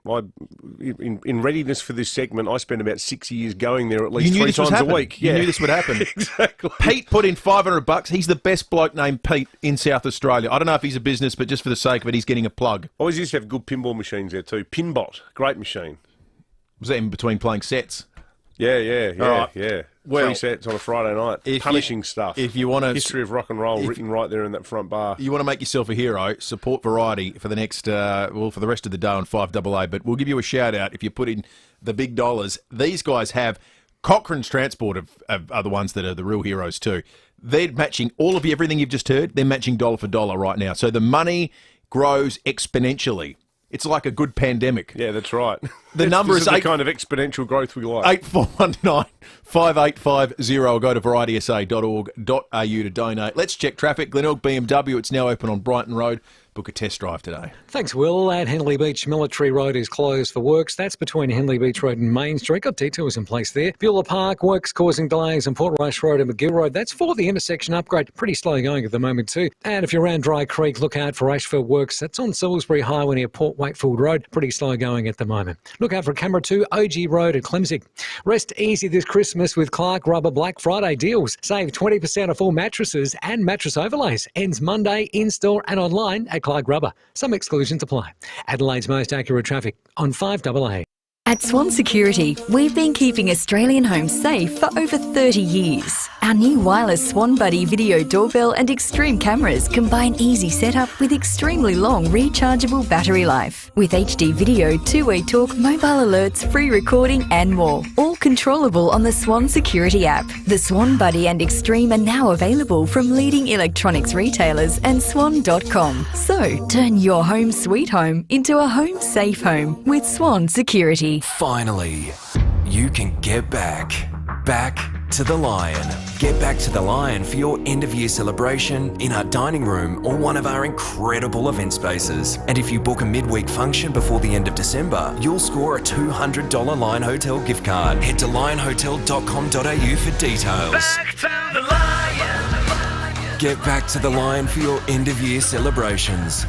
in readiness for this segment, I spent about 6 years going there at least 3 times a week. You knew this would happen. Exactly. Pete put in $500. He's the best bloke named Pete in South Australia. I don't know if he's a business, but just for the sake of it, he's getting a plug. I always used to have good pinball machines there too. Pinbot, great machine. Was that in between playing sets? Yeah. presets on a Friday night, punishing stuff. If you want to... History of rock and roll written right there in that front bar. You want to make yourself a hero, support Variety for the next, for the rest of the day on 5AA. But we'll give you a shout out if you put in the big dollars. These guys have... Cochrane's Transport are the ones that are the real heroes too. They're matching everything you've just heard. They're matching dollar for dollar right now. So the money grows exponentially. It's like a good pandemic. Yeah, that's right. The number this is the kind of exponential growth we like. 8419-5850 or go to varietysa.org.au to donate. Let's check traffic. Glenelg BMW, it's now open on Brighton Road. Book a test drive today. Thanks, Will. At Henley Beach, Military Road is closed for works. That's between Henley Beach Road and Main Street. Got detours in place there. Beulah Park, works causing delays on Port Rush Road and McGill Road. That's for the intersection upgrade. Pretty slow going at the moment too. And if you're around Dry Creek, look out for asphalt works. That's on Salisbury Highway near Port Wakefield Road. Pretty slow going at the moment. Look out for Camera 2, OG Road at Clemsig. Rest easy this Christmas with Clark Rubber Black Friday deals. Save 20% off all mattresses and mattress overlays. Ends Monday in-store and online at Clark Rubber. Some exclusions apply. Adelaide's most accurate traffic on 5AA. At Swan Security, we've been keeping Australian homes safe for over 30 years. Our new wireless Swan Buddy video doorbell and extreme cameras combine easy setup with extremely long rechargeable battery life. With HD video, two-way talk, mobile alerts, free recording and more. All controllable on the Swan Security app. The Swan Buddy and Extreme are now available from leading electronics retailers and swan.com. So, turn your home sweet home into a home safe home with Swan Security. Finally, you can get back to the Lion. Get back to the Lion for your end-of-year celebration in our dining room or one of our incredible event spaces. And if you book a midweek function before the end of December, you'll score a $200 Lion Hotel gift card. Head to lionhotel.com.au for details. Back to the Lion. Get back to the Lion for your end-of-year celebrations.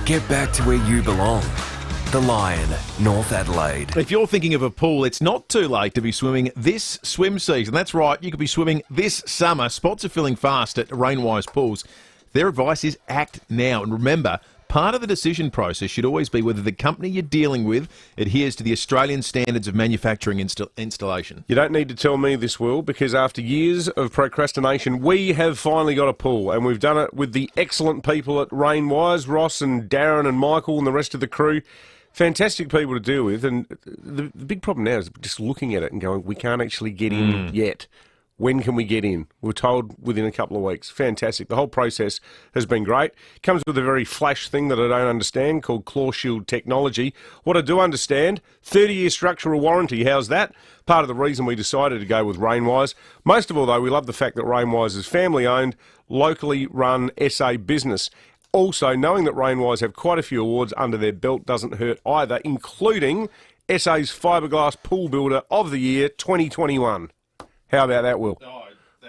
Get back to where you belong. The Lion, North Adelaide. If you're thinking of a pool, it's not too late to be swimming this swim season. That's right, you could be swimming this summer. Spots are filling fast at Rainwise Pools. Their advice is act now. And remember, part of the decision process should always be whether the company you're dealing with adheres to the Australian standards of manufacturing installation. You don't need to tell me this, Will, because after years of procrastination, we have finally got a pool, and we've done it with the excellent people at Rainwise, Ross and Darren and Michael and the rest of the crew. Fantastic people to deal with, and the big problem now is just looking at it and going, we can't actually get in yet. When can we get in? We're told within a couple of weeks. Fantastic. The whole process has been great. Comes with a very flash thing that I don't understand called Claw Shield technology. What I do understand, 30-year structural warranty. How's that? Part of the reason we decided to go with Rainwise. Most of all, though, we love the fact that Rainwise is family-owned, locally run SA business. Also, knowing that Rainwise have quite a few awards under their belt doesn't hurt either, including SA's Fiberglass Pool Builder of the Year 2021. How about that, Will?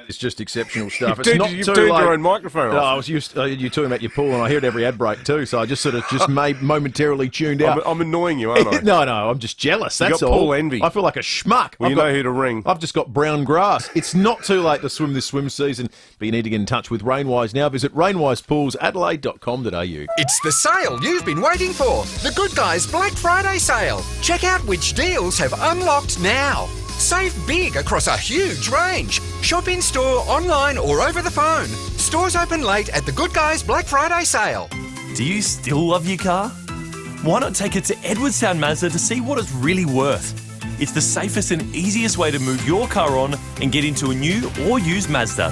It's just exceptional stuff. You've turned your own microphone off. No, I was you're talking about your pool, and I heard every ad break too, so I just momentarily tuned out. I'm annoying you, aren't I? No, I'm just jealous. That's got all. pool envy. I feel like a schmuck. Well, you know who to ring. I've just got brown grass. It's not too late to swim this swim season, but you need to get in touch with Rainwise now. Visit rainwisepoolsadelaide.com.au. It's the sale you've been waiting for. The Good Guys Black Friday sale. Check out which deals have unlocked now. Save big across a huge range. Shop in store, online or over the phone. Stores open late at the Good Guys Black Friday sale. Do you still love your car? Why not take it to Edwardstown Mazda to see what it's really worth? It's the safest and easiest way to move your car on and get into a new or used Mazda.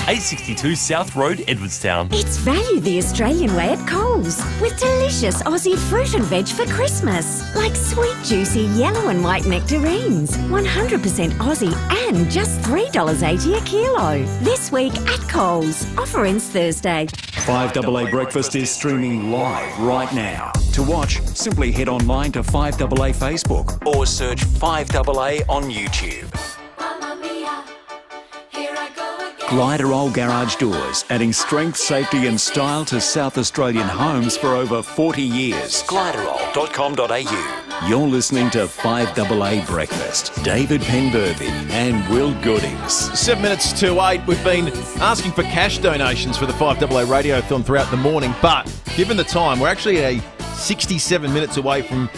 862 South Road, Edwardstown. It's value the Australian way at Coles, with delicious Aussie fruit and veg for Christmas, like sweet, juicy yellow and white nectarines, 100% Aussie and just $3.80 a kilo. This week at Coles. Offer ends Thursday. 5AA Breakfast is streaming live right now. To watch, simply head online to 5AA Facebook or search 5AA on YouTube. Gliderol Garage Doors, adding strength, safety and style to South Australian homes for over 40 years. Gliderol.com.au. You're listening to 5AA Breakfast. David Penberthy and Will Goodings. 7 minutes to 8. We've been asking for cash donations for the 5AA Radiothon throughout the morning, but given the time, we're actually 67 minutes away from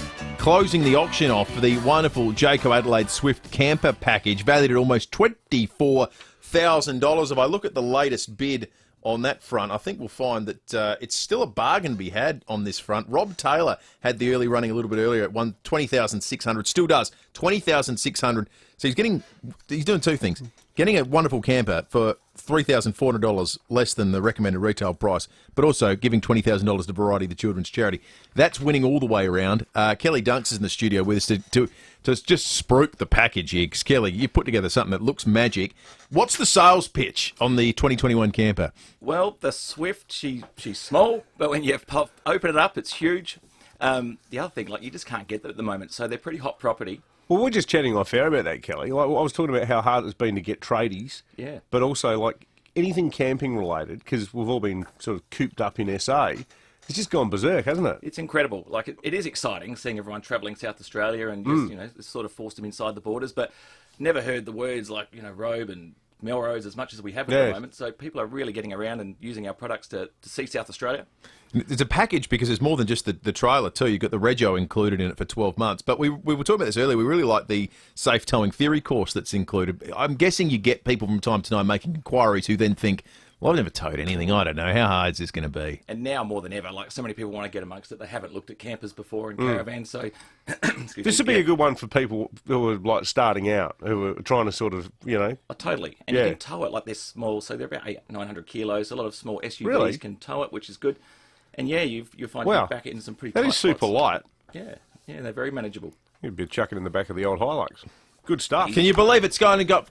closing the auction off for the wonderful Jayco Adelaide Swift camper package, valued at almost $24,000. If I look at the latest bid on that front, I think we'll find that it's still a bargain to be had on this front. Rob Taylor had the early running a little bit earlier at $20,600. Still does $20,600. So he's doing two things: getting a wonderful camper for $3,400 less than the recommended retail price, but also giving $20,000 to Variety, the children's charity. That's winning all the way around. Kelly Dunks is in the studio with us to just spruik the package here. 'Cause Kelly, you put together something that looks magic. What's the sales pitch on the 2021 camper? Well, the Swift, she's small, but when you open it up, it's huge. The other thing, you just can't get them at the moment, so they're pretty hot property. Well, we're just chatting off air about that, Kelly. I was talking about how hard it's been to get tradies. Yeah. But also, anything camping related, because we've all been sort of cooped up in SA, it's just gone berserk, hasn't it? It's incredible. It is exciting seeing everyone travelling South Australia and just, it's sort of forced them inside the borders, but never heard the words Robe and Melrose as much as we have at the moment. So people are really getting around and using our products to see South Australia. It's a package because there's more than just the trailer too. You've got the rego included in it for 12 months. But we were talking about this earlier. We really like the safe towing theory course that's included. I'm guessing you get people from time to time making inquiries who then think, well, I've never towed anything. I don't know. How hard is this going to be? And now more than ever, so many people want to get amongst it. They haven't looked at campers before and caravans. So this would be a good one for people who are starting out, who are trying to sort of, Oh, totally. And you can tow it they're small. So they're about 900 kilos. A lot of small SUVs can tow it, which is good. And you'll find you back it in some pretty tight That is super spots. light. Yeah, they're very manageable. You'd be chucking in the back of the old Hilux. Good stuff. Can you believe it's only got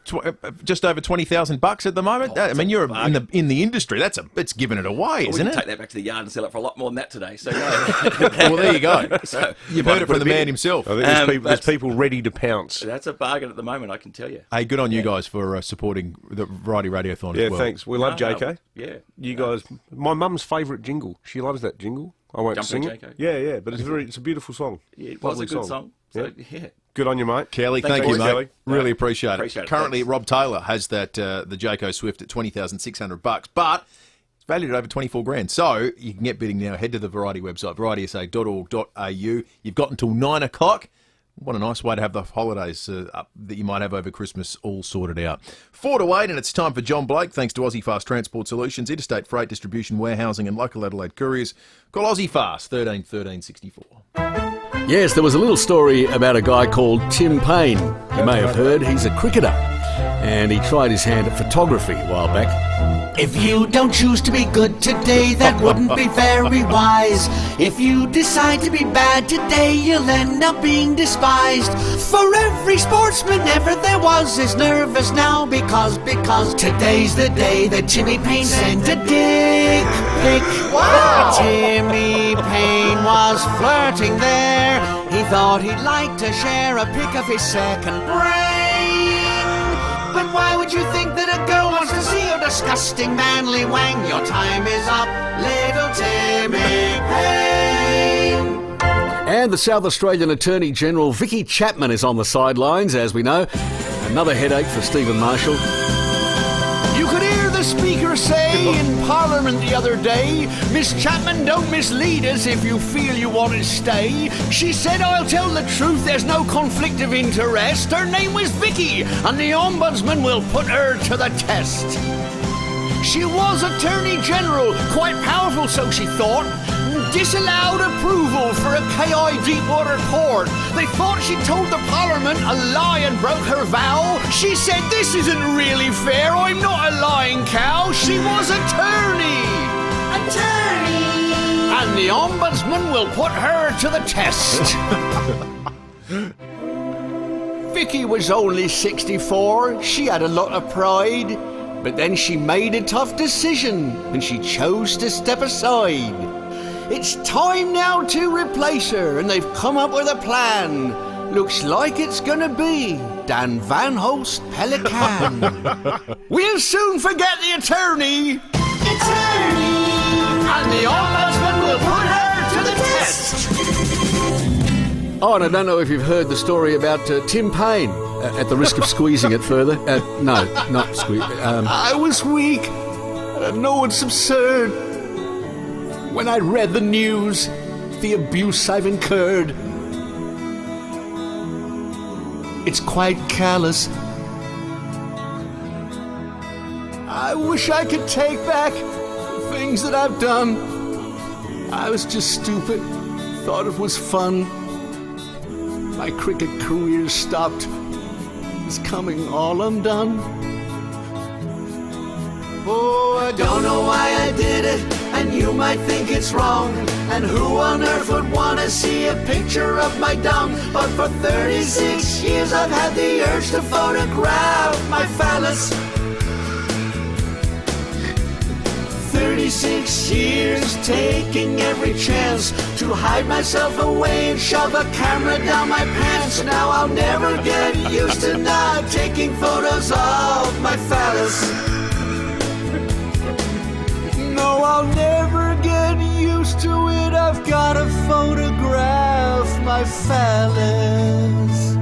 just over $20,000 at the moment? I mean, you're in the industry. It's giving it away, isn't we it? Take that back to the yard and sell it for a lot more than that today. So no. Well, there you go. So, you've heard it from the man himself. I think there's people ready to pounce. That's a bargain at the moment, I can tell you. Hey, good on you guys for supporting the Variety Radiothon as well. Yeah, thanks. We love JK. Yeah. You guys, my mum's favourite jingle. She loves that jingle. I won't sing it. JK. Yeah, but it's a beautiful song. Yeah, it was a good song. So, yeah. Good on you, mate. Kelly, thank you, mate. Kelly. Really appreciate it. Currently, Thanks. Rob Taylor has that the Jayco Swift at $20,600, but it's valued at over $24,000. So you can get bidding now. Head to the Variety website, variety.sa.org.au. You've got until 9 o'clock. What a nice way to have the holidays that you might have over Christmas all sorted out. 4 to 8, and it's time for John Blake. Thanks to Aussie Fast Transport Solutions, interstate freight distribution, warehousing, and local Adelaide couriers. Call Aussie Fast 13 13 64. Yes, there was a little story about a guy called Tim Payne. You may have heard he's a cricketer, and he tried his hand at photography a while back. If you don't choose to be good today, that wouldn't be very wise. If you decide to be bad today, you'll end up being despised. For every sportsman ever there was is nervous now because today's the day that Timmy Payne sent a dick pic. Wow! Timmy Payne was flirting there. He thought he'd like to share a pic of his second brain. But why would you think that a girl wants to see your disgusting manly wang? Your time is up, little Timmy Payne. And the South Australian Attorney General Vicky Chapman is on the sidelines, as we know. Another headache for Stephen Marshall. You could hear the Speaker say in Parliament the other day, Miss Chapman, don't mislead us if you feel you want to stay. She said, I'll tell the truth, there's no conflict of interest. Her name was Vicky, and the Ombudsman will put her to the test. She was Attorney General, quite powerful, so she thought. Disallowed approval for a KI Deepwater port. They thought she told the Parliament a lie and broke her vow. She said, this isn't really fair, I'm not a lying cow. She was attorney. And the Ombudsman will put her to the test. Vicky was only 64. She had a lot of pride. But then she made a tough decision and she chose to step aside. It's time now to replace her, and they've come up with a plan. Looks like it's gonna be Dan Van Host Pelican. We'll soon forget the attorney. And the Ombudsman will put her to the test. Oh, and I don't know if you've heard the story about Tim Payne, at the risk of squeezing it further. No, not squeeze. I was weak. I know it's absurd. When I read the news, the abuse I've incurred, it's quite callous. I wish I could take back the things that I've done. I was just stupid, thought it was fun. My cricket career stopped, it's coming all undone. Oh, I don't know why I did it, and you might think it's wrong. And who on earth would want to see a picture of my dong? But for 36 years I've had the urge to photograph my phallus. 36 years taking every chance to hide myself away and shove a camera down my pants. Now I'll never get used to not taking photos of my phallus. No, I'll never get used to it. I've got to photograph my phallus.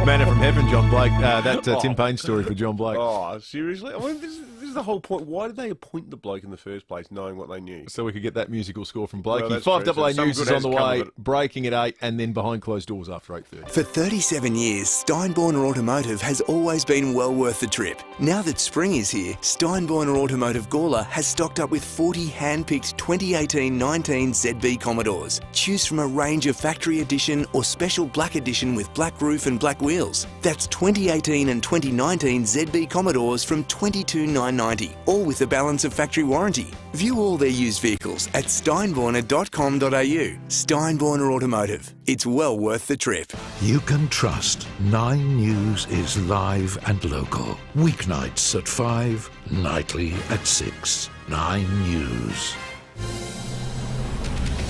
Manna from Heaven, John Blake. That's Tim Payne's story for John Blake. Oh, seriously? I mean, this is the whole point. Why did they appoint the bloke in the first place, knowing what they knew? So we could get that musical score from Blakey. Well, 5AA true. News Some is good on the has come way, of it. breaking at 8 and then behind closed doors after 8:30. For 37 years, Steinborner Automotive has always been well worth the trip. Now that spring is here, Steinborner Automotive Gawler has stocked up with 40 hand-picked 2018-19 ZB Commodores. Choose from a range of factory edition or special black edition with black roof and black wheels. That's 2018 and 2019 ZB Commodores from $22,990, all with a balance of factory warranty. View all their used vehicles at steinborner.com.au. Steinborner Automotive. It's well worth the trip. You can trust 9 News is live and local. Weeknights at 5, nightly at 6. 9 News.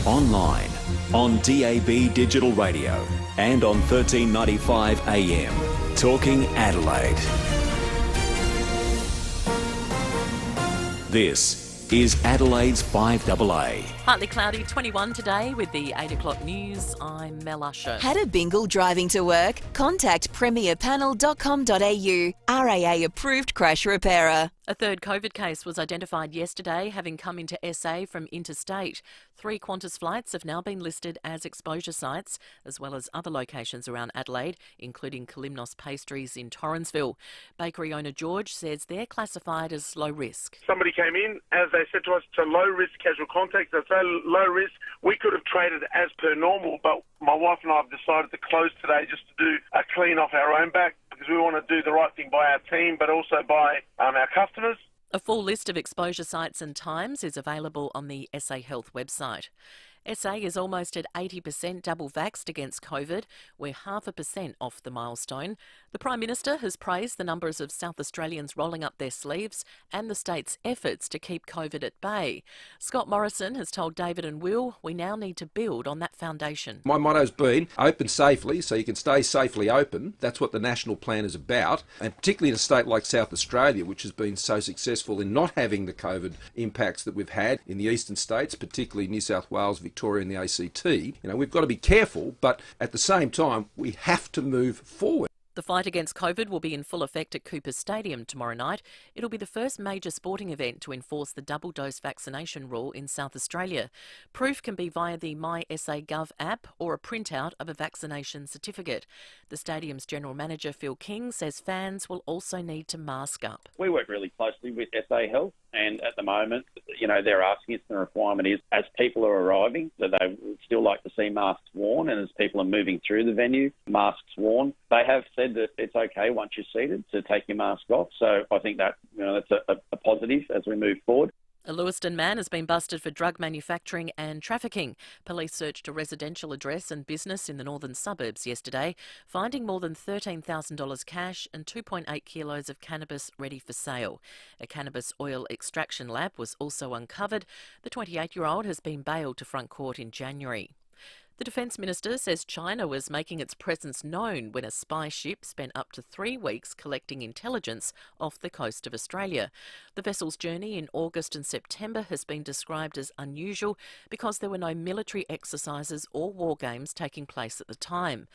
Online, on DAB Digital Radio, and on 1395 AM. Talking Adelaide. This is Adelaide's 5AA. Partly cloudy, 21 today with the 8 o'clock news. I'm Mel Usher. Had a bingle driving to work? Contact premierpanel.com.au. RAA approved crash repairer. A third COVID case was identified yesterday, having come into SA from interstate. 3 Qantas flights have now been listed as exposure sites, as well as other locations around Adelaide, including Kalimnos Pastries in Torrensville. Bakery owner George says they're classified as low risk. Somebody came in, as they said to us, it's a low-risk casual contact. They're so low risk, we could have traded as per normal, but my wife and I have decided to close today just to do a clean off our own back, because we want to do the right thing by our team, but also by our customers. A full list of exposure sites and times is available on the SA Health website. SA is almost at 80% double vaxxed against COVID. We're 0.5% off the milestone. The Prime Minister has praised the numbers of South Australians rolling up their sleeves and the state's efforts to keep COVID at bay. Scott Morrison has told David and Will we now need to build on that foundation. My motto's been open safely so you can stay safely open. That's what the national plan is about. And particularly in a state like South Australia, which has been so successful in not having the COVID impacts that we've had in the eastern states, particularly New South Wales, Victoria and the ACT. We've got to be careful, but at the same time, we have to move forward. The fight against COVID will be in full effect at Cooper Stadium tomorrow night. It'll be the first major sporting event to enforce the double-dose vaccination rule in South Australia. Proof can be via the MySAGov app or a printout of a vaccination certificate. The stadium's general manager, Phil King, says fans will also need to mask up. We work really closely with SA Health, and at the moment, they're asking us, the requirement is, as people are arriving, that they would still like to see masks worn, and as people are moving through the venue, masks worn. They have said that it's okay once you're seated to take your mask off, so I think that that's a positive as we move forward. A Lewiston man has been busted for drug manufacturing and trafficking. Police searched a residential address and business in the northern suburbs yesterday, finding more than $13,000 cash and 2.8 kilos of cannabis ready for sale. A cannabis oil extraction lab was also uncovered. The 28-year-old has been bailed to front court in January. The Defence Minister says China was making its presence known when a spy ship spent up to 3 weeks collecting intelligence off the coast of Australia. The vessel's journey in August and September has been described as unusual because there were no military exercises or war games taking place at the time.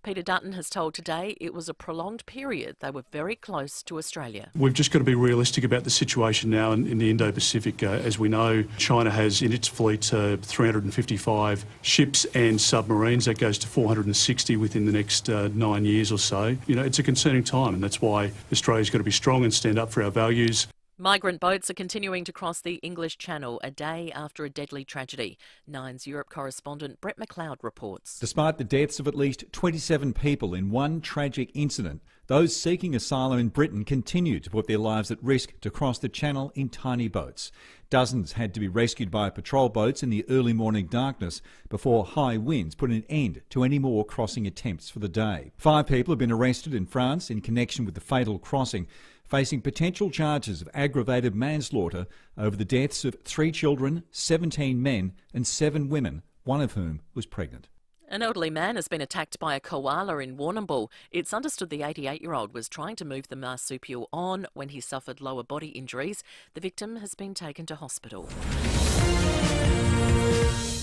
Peter Dutton has told Today it was a prolonged period. They were very close to Australia. We've just got to be realistic about the situation now in the Indo-Pacific. As we know, China has in its fleet 355 ships and submarines. That goes to 460 within the next 9 years or so. It's a concerning time, and that's why Australia's got to be strong and stand up for our values. Migrant boats are continuing to cross the English Channel a day after a deadly tragedy. Nine's Europe correspondent Brett McLeod reports. Despite the deaths of at least 27 people in one tragic incident, those seeking asylum in Britain continue to put their lives at risk to cross the Channel in tiny boats. Dozens had to be rescued by patrol boats in the early morning darkness before high winds put an end to any more crossing attempts for the day. 5 people have been arrested in France in connection with the fatal crossing, facing potential charges of aggravated manslaughter over the deaths of 3 children, 17 men and 7 women, one of whom was pregnant. An elderly man has been attacked by a koala in Warrnambool. It's understood the 88-year-old was trying to move the marsupial on when he suffered lower body injuries. The victim has been taken to hospital.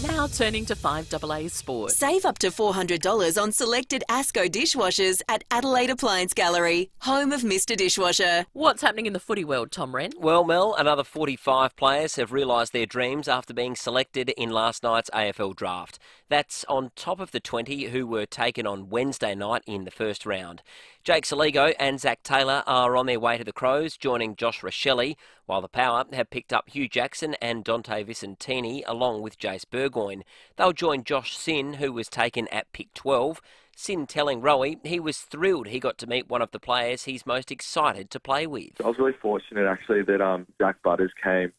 Now turning to 5AA Sport. Save up to $400 on selected Asco dishwashers at Adelaide Appliance Gallery, home of Mr Dishwasher. What's happening in the footy world, Tom Rehn? Well, Mel, another 45 players have realised their dreams after being selected in last night's AFL draft. That's on top of the 20 who were taken on Wednesday night in the first round. Jake Saligo and Zach Taylor are on their way to the Crows, joining Josh Rochelli, while the Power have picked up Hugh Jackson and Dante Vicentini along with Jace Burgoyne. They'll join Josh Sin, who was taken at pick 12. Sin telling Rowie he was thrilled he got to meet one of the players he's most excited to play with. I was really fortunate actually that Jack Butters came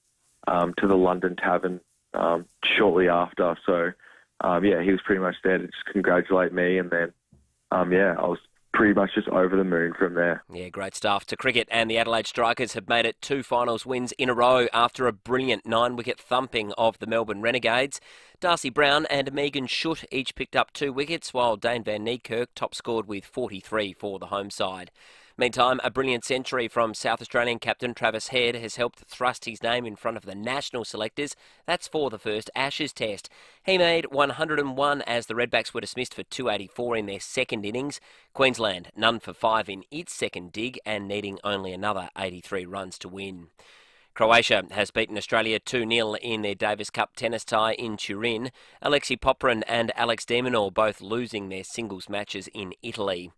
to the London Tavern shortly after. So he was pretty much there to just congratulate me, and then I was pretty much just over the moon from there. Yeah, great stuff. To cricket, and the Adelaide Strikers have made it 2 finals wins in a row after a brilliant 9-wicket thumping of the Melbourne Renegades. Darcy Brown and Megan Schutt each picked up 2 wickets, while Dane van Niekerk top scored with 43 for the home side. Meantime, a brilliant century from South Australian captain Travis Head has helped thrust his name in front of the national selectors. That's for the first Ashes test. He made 101 as the Redbacks were dismissed for 284 in their second innings. Queensland none for 5 in its second dig and needing only another 83 runs to win. Croatia has beaten Australia 2-0 in their Davis Cup tennis tie in Turin. Alexei Popyrin and Alex de Minaur both losing their singles matches in Italy.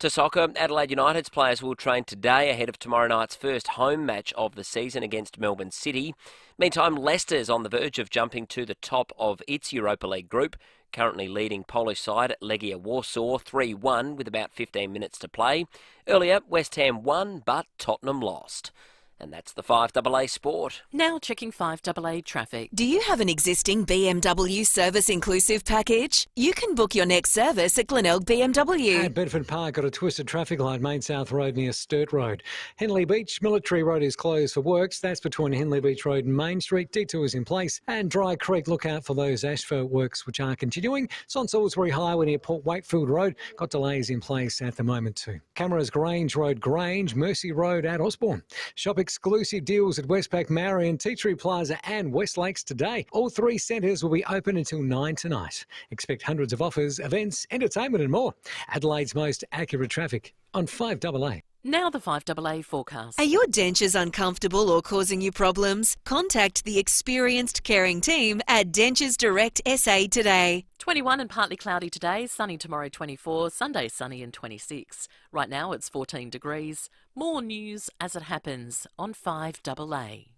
To soccer, Adelaide United's players will train today ahead of tomorrow night's first home match of the season against Melbourne City. Meantime, Leicester's on the verge of jumping to the top of its Europa League group, currently leading Polish side Legia Warsaw 3-1 with about 15 minutes to play. Earlier, West Ham won, but Tottenham lost. And that's the 5AA Sport. Now checking 5AA traffic. Do you have an existing BMW service inclusive package? You can book your next service at Glenelg BMW. At Bedford Park, got a twisted traffic light, Main South Road near Sturt Road. Henley Beach, Military Road is closed for works. That's between Henley Beach Road and Main Street. Detour is in place. And Dry Creek, look out for those asphalt works which are continuing. It's on Salisbury Highway near Port Wakefield Road. Got delays in place at the moment too. Cameras Grange Road, Grange, Mercy Road at Osborne. Shop exclusive deals at Westpac, Marion, Tea Tree Plaza and West Lakes today. All 3 centres will be open until 9 tonight. Expect hundreds of offers, events, entertainment and more. Adelaide's most accurate traffic on 5AA. Now the 5AA forecast. Are your dentures uncomfortable or causing you problems? Contact the experienced caring team at Dentures Direct SA today. 21 and partly cloudy today, sunny tomorrow 24, Sunday sunny and 26. Right now it's 14 degrees. More news as it happens on 5AA.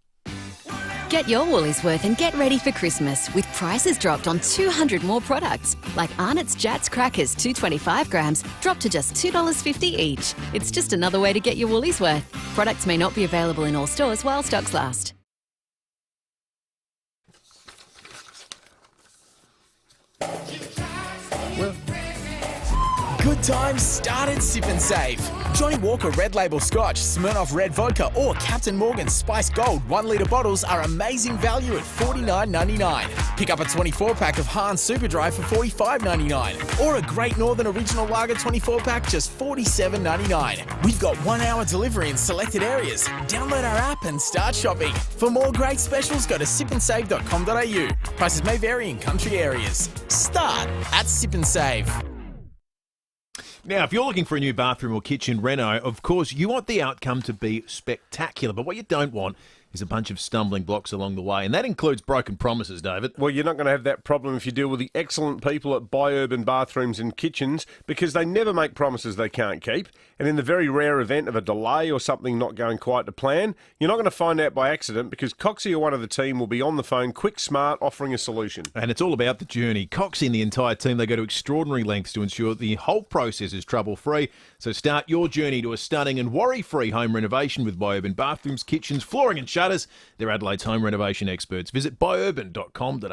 Get your Woolies worth and get ready for Christmas with prices dropped on 200 more products, like Arnott's Jats crackers 225 grams, dropped to just $2.50 each. It's just another way to get your Woolies worth. Products may not be available in all stores while stocks last. Good times start at Sip and Save. Johnny Walker Red Label Scotch, Smirnoff Red Vodka or Captain Morgan Spice Gold 1 litre bottles are amazing value at $49.99. Pick up a 24-pack of Hahn Superdry for $45.99 or a Great Northern Original Lager 24-pack just $47.99. We've got 1 hour delivery in selected areas. Download our app and start shopping. For more great specials, go to sipandsave.com.au. Prices may vary in country areas. Start at Sip and Save. Now, if you're looking for a new bathroom or kitchen reno, of course, you want the outcome to be spectacular. But what you don't want is a bunch of stumbling blocks along the way. And that includes broken promises, David. Well, you're not going to have that problem if you deal with the excellent people at Urban Bathrooms and Kitchens, because they never make promises they can't keep. And in the very rare event of a delay or something not going quite to plan, you're not going to find out by accident, because Coxie or one of the team will be on the phone, quick, smart, offering a solution. And it's all about the journey. Coxie and the entire team, they go to extraordinary lengths to ensure the whole process is trouble-free. So start your journey to a stunning and worry-free home renovation with Urban Bathrooms, Kitchens, Flooring and Shutters. They're Adelaide's home renovation experts. Visit buyurban.com.au.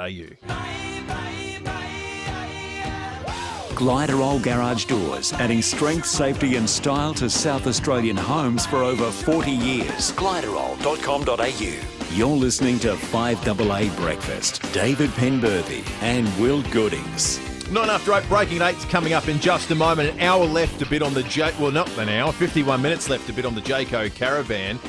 Gliderol Garage Doors, adding strength, safety and style to South Australian homes for over 40 years. Gliderol.com.au. You're listening to 5AA Breakfast. David Penberthy and Will Goodings. 9 after 8, breaking 8's coming up in just a moment. An hour left a bit on the well, not an hour, 51 minutes left a bit on the Jayco Caravan.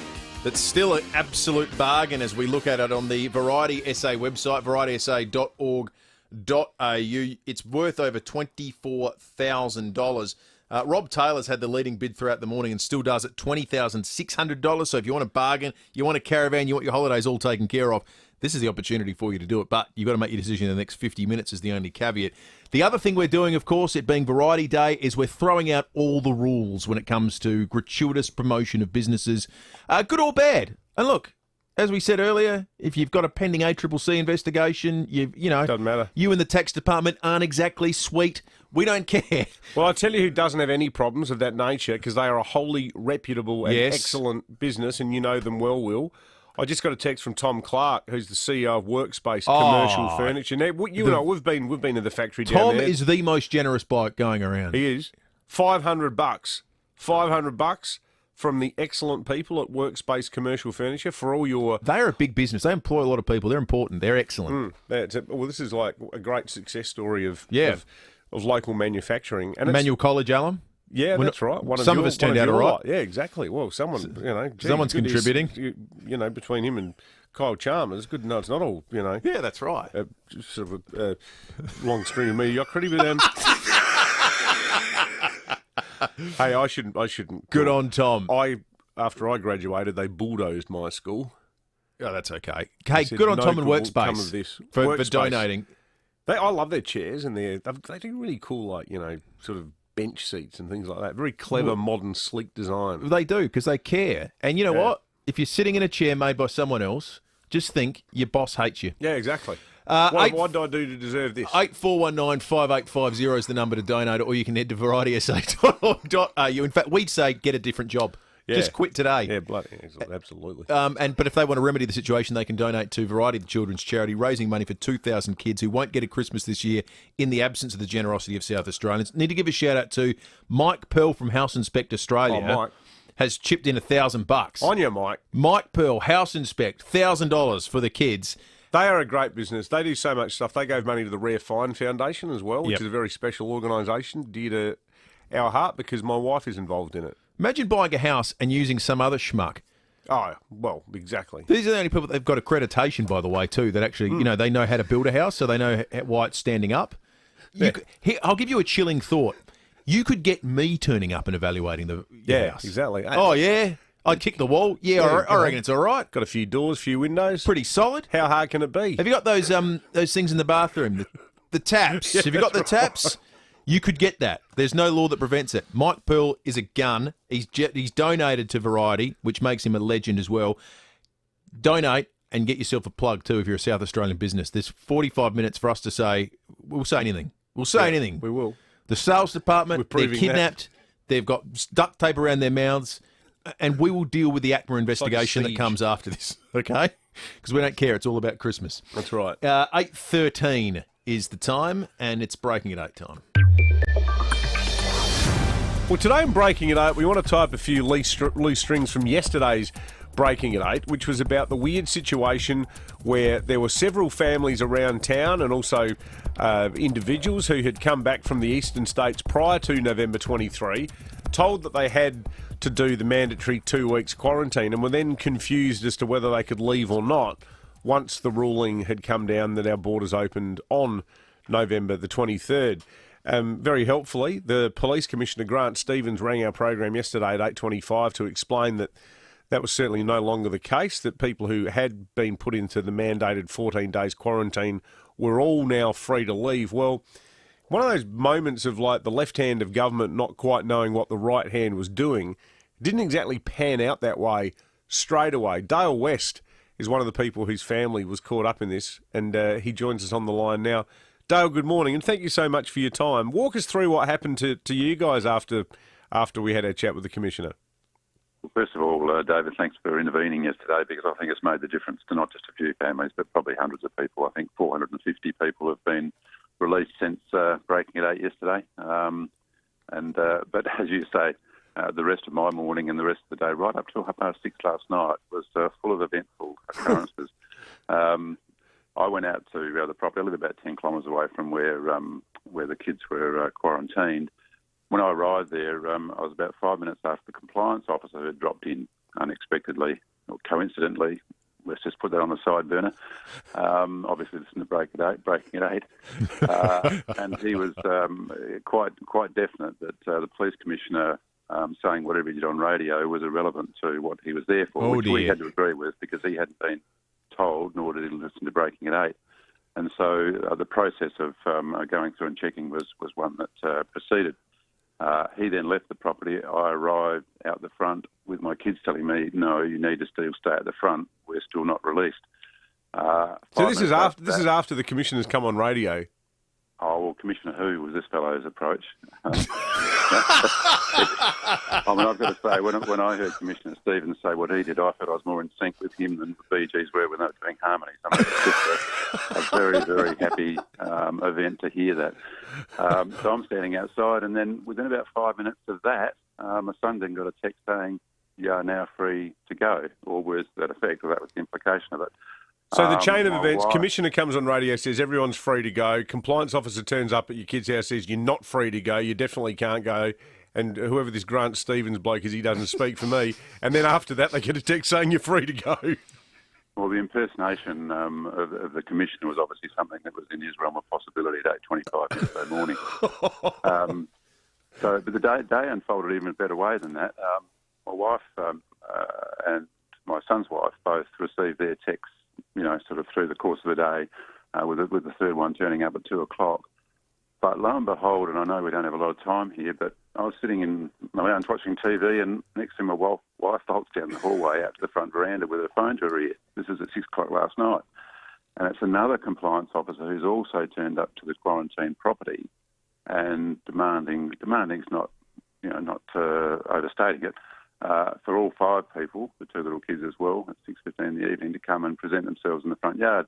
That's still an absolute bargain as we look at it on the Variety SA website, varietysa.org.au. It's worth over $24,000. Rob Taylor's had the leading bid throughout the morning and still does at $20,600. So if you want a bargain, you want a caravan, you want your holidays all taken care of, this is the opportunity for you to do it. But you've got to make your decision in the next 50 minutes is the only caveat. The other thing we're doing, of course, it being Variety Day, is we're throwing out all the rules when it comes to gratuitous promotion of businesses, good or bad. And look, as we said earlier, if you've got a pending ACCC investigation, you know, doesn't matter. You and the tax department aren't exactly sweet. We don't care. Well, I'll tell you who doesn't have any problems of that nature, because they are a wholly reputable and excellent business, and you know them well, Will. I just got a text from Tom Clark, who's the CEO of Workspace Commercial Furniture. Now, you and I, we've been to the factory down there. Tom is the most generous bloke going around. He is. $500. $500 from the excellent people at Workspace Commercial Furniture for all your... They are a big business. They employ a lot of people. They're important. They're excellent. Well, this is like a great success story of local manufacturing. And Emmanuel College alum? Yeah, that's right. Some of us turned out all right. Yeah, exactly. Well, someone, someone's contributing. Between him and Kyle Chalmers, good. No, it's not all, Yeah, that's right. Sort of a long string of mediocrity, but hey, I shouldn't. Good on Tom. After I graduated, they bulldozed my school. Oh, that's okay. Hey, good on Tom and Workspace for donating. I love their chairs, and they do really cool, sort of bench seats and things like that. Very clever, modern, sleek design. They do, because they care. And you know what? If you're sitting in a chair made by someone else, just think your boss hates you. Yeah, exactly. What did I do to deserve this? 84195850 is the number to donate, or you can head to varietysa.org.au. In fact, we'd say get a different job. Yeah. Just quit today. Yeah, bloody, absolutely. But if they want to remedy the situation, they can donate to Variety, the children's charity, raising money for 2,000 kids who won't get a Christmas this year in the absence of the generosity of South Australians. Need to give a shout out to Mike Pearl from House Inspect Australia. Oh, Mike. Has chipped in $1,000. On you, Mike. Mike Pearl, House Inspect, $1,000 for the kids. They are a great business. They do so much stuff. They gave money to the Rehn Foundation as well, which is a very special organisation, dear to our heart, because my wife is involved in it. Imagine buying a house and using some other schmuck. Oh, well, exactly. These are the only people they've got accreditation, by the way, too, that actually, they know how to build a house, so they know why it's standing up. I'll give you a chilling thought. You could get me turning up and evaluating the house. Exactly. Oh, yeah? I'd kick the wall. I reckon it's all right. Got a few doors, few windows. Pretty solid. How hard can it be? Have you got those things in the bathroom, the taps? Have you got the taps? Right. You could get that. There's no law that prevents it. Mike Pearl is a gun. He's donated to Variety, which makes him a legend as well. Donate and get yourself a plug too if you're a South Australian business. There's 45 minutes for us to say, we'll say anything. We'll say anything. We will. The sales department, they're kidnapped. They've got duct tape around their mouths. And we will deal with the ACMA investigation that comes after this, okay? Because we don't care. It's all about Christmas. That's right. 8:13 is the time, and it's breaking at 8 time. Well, today in Breaking at 8, we want to tie up a few loose strings from yesterday's Breaking at 8, which was about the weird situation where there were several families around town and also individuals who had come back from the eastern states prior to November 23, told that they had to do the mandatory 2 weeks quarantine and were then confused as to whether they could leave or not once the ruling had come down that our borders opened on November the 23rd. very helpfully, the Police Commissioner Grant Stevens rang our program yesterday at 8:25 to explain that that was certainly no longer the case, that people who had been put into the mandated 14 days quarantine were all now free to leave. Well, one of those moments of like the left hand of government not quite knowing what the right hand was doing didn't exactly pan out that way straight away. Dale West is one of the people whose family was caught up in this, and he joins us on the line now. Dale, good morning, and thank you so much for your time. Walk us through what happened to you guys after we had our chat with the Commissioner. Well, first of all, David, thanks for intervening yesterday, because I think it's made the difference to not just a few families, but probably hundreds of people. I think 450 people have been released since breaking at 8 yesterday. But as you say, the rest of my morning and the rest of the day, right up till 6:30 last night, was full of eventful occurrences. I went out to the property. I live about 10 kilometres away from where the kids were quarantined. When I arrived there, I was about 5 minutes after the compliance officer had dropped in unexpectedly, or coincidentally. Let's just put that on the side burner. Obviously, this is breaking at 8. And he was quite definite that the police commissioner saying whatever he did on radio was irrelevant to what he was there for, which we had to agree with, because he hadn't been told, nor did he listen to breaking at 8. And so the process of going through and checking was one that proceeded. He then left the property. I arrived out the front with my kids telling me, no, you need to still stay at the front. We're still not released. So this is after the Commissioner's come on radio. Oh, well, Commissioner who was this fellow's approach? I mean, I've got to say, when I heard Commissioner Stevens say what he did, I thought I was more in sync with him than the Bee Gees were when they were doing harmonies. I mean, it's just a very, very happy event to hear that. So I'm standing outside, and then within about 5 minutes of that, my son then got a text saying, you are now free to go, or words to that effect, or that was the implication of it. So the chain of events, Commissioner comes on radio, says everyone's free to go. Compliance officer turns up at your kid's house, says you're not free to go. You definitely can't go. And whoever this Grant Stevens bloke is, he doesn't speak for me. And then after that, they get a text saying you're free to go. Well, the impersonation of the Commissioner was obviously something that was in his realm of possibility at 8:25 yesterday morning. But the day unfolded even a better way than that. My wife and my son's wife both received their texts, sort of through the course of the day, with the third one turning up at 2 o'clock. But lo and behold, and I know we don't have a lot of time here, but I was sitting in my lounge watching TV, and next thing my wife bolts down the hallway out to the front veranda with her phone to her ear. This is at 6 o'clock last night. And it's another compliance officer who's also turned up to the quarantine property and demanding's not overstating it, for all 5 people, the 2 little kids as well, at 6:15 in the evening, to come and present themselves in the front yard.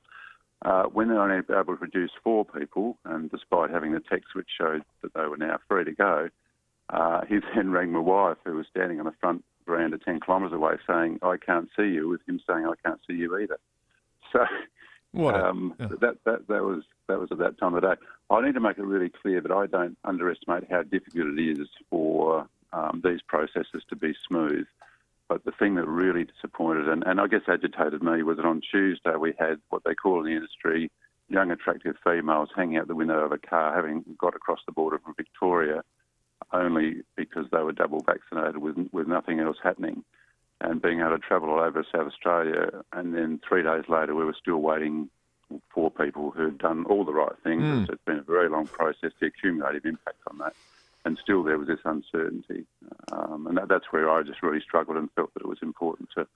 When they were only able to produce 4 people, and despite having the text which showed that they were now free to go, he then rang my wife, who was standing on the front veranda 10 kilometres away, saying, I can't see you, with him saying, I can't see you either. So that was at that time of the day. I need to make it really clear that I don't underestimate how difficult it is for these processes to be smooth. But the thing that really disappointed and I guess agitated me was that on Tuesday we had what they call in the industry young, attractive females hanging out the window of a car, having got across the border from Victoria, only because they were double vaccinated with nothing else happening, and being able to travel all over South Australia. And then 3 days later we were still waiting for people who had done all the right things. It's been a very long process, the accumulative impact on that. And still there was this uncertainty. And that's where I just really struggled and felt that it was important to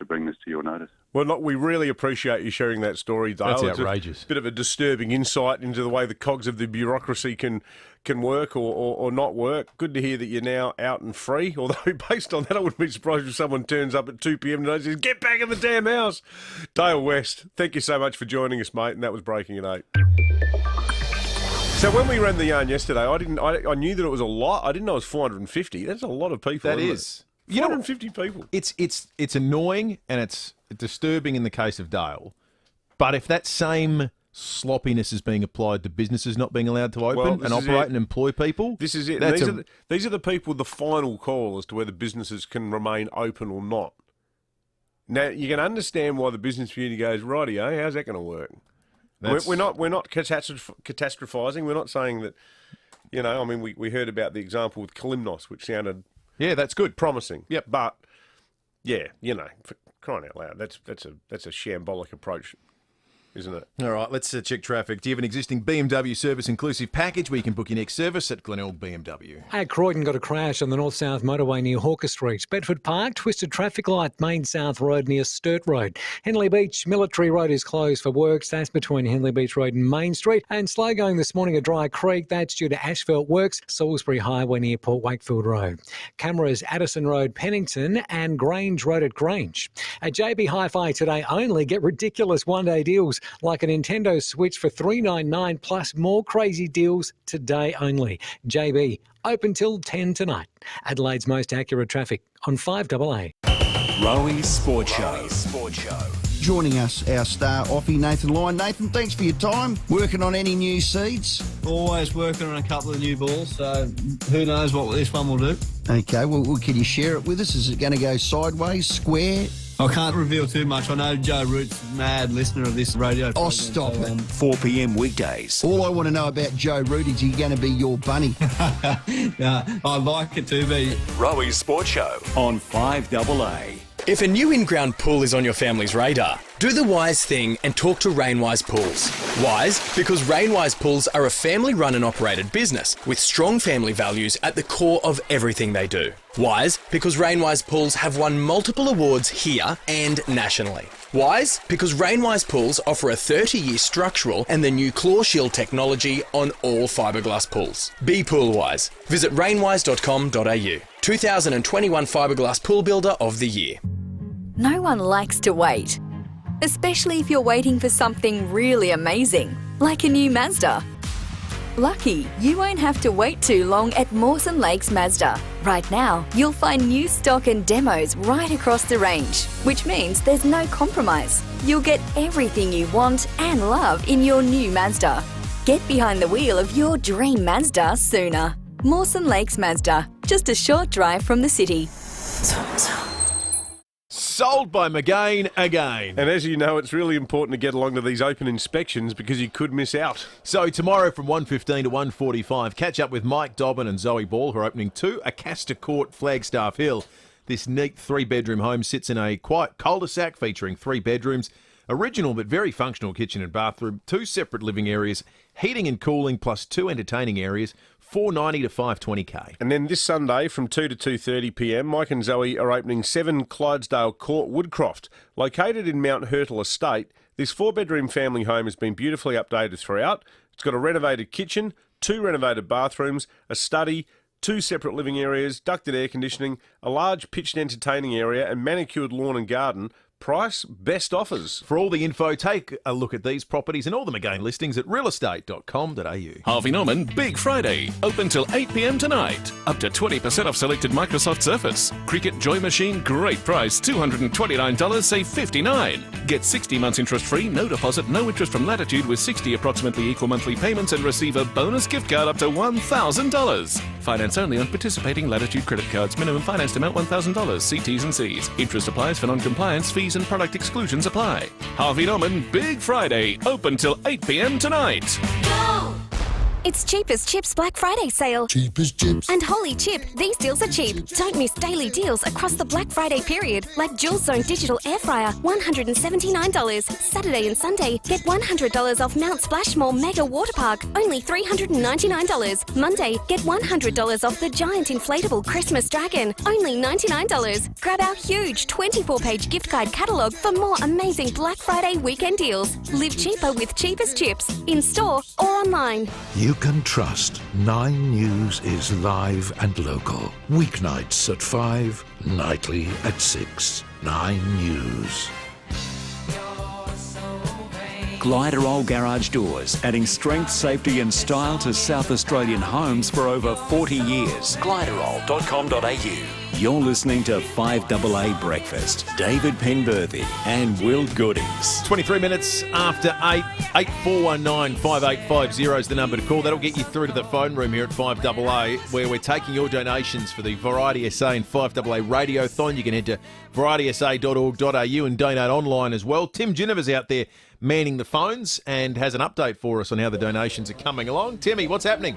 bring this to your notice. Well, look, we really appreciate you sharing that story, Dale. That's outrageous. It's a bit of a disturbing insight into the way the cogs of the bureaucracy can work or not work. Good to hear that you're now out and free, although based on that, I wouldn't be surprised if someone turns up at 2 p.m. and says, get back in the damn house. Dale West, thank you so much for joining us, mate, and that was Breaking at 8. So when we ran the yarn yesterday, I knew that it was a lot. I didn't know it was 450. That's a lot of people. That is. 450 people. It's annoying and it's disturbing in the case of Dale. But if that same sloppiness is being applied to businesses not being allowed to open and operate and employ people, this is it. These are the people, the final call as to whether businesses can remain open or not. Now, you can understand why the business community goes, rightio, how's that going to work? We're not catastrophising. We're not saying that You know, I mean, we heard about the example with Kalimnos, which sounded that's good, promising. Yep. But yeah, you know, for crying out loud, that's a shambolic approach, isn't it? All right, let's check traffic. Do you have an existing BMW service inclusive package where you can book your next service at Glenelg BMW? At Croydon, got a crash on the north-south motorway near Hawker Street. Bedford Park, twisted traffic light, Main South Road near Sturt Road. Henley Beach, Military Road is closed for works. That's between Henley Beach Road and Main Street. And slow going this morning at Dry Creek. That's due to asphalt works. Salisbury Highway near Port Wakefield Road. Cameras, Addison Road, Pennington and Grange Road at Grange. At JB Hi-Fi today only, get ridiculous one-day deals like a Nintendo Switch for $399 plus more crazy deals today only. JB, open till 10 tonight. Adelaide's most accurate traffic on 5AA. Rowie Sports Show. Joining us, our star offie, Nathan Lyon. Nathan, thanks for your time. Working on any new seeds? Always working on a couple of new balls, so who knows what this one will do. Okay, well, can you share it with us? Is it going to go sideways, square? I can't reveal too much. I know Joe Root's a mad listener of this radio program. Oh, stop it. 4 p.m. weekdays. All I want to know about Joe Root is he going to be your bunny? I'd like it to be. Rowie Sports Show on 5AA. If a new in-ground pool is on your family's radar, do the wise thing and talk to Rainwise Pools. Wise? Because Rainwise Pools are a family-run and operated business with strong family values at the core of everything they do. Wise? Because Rainwise Pools have won multiple awards here and nationally. Wise? Because Rainwise Pools offer a 30-year structural and the new Claw Shield technology on all fiberglass pools. Be pool wise. Visit rainwise.com.au. 2021 Fiberglass Pool Builder of the Year. No one likes to wait, especially if you're waiting for something really amazing, like a new Mazda. Lucky, you won't have to wait too long at Mawson Lakes Mazda. Right now, you'll find new stock and demos right across the range, which means there's no compromise. You'll get everything you want and love in your new Mazda. Get behind the wheel of your dream Mazda sooner. Mawson Lakes Mazda, just a short drive from the city. Sold by McGain again. And as you know, it's really important to get along to these open inspections because you could miss out. So tomorrow from 1:15 to 1:45, catch up with Mike Dobbin and Zoe Ball, who are opening 2 Acasta Court, Flagstaff Hill. This neat 3-bedroom home sits in a quiet cul-de-sac featuring 3 bedrooms, original but very functional kitchen and bathroom, 2 separate living areas, heating and cooling plus 2 entertaining areas, $490 to $520K. And then this Sunday from 2 to 2:30 p.m, Mike and Zoe are opening 7 Clydesdale Court, Woodcroft. Located in Mount Hurtle Estate, this 4-bedroom family home has been beautifully updated throughout. It's got a renovated kitchen, 2 renovated bathrooms, a study, 2 separate living areas, ducted air conditioning, a large pitched entertaining area and manicured lawn and garden. Price, best offers. For all the info, take a look at these properties and all the McGain listings at realestate.com.au. Harvey Norman Big Friday, open till 8 p.m. tonight. Up to 20% off selected Microsoft Surface. Cricket Joy Machine, great price, $229, save $59. Get 60 months interest free, no deposit, no interest from Latitude with 60 approximately equal monthly payments and receive a bonus gift card up to $1,000. Finance only on participating Latitude credit cards. Minimum financed amount $1,000. See T's and C's. Interest applies for non-compliance. Fees and product exclusions apply. Harvey Norman Big Friday, open till 8 p.m. tonight. Go! It's Cheap as Chips Black Friday sale. Cheap as chips. And holy chip, these deals are cheap. Don't miss daily deals across the Black Friday period, like Dual Zone Digital Air Fryer, $179. Saturday and Sunday, get $100 off Mount Splashmore Mega Water Park, only $399. Monday, get $100 off the Giant Inflatable Christmas Dragon, only $99. Grab our huge 24-page gift guide catalogue for more amazing Black Friday weekend deals. Live cheaper with Cheap as Chips, in store or online. You can trust 9 News is live and local. Weeknights at 5, nightly at 6. 9 News. Gliderol Garage Doors, adding strength, safety and style to South Australian homes for over 40 years. Gliderol.com.au. You're listening to 5AA Breakfast. David Penberthy and Will Goodings. 23 minutes after 8. 8419 5850 is the number to call. That'll get you through to the phone room here at 5AA, where we're taking your donations for the Variety SA and 5AA Radiothon. You can head to varietysa.org.au and donate online as well. Tim Ginniver's out there manning the phones and has an update for us on how the donations are coming along. Timmy, what's happening?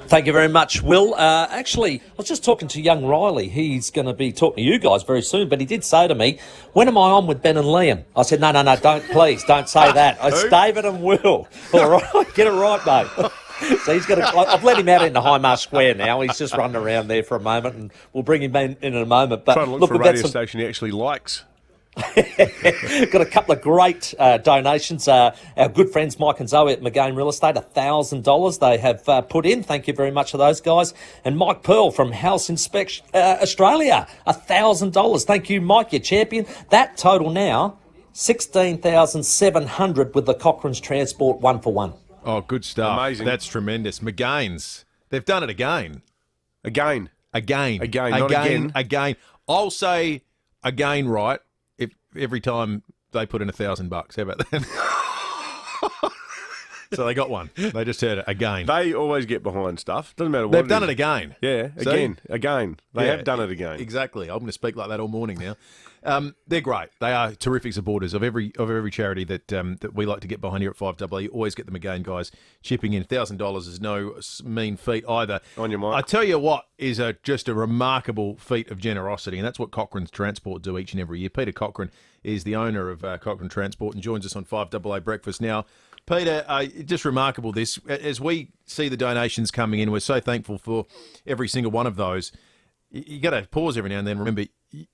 Thank you very much, Will. Actually, I was just talking to young Riley. He's going to be talking to you guys very soon, but he did say to me, when am I on with Ben and Liam? I said, no, please, don't say that. It's David and Will. All right, get it right, mate. So he's got I've let him out into Highmarsh Square now. He's just running around there for a moment, and we'll bring him in a moment. But trying to look for a radio station he actually likes. Got a couple of great donations. Our good friends Mike and Zoe at McGain Real Estate, $1,000 they have put in. Thank you very much to those guys. And Mike Pearl from House Inspection Australia, $1,000. Thank you, Mike, your champion. That total now, $16,700 with the Cochrane's Transport 1-for-1. Oh, good stuff. Amazing. That's tremendous. McGain's. They've done it again. Again. Not again. I'll say again, right, if every time they put in $1,000. How about that? So they got one. They just heard it again. They always get behind stuff. Doesn't matter what They've done it again. Yeah, again. They have done it again. Exactly. I'm going to speak like that all morning now. They're great. They are terrific supporters of every charity that we like to get behind here at 5AA. You always get them again, guys, chipping in. $1,000 is no mean feat either. On your mind. I tell you what is just a remarkable feat of generosity, and that's what Cochrane's Transport do each and every year. Peter Cochrane is the owner of Cochrane Transport and joins us on 5AA Breakfast now. Peter, just remarkable this. As we see the donations coming in, we're so thankful for every single one of those. You got to pause every now and then. Remember,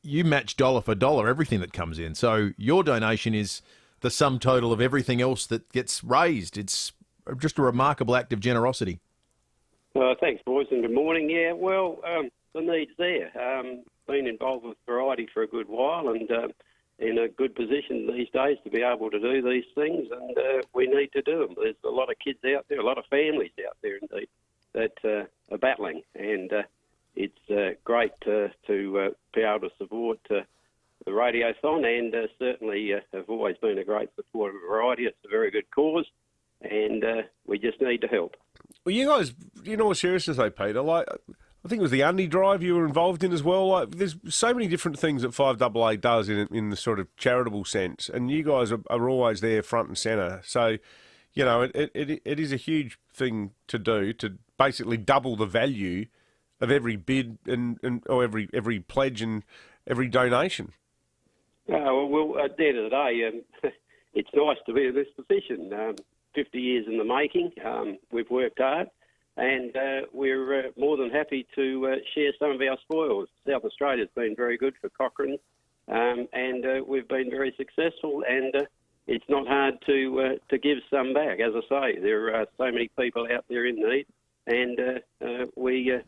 you match dollar for dollar everything that comes in. So your donation is the sum total of everything else that gets raised. It's just a remarkable act of generosity. Thanks, boys, and good morning. Yeah, well, the need's there. Been involved with Variety for a good while and in a good position these days to be able to do these things, and we need to do them. There's a lot of kids out there, a lot of families out there, indeed, that are battling, and it's great to be able to support the Radiothon, and certainly have always been a great supporter of Variety. It's a very good cause, and we just need to help. Well, you guys, in all seriousness though, Peter, like, I think it was the Undy Drive you were involved in as well. Like, there's so many different things that 5AA does in the sort of charitable sense, and you guys are always there front and centre. So, you know, it is a huge thing to do, to basically double the value of every bid or every pledge and every donation. Well, at the end of the day, it's nice to be in this position. 50 years in the making. We've worked hard. And we're more than happy to share some of our spoils. South Australia's been very good for Cochrane, and we've been very successful. And it's not hard to give some back. As I say, there are so many people out there in need, and we're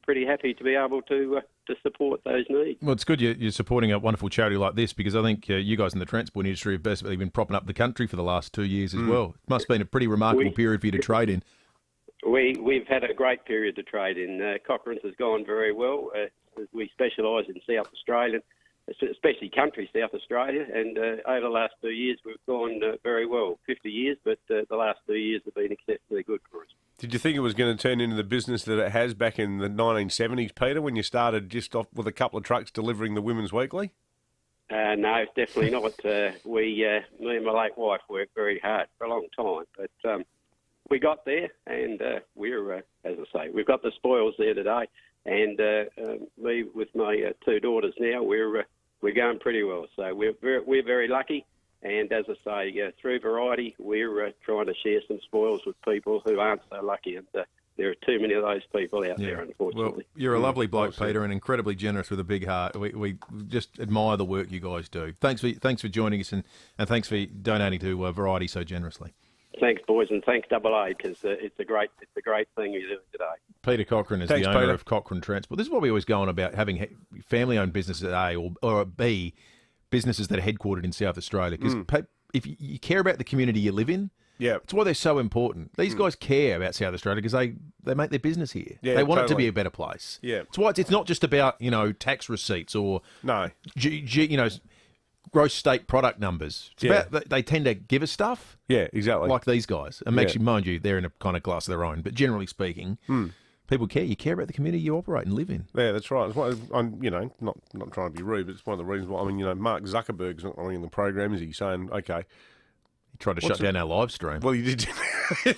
pretty happy to be able to support those needs. Well, it's good you're supporting a wonderful charity like this, because I think you guys in the transport industry have basically been propping up the country for the last 2 years as well. It must have been a pretty remarkable period for you to trade in. We've had a great period to trade in. Cochrane's has gone very well. We specialise in South Australia, especially country South Australia, and over the last 2 years we've gone very well. 50 years, but the last 2 years have been exceptionally good for us. Did you think it was going to turn into the business that it has back in the 1970s, Peter, when you started just off with a couple of trucks delivering the Women's Weekly? No, definitely not. Me and my late wife worked very hard for a long time, but we got there, and we're, as I say, we've got the spoils there today. And me with my two daughters now, we're going pretty well. So we're very lucky. And as I say, through Variety, we're trying to share some spoils with people who aren't so lucky. And there are too many of those people out there, unfortunately. Well, you're a lovely bloke, Peter, and incredibly generous with a big heart. We just admire the work you guys do. Thanks for joining us, and thanks for donating to Variety so generously. Thanks, boys, and thanks AA, because it's a great thing you're doing today. Peter Cochrane is the owner of Cochrane Transport. This is what we always go on about, having family-owned businesses at A or B, businesses that are headquartered in South Australia. Because if you care about the community you live in, Yeah. It's why they're so important. These guys care about South Australia because they make their business here. Yeah, they want it to totally. be a better place. Yeah. It's why it's not just about, tax receipts or gross state product numbers. It's about they tend to give us stuff. Yeah, exactly. Like these guys. And actually, mind you, they're in a kind of class of their own. But generally speaking, people care. You care about the community you operate and live in. Yeah, that's right. It's one, I'm, not trying to be rude, but it's one of the reasons why. I mean, Mark Zuckerberg's not running the program, is he? Saying, okay, he tried to shut down our live stream. Well, he did.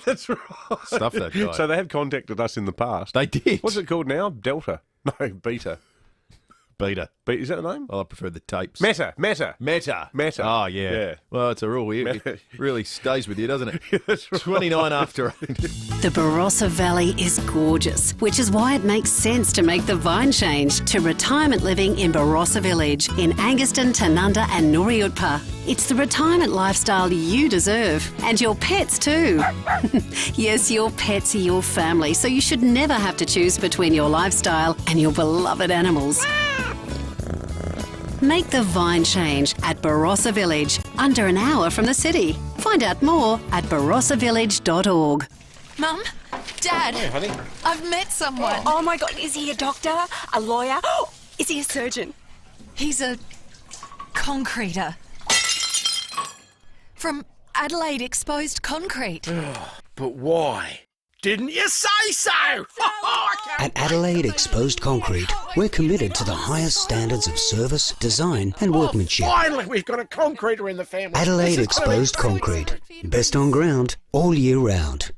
That's right. Stuff that guy. So they have contacted us in the past. They did. What's it called now? Delta? No, Beta. Beta. Is that the name? Oh, I prefer the tapes. Meta. Oh, yeah. Well, it's a rule. It really stays with you, doesn't it? That's right. 29 after 8. The Barossa Valley is gorgeous, which is why it makes sense to make the Vine change to retirement living in Barossa Village in Anguston, Tanunda and Nooriutpa. It's the retirement lifestyle you deserve, and your pets too. Yes, your pets are your family, so you should never have to choose between your lifestyle and your beloved animals. Make the Vine change at Barossa Village, under an hour from the city. Find out more at barossavillage.org. Mum? Dad? Hey, honey. I've met someone. Oh my God, is he a doctor? A lawyer? Is he a surgeon? He's a concreter. From Adelaide Exposed Concrete. But why? Didn't you say so? At Adelaide Exposed Concrete, we're committed to the highest standards of service, design and workmanship. Finally, we've got a concreter in the family. Adelaide Exposed Concrete. Best on ground, all year round.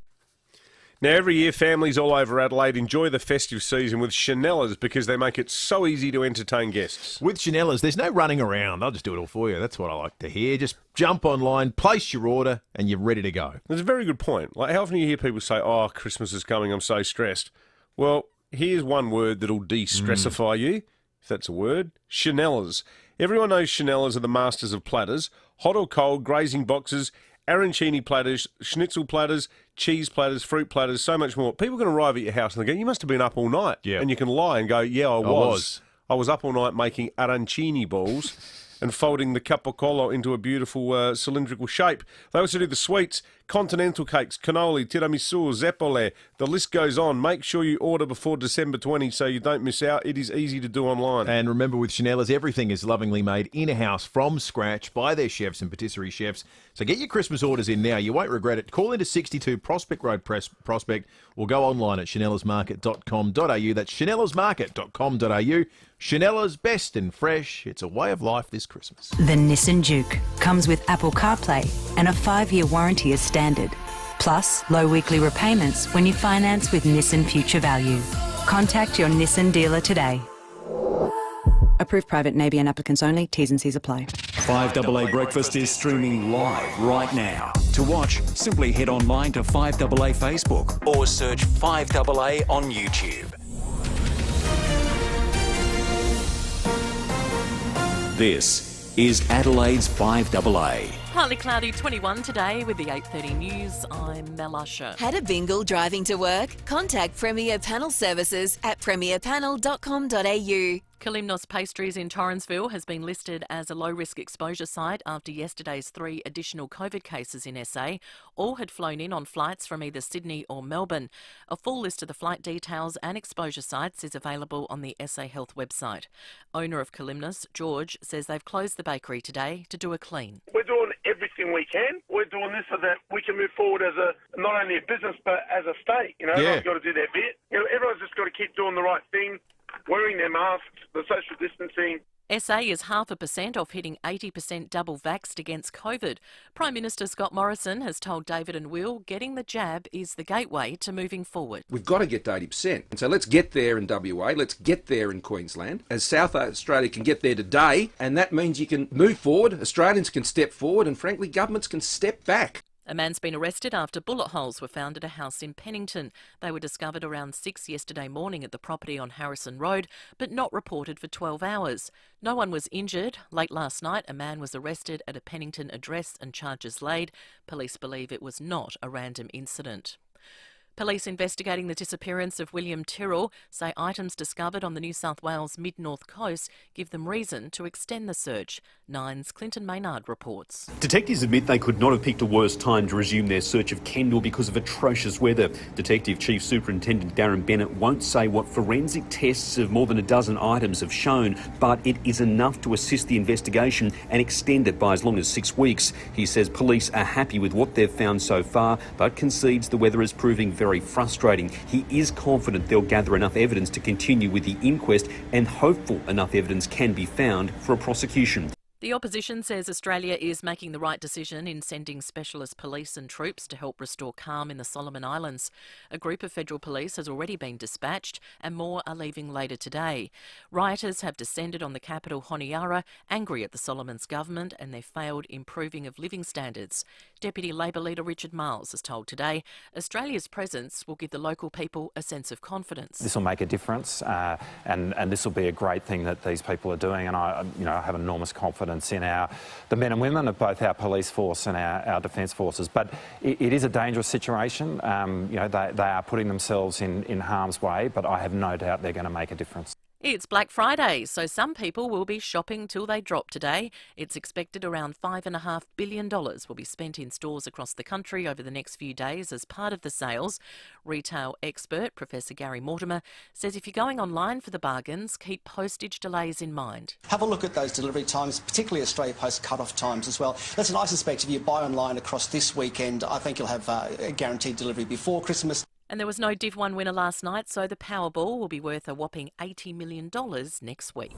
Now, every year, families all over Adelaide enjoy the festive season with Chanellas because they make it so easy to entertain guests. With Chanellas, there's no running around. I'll just do it all for you. That's what I like to hear. Just jump online, place your order, and you're ready to go. That's a very good point. Like, how often do you hear people say, oh, Christmas is coming, I'm so stressed? Well, here's one word that'll de-stressify you, if that's a word. Chanellas. Everyone knows Chanellas are the masters of platters. Hot or cold, grazing boxes, arancini platters, schnitzel platters, cheese platters, fruit platters, so much more. People can arrive at your house and they go, you must have been up all night. Yeah. And you can lie and go, yeah, I was. I was up all night making arancini balls and folding the capocollo into a beautiful cylindrical shape. They also do the sweets, continental cakes, cannoli, tiramisu, zeppole. The list goes on. Make sure you order before December 20 so you don't miss out. It is easy to do online. And remember, with Chanellas, everything is lovingly made in-house from scratch by their chefs and patisserie chefs. So get your Christmas orders in now. You won't regret it. Call into 62 Prospect Road Prospect or go online at chanellasmarket.com.au. That's chanellasmarket.com.au. Chanellas, best and fresh. It's a way of life this Christmas. The Nissan Juke comes with Apple CarPlay and a 5-year warranty as standard. Plus, low weekly repayments when you finance with Nissan Future Value. Contact your Nissan dealer today. Approved private Nabian applicants only. T's and C's apply. 5AA Breakfast is streaming live right now. To watch, simply head online to 5AA Facebook or search 5AA on YouTube. This is Adelaide's 5AA. Partly cloudy 21 today with the 8:30 news. I'm Mel Usher. Had a bingle driving to work? Contact Premier Panel Services at premierpanel.com.au. Kalimnos Pastries in Torrensville has been listed as a low-risk exposure site after yesterday's 3 additional COVID cases in SA. All had flown in on flights from either Sydney or Melbourne. A full list of the flight details and exposure sites is available on the SA Health website. Owner of Kalimnos, George, says they've closed the bakery today to do a clean. We're doing everything we can. We're doing this so that we can move forward as not only a business but as a state. Everyone's got to do their bit. Everyone's just got to keep doing the right thing. Wearing their masks, the social distancing. SA is 0.5% off hitting 80% double vaxxed against COVID. Prime Minister Scott Morrison has told David and Will getting the jab is the gateway to moving forward. We've got to get to 80%. And so let's get there in WA, let's get there in Queensland, as South Australia can get there today, and that means you can move forward, Australians can step forward, and frankly, governments can step back. A man's been arrested after bullet holes were found at a house in Pennington. They were discovered around 6 yesterday morning at the property on Harrison Road, but not reported for 12 hours. No one was injured. Late last night, a man was arrested at a Pennington address and charges laid. Police believe it was not a random incident. Police investigating the disappearance of William Tyrrell say items discovered on the New South Wales mid-north coast give them reason to extend the search. Nine's Clinton Maynard reports. Detectives admit they could not have picked a worse time to resume their search of Kendall because of atrocious weather. Detective Chief Superintendent Darren Bennett won't say what forensic tests of more than a dozen items have shown, but it is enough to assist the investigation and extend it by as long as 6 weeks. He says police are happy with what they've found so far, but concedes the weather is proving very frustrating. He is confident they'll gather enough evidence to continue with the inquest and hopeful enough evidence can be found for a prosecution. The opposition says Australia is making the right decision in sending specialist police and troops to help restore calm in the Solomon Islands. A group of federal police has already been dispatched and more are leaving later today. Rioters have descended on the capital Honiara, angry at the Solomons government and their failed improving of living standards. Deputy Labor leader Richard Marles has told Today Australia's presence will give the local people a sense of confidence. This will make a difference and this will be a great thing that these people are doing, and I have enormous confidence in the men and women of both our police force and our defence forces. But it is a dangerous situation. They are putting themselves in harm's way, but I have no doubt they're going to make a difference. It's Black Friday, so some people will be shopping till they drop today. It's expected around $5.5 billion will be spent in stores across the country over the next few days as part of the sales. Retail expert Professor Gary Mortimer says if you're going online for the bargains, keep postage delays in mind. Have a look at those delivery times, particularly Australia Post cut-off times as well. Listen, I suspect if you buy online across this weekend, I think you'll have a guaranteed delivery before Christmas. And there was no Div 1 winner last night, so the Powerball will be worth a whopping $80 million next week.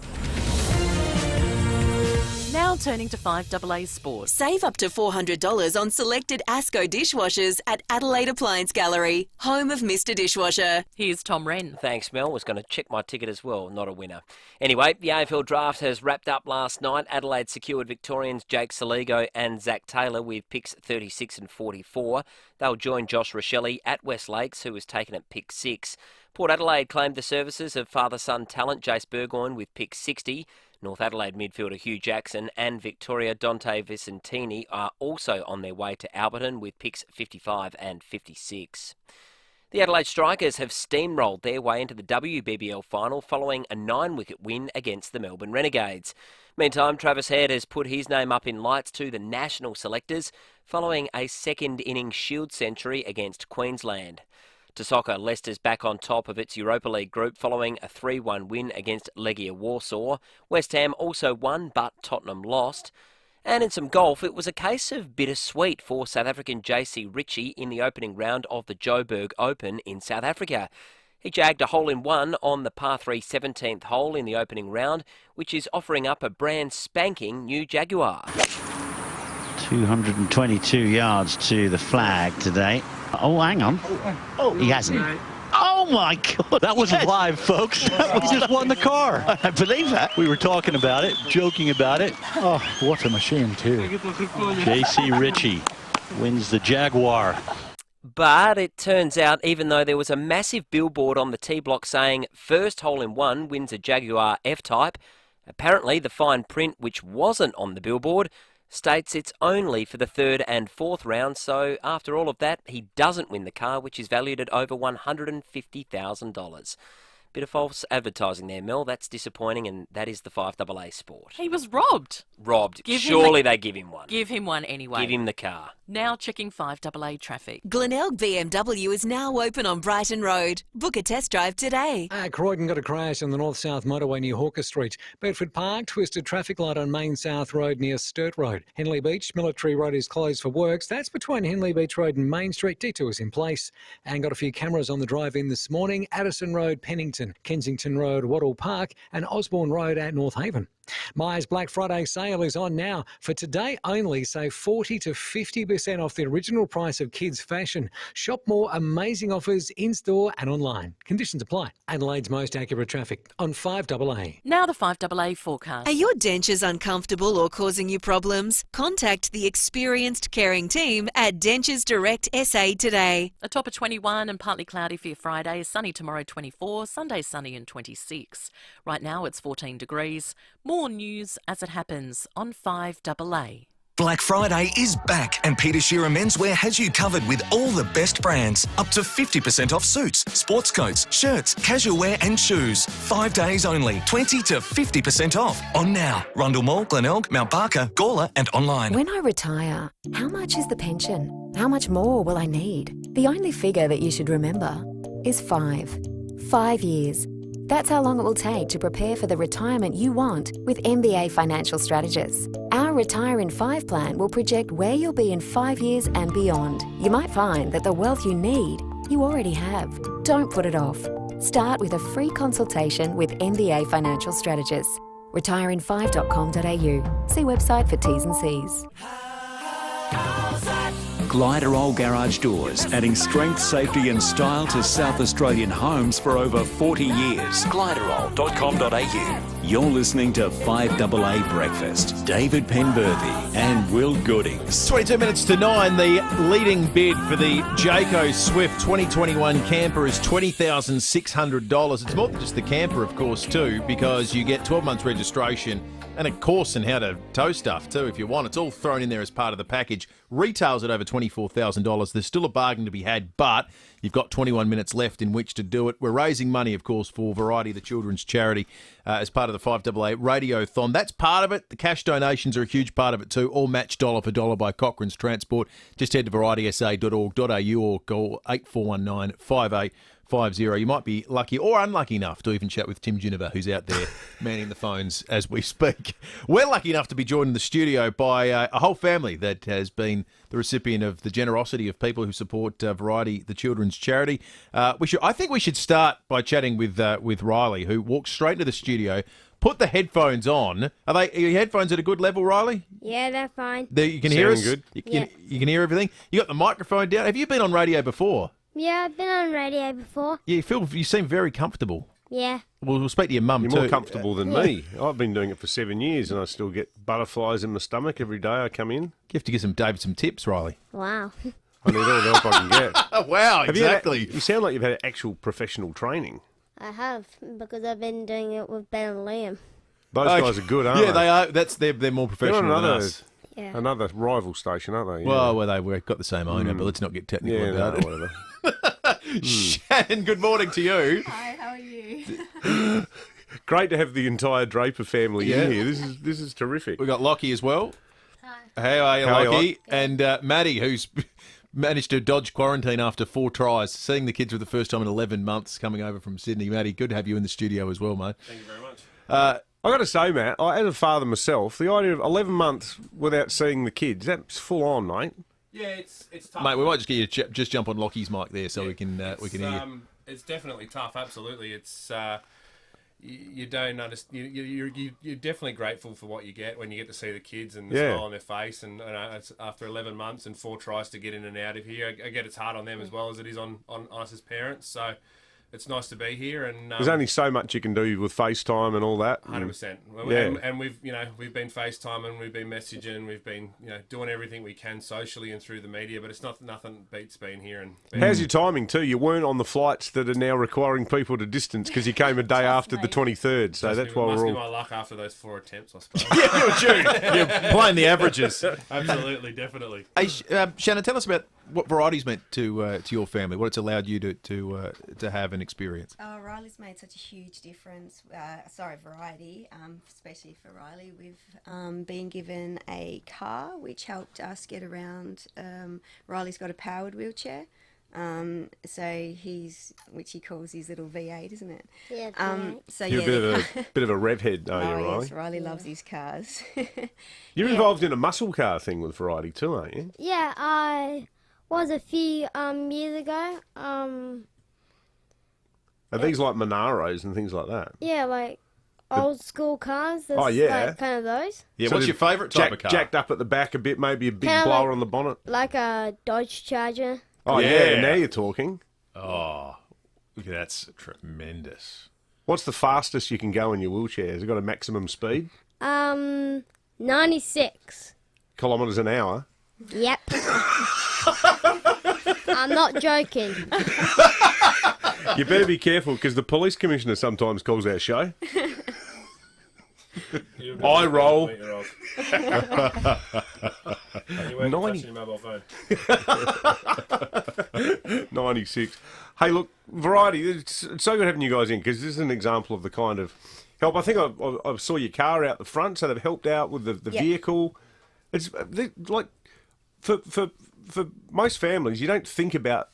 Now turning to 5AA Sport. Save up to $400 on selected Asco dishwashers at Adelaide Appliance Gallery, home of Mr Dishwasher. Here's Tom Rehn. Thanks, Mel. Was going to check my ticket as well. Not a winner. Anyway, the AFL draft has wrapped up last night. Adelaide secured Victorians Jake Saligo and Zach Taylor with picks 36 and 44. They'll join Josh Rochelle at West Lakes, who was taken at pick 6. Port Adelaide claimed the services of father-son talent Jace Burgoyne with pick 60. North Adelaide midfielder Hugh Jackson and Victoria Dante Vicentini are also on their way to Alberton with picks 55 and 56. The Adelaide Strikers have steamrolled their way into the WBBL final following a 9-wicket win against the Melbourne Renegades. Meantime, Travis Head has put his name up in lights to the national selectors following a second-innings Shield century against Queensland. To soccer, Leicester's back on top of its Europa League group following a 3-1 win against Legia Warsaw. West Ham also won, but Tottenham lost. And in some golf, it was a case of bittersweet for South African JC Ritchie in the opening round of the Joburg Open in South Africa. He jagged a hole-in-one on the par 3 17th hole in the opening round, which is offering up a brand spanking new Jaguar. 222 yards to the flag today. Oh, hang on. Oh, he hasn't. Oh, my God. That wasn't live, folks. He just won the car. I believe that. We were talking about it, joking about it. Oh, what a machine, too. JC Ritchie wins the Jaguar. But it turns out, even though there was a massive billboard on the tee block saying first hole-in-one wins a Jaguar F-Type, apparently the fine print, which wasn't on the billboard, states it's only for the third and fourth round, so after all of that, he doesn't win the car, which is valued at over $150,000. Bit of false advertising there, Mel. That's disappointing, and that is the 5AA Sport. He was robbed. Surely they give him one. Give him one anyway. Give him the car. Now checking 5AA traffic. Glenelg BMW is now open on Brighton Road. Book a test drive today. Croydon got a crash on the north-south motorway near Hawker Street. Bedford Park, twisted traffic light on Main South Road near Sturt Road. Henley Beach, Military Road is closed for works. That's between Henley Beach Road and Main Street. Detours in place. And got a few cameras on the drive-in this morning. Addison Road, Pennington, Kensington Road, Waddell Park and Osborne Road at North Haven. Myers Black Friday sale is on now. For today only, save 40 to 50% off the original price of kids' fashion. Shop more amazing offers in-store and online. Conditions apply. Adelaide's most accurate traffic on 5AA. Now the 5AA forecast. Are your dentures uncomfortable or causing you problems? Contact the experienced caring team at Dentures Direct SA today. A top of 21 and partly cloudy for your Friday. Sunny tomorrow 24, Sunday sunny and 26. Right now it's 14 degrees. More news as it happens on 5AA. Black Friday is back and Peter Shearer Menswear has you covered with all the best brands. Up to 50% off suits, sports coats, shirts, casual wear and shoes. 5 days only, 20 to 50% off. On now. Rundle Mall, Glenelg, Mount Barker, Gawler and online. When I retire, how much is the pension? How much more will I need? The only figure that you should remember is 5. 5 years. That's how long it will take to prepare for the retirement you want with MBA Financial Strategists. Our Retire in 5 plan will project where you'll be in 5 years and beyond. You might find that the wealth you need, you already have. Don't put it off. Start with a free consultation with MBA Financial Strategists. Retireinfive.com.au. See website for T's and C's. Gliderol Garage Doors, adding strength, safety and style to South Australian homes for over 40 years. Gliderol.com.au. You're listening to 5AA Breakfast. David Penberthy and Will Goodings. 22 minutes to 9. The leading bid for the Jayco Swift 2021 camper is $20,600. It's more than just the camper, of course, too, because you get 12 months registration and a course in how to tow stuff too if you want. It's all thrown in there as part of the package. Retails at over $24,000. There's still a bargain to be had, but you've got 21 minutes left in which to do it. We're raising money, of course, for Variety, the children's charity, as part of the 5AA Radiothon. That's part of it. The cash donations are a huge part of it too, all matched dollar for dollar by Cochrane's Transport. Just head to varietysa.org.au or call 8419 5850. You might be lucky or unlucky enough to even chat with Tim Ginniver, who's out there manning the phones as we speak. We're lucky enough to be joined in the studio by a whole family that has been the recipient of the generosity of people who support Variety, the children's charity. I think we should start by chatting with Riley, who walked straight into the studio, put the headphones on. Are your headphones at a good level, Riley? Yeah, they're fine. You can hear us? Good. You can hear everything? You got the microphone down? Have you been on radio before? Yeah, I've been on radio before. Yeah, you seem very comfortable. Yeah. Well, we'll speak to your mum too. You're more comfortable than me. I've been doing it for 7 years and I still get butterflies in my stomach every day I come in. You have to give David some tips, Riley. Wow. I need all the help I can get. Wow, exactly. You sound like you've had actual professional training. I have, because I've been doing it with Ben and Liam. Those guys are good, aren't they? Yeah, they are. They're more professional than us. Yeah. Another rival station, aren't they? Well, we've got the same owner, but let's not get technical about it. Whatever. Shannon, good morning to you. Hi, how are you? Great to have the entire Draper family in here. This is terrific. We've got Lockie as well. Hi. How are you, Lockie? And Maddie, who's managed to dodge quarantine after 4 tries, seeing the kids for the first time in 11 months coming over from Sydney. Maddie, good to have you in the studio as well, mate. Thank you very much. I got to say, Matt, as a father myself, the idea of 11 months without seeing the kids, that's full on, mate. Yeah, it's tough. Mate, we might just get you to just jump on Lockie's mic there so we can hear you. It's definitely tough, absolutely. It's you don't understand. You're definitely grateful for what you get when you get to see the kids and the smile on their face. And it's after 11 months and 4 tries to get in and out of here, I get it's hard on them as well as it is on us as parents. So it's nice to be here. And there's only so much you can do with FaceTime and all that. 100%. Yeah. And we've been FaceTiming, we've been messaging, we've been doing everything we can socially and through the media. But it's nothing beats being here. And how's your timing too? You weren't on the flights that are now requiring people to distance because you came a day after the 23rd. So that's why we're all. Must be my luck after those 4 attempts, I suppose. Yeah, you're true. You're playing the averages. Absolutely, definitely. Hey, Shannon, tell us about what Variety's meant to your family. What it's allowed you to have an experience. Riley's made such a huge difference. Variety, especially for Riley. We've been given a car which helped us get around. Riley's got a powered wheelchair. So which he calls his little V8, isn't it? Yeah. So you're a bit of a rev head, are you, Riley? Yes, Riley loves his cars. You're involved in a muscle car thing with Variety too, aren't you? Yeah, I was a few years ago. Are these like Monaros and things like that? Yeah, like old school cars. Oh, yeah. Like kind of those. Yeah, so what's your favourite type of car? Jacked up at the back a bit, maybe a big Kinda blower on the bonnet. Like a Dodge Charger. Oh, yeah, now you're talking. Oh, that's tremendous. What's the fastest you can go in your wheelchair? Has it got a maximum speed? 96 kilometres an hour? Yep. I'm not joking. You better be careful because the police commissioner sometimes calls our show. I roll. 96. Hey, look, variety. It's so good having you guys in because this is an example of the kind of help. I think I saw your car out the front, so they've helped out with the vehicle. It's like for most families, you don't think about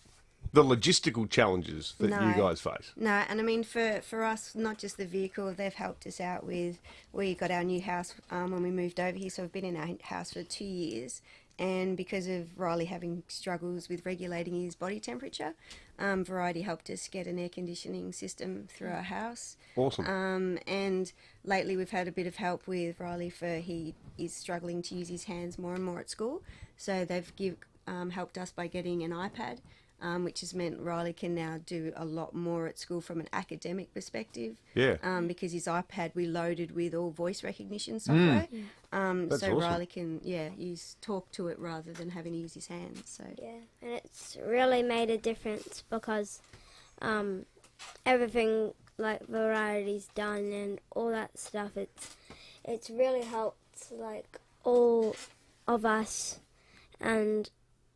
the logistical challenges that you guys face. No, and I mean for us, not just the vehicle, they've helped us out with. We got our new house when we moved over here, so we've been in our house for 2 years. And because of Riley having struggles with regulating his body temperature, Variety helped us get an air conditioning system through our house. Awesome. And lately we've had a bit of help with Riley he is struggling to use his hands more and more at school. So they've helped us by getting an iPad, which has meant Riley can now do a lot more at school from an academic perspective. Yeah. Because his iPad we loaded with all voice recognition software. That's so awesome. Riley can talk to it rather than having to use his hands. So Yeah, and it's really made a difference because everything like Variety's done and all that stuff. It's really helped like all of us, and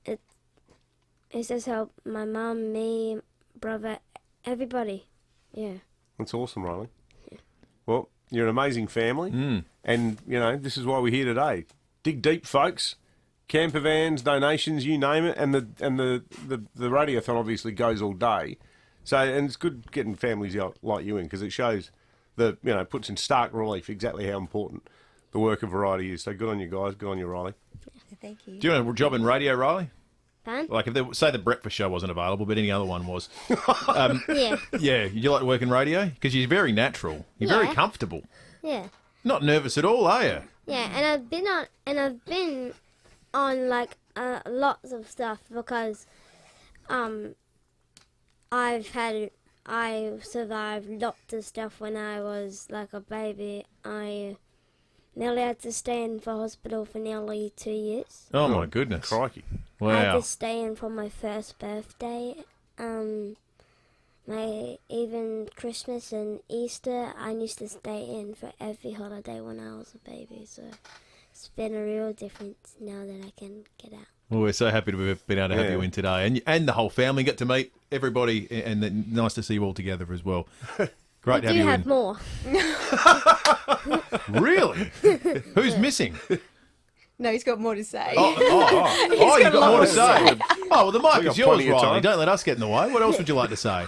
it's just helped my mum, me, brother, everybody. Yeah. That's awesome, Riley. Yeah. Well, you're an amazing family, and this is why we're here today. Dig deep, folks. Camper vans, donations, you name it, and the radiothon obviously goes all day. So, and it's good getting families like you in because it shows puts in stark relief exactly how important the work of Variety is. So good on you guys. Good on you, Riley. Thank you. Do you want a job in radio, Riley? Fun? Like if say the breakfast show wasn't available, but any other one was. Yeah. Yeah, you like to work in radio? Because you're very natural. You're very comfortable. Yeah. Not nervous at all, are you? Yeah, and I've been on like lots of stuff because I survived lots of stuff when I was like a baby. I nearly had to stay in for hospital for nearly 2 years. Oh my goodness. Crikey. Wow. I had to stay in for my first birthday. Even Christmas and Easter, I used to stay in for every holiday when I was a baby. So it's been a real difference now that I can get out. Well, we're so happy to have been able to have you in today, and the whole family. Get to meet everybody, and nice to see you all together as well. Great to have you in. We do have more. Really? Who's missing? No, he's got more to say. You've got more to say. Oh, well, the mic is yours, Riley. time. Don't let us get in the way. What else would you like to say?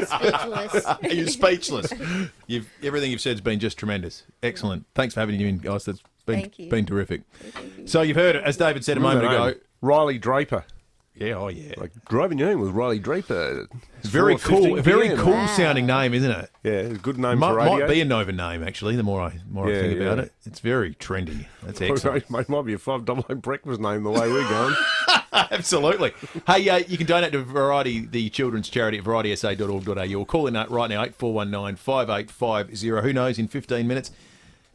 Speechless. You're speechless. Everything you've said has been just tremendous. Excellent. Thanks for having you in, guys. That's been terrific. So you've heard it, as David said a moment ago. Riley Draper. Yeah, oh yeah. Like driving you home with Riley Draper. It's very cool. A very cool sounding name, isn't it? Yeah, it's a good name for radio. Might be a Nova name, actually, the more I think about it. It's very trendy. That's excellent. It might be a 5AA breakfast name the way we're going. Absolutely. Hey, you can donate to Variety, the children's charity at varietysa.org.au, or call in right now, 8419 5850. Who knows, in 15 minutes,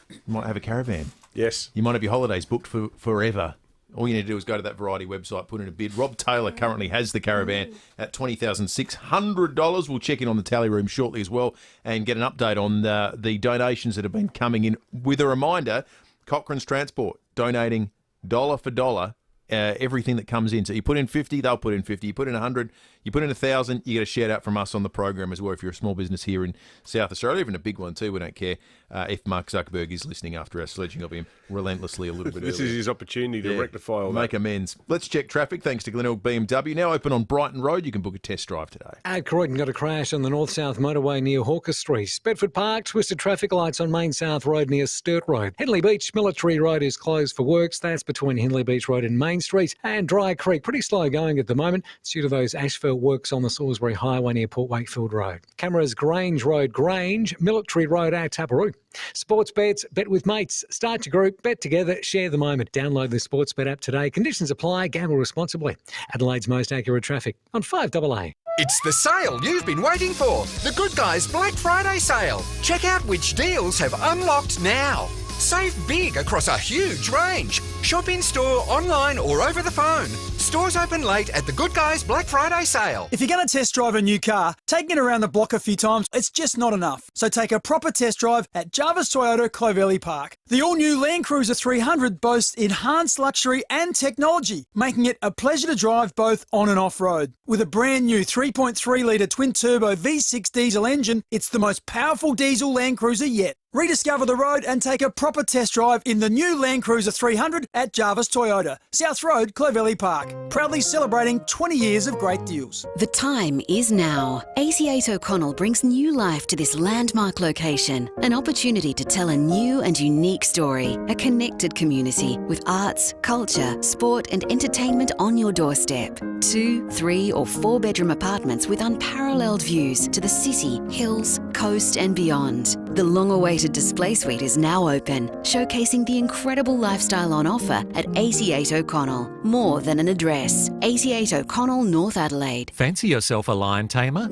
you might have a caravan. Yes. You might have your holidays booked for forever. All you need to do is go to that Variety website, put in a bid. Rob Taylor currently has the caravan at $20,600. We'll check in on the tally room shortly as well and get an update on the donations that have been coming in. With a reminder, Cochrane's Transport donating dollar for dollar everything that comes in. So you put in 50, they'll put in 50. You put in 100, you put in 1,000, you get a shout out from us on the program as well if you're a small business here in South Australia, even a big one too. We don't care if Mark Zuckerberg is listening after our sledging of him relentlessly a little bit This earlier. is his opportunity to rectify all that. Make amends. Let's check traffic thanks to Glenelg BMW. Now open on Brighton Road. You can book a test drive today. At Croydon, got a crash on the north-south motorway near Hawker Street. Bedford Park, twisted traffic lights on Main South Road near Sturt Road. Henley Beach Military Road is closed for works. That's between Henley Beach Road and Main Street. And Dry Creek, pretty slow going at the moment. It's due to those asphalt works on the Salisbury Highway near Port Wakefield Road. Cameras Grange Road, Grange, Military Road at Taparoo. Sports bets, bet with mates. Start your group, bet together, share the moment. Download the Sportsbet app today. Conditions apply. Gamble responsibly. Adelaide's most accurate traffic on 5AA. It's the sale you've been waiting for. The Good Guys Black Friday sale. Check out which deals have unlocked now. Save big across a huge range. Shop in-store, online or over the phone. Stores open late at the Good Guys Black Friday sale. If you're going to test drive a new car, taking it around the block a few times, it's just not enough. So take a proper test drive at Jarvis Toyota Clovelly Park. The all-new Land Cruiser 300 boasts enhanced luxury and technology, making it a pleasure to drive both on and off-road. With a brand new 3.3-litre twin-turbo V6 diesel engine, it's the most powerful diesel Land Cruiser yet. Rediscover the road and take a proper test drive in the new Land Cruiser 300 at Jarvis Toyota, South Road, Clovelly Park. Proudly celebrating 20 years of great deals. The time is now. AC8 O'Connell brings new life to this landmark location. An opportunity to tell a new and unique story. A connected community with arts, culture, sport and entertainment on your doorstep. 2, 3 or 4 bedroom apartments with unparalleled views to the city, hills, coast and beyond. The long-awaited display suite is now open, showcasing the incredible lifestyle on offer at AC8 O'Connell. More than an address. AC8 O'Connell, North Adelaide. Fancy yourself a lion tamer?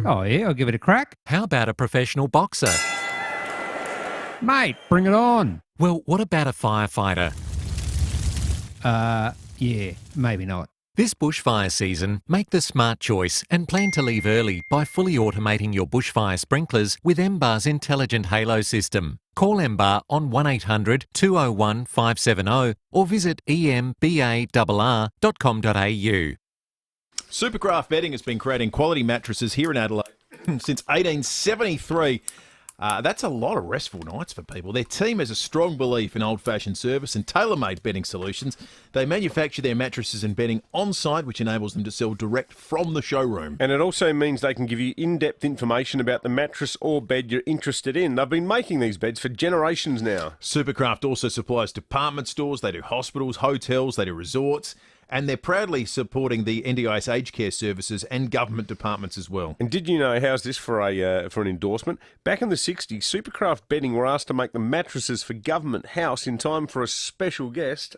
Oh yeah, I'll give it a crack. How about a professional boxer? Mate, bring it on. Well, what about a firefighter? Yeah, maybe not. This bushfire season, make the smart choice and plan to leave early by fully automating your bushfire sprinklers with MBAR's intelligent Halo system. Call MBAR on 1800 201 570 or visit embarr.com.au. Supercraft Bedding has been creating quality mattresses here in Adelaide since 1873. That's a lot of restful nights for people. Their team has a strong belief in old-fashioned service and tailor-made bedding solutions. They manufacture their mattresses and bedding on-site, which enables them to sell direct from the showroom. And it also means they can give you in-depth information about the mattress or bed you're interested in. They've been making these beds for generations now. Supercraft also supplies department stores, they do hospitals, hotels, they do resorts, and they're proudly supporting the NDIS aged care services and government departments as well. And did you know, how's this for an endorsement? Back in the 60s, Supercraft Bedding were asked to make the mattresses for Government House in time for a special guest,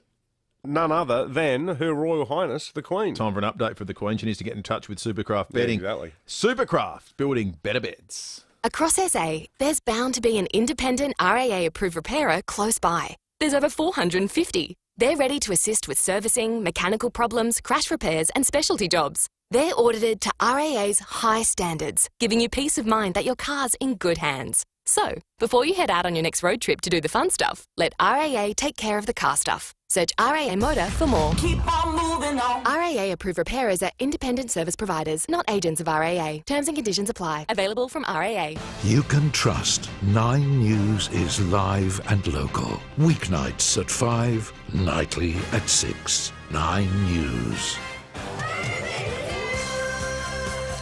none other than Her Royal Highness, the Queen. Time for an update for the Queen. She needs to get in touch with Supercraft Bedding. Yeah, exactly. Supercraft, building better beds. Across SA, there's bound to be an independent RAA-approved repairer close by. There's over 450. They're ready to assist with servicing, mechanical problems, crash repairs and specialty jobs. They're audited to RAA's high standards, giving you peace of mind that your car's in good hands. So, before you head out on your next road trip to do the fun stuff, let RAA take care of the car stuff. Search RAA Motor for more. Keep on moving on. RAA-approved repairers are independent service providers, not agents of RAA. Terms and conditions apply. Available from RAA. You can trust 9 News is live and local. Weeknights at 5, nightly at 6. 9 News.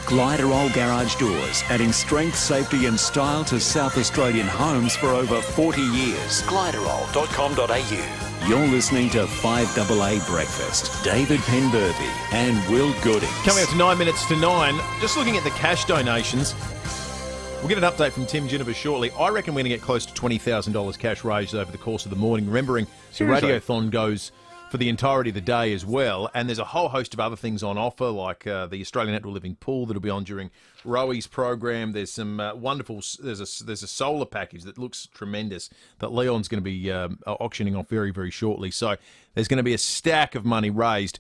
Gliderol Garage Doors, adding strength, safety and style to South Australian homes for over 40 years. Gliderol.com.au. You're listening to 5AA Breakfast. David Penberthy and Will Goodings. Coming up to 9 minutes to 9, just looking at the cash donations. We'll get an update from Tim Ginniver shortly. I reckon we're going to get close to $20,000 cash raised over the course of the morning. Remembering Seriously? the Radiothon goes for the entirety of the day as well, and there's a whole host of other things on offer, like the Australian Outdoor Living Pool that'll be on during Rowi's program. There's some wonderful. There's a solar package that looks tremendous that Leon's going to be auctioning off very, very shortly. So there's going to be a stack of money raised.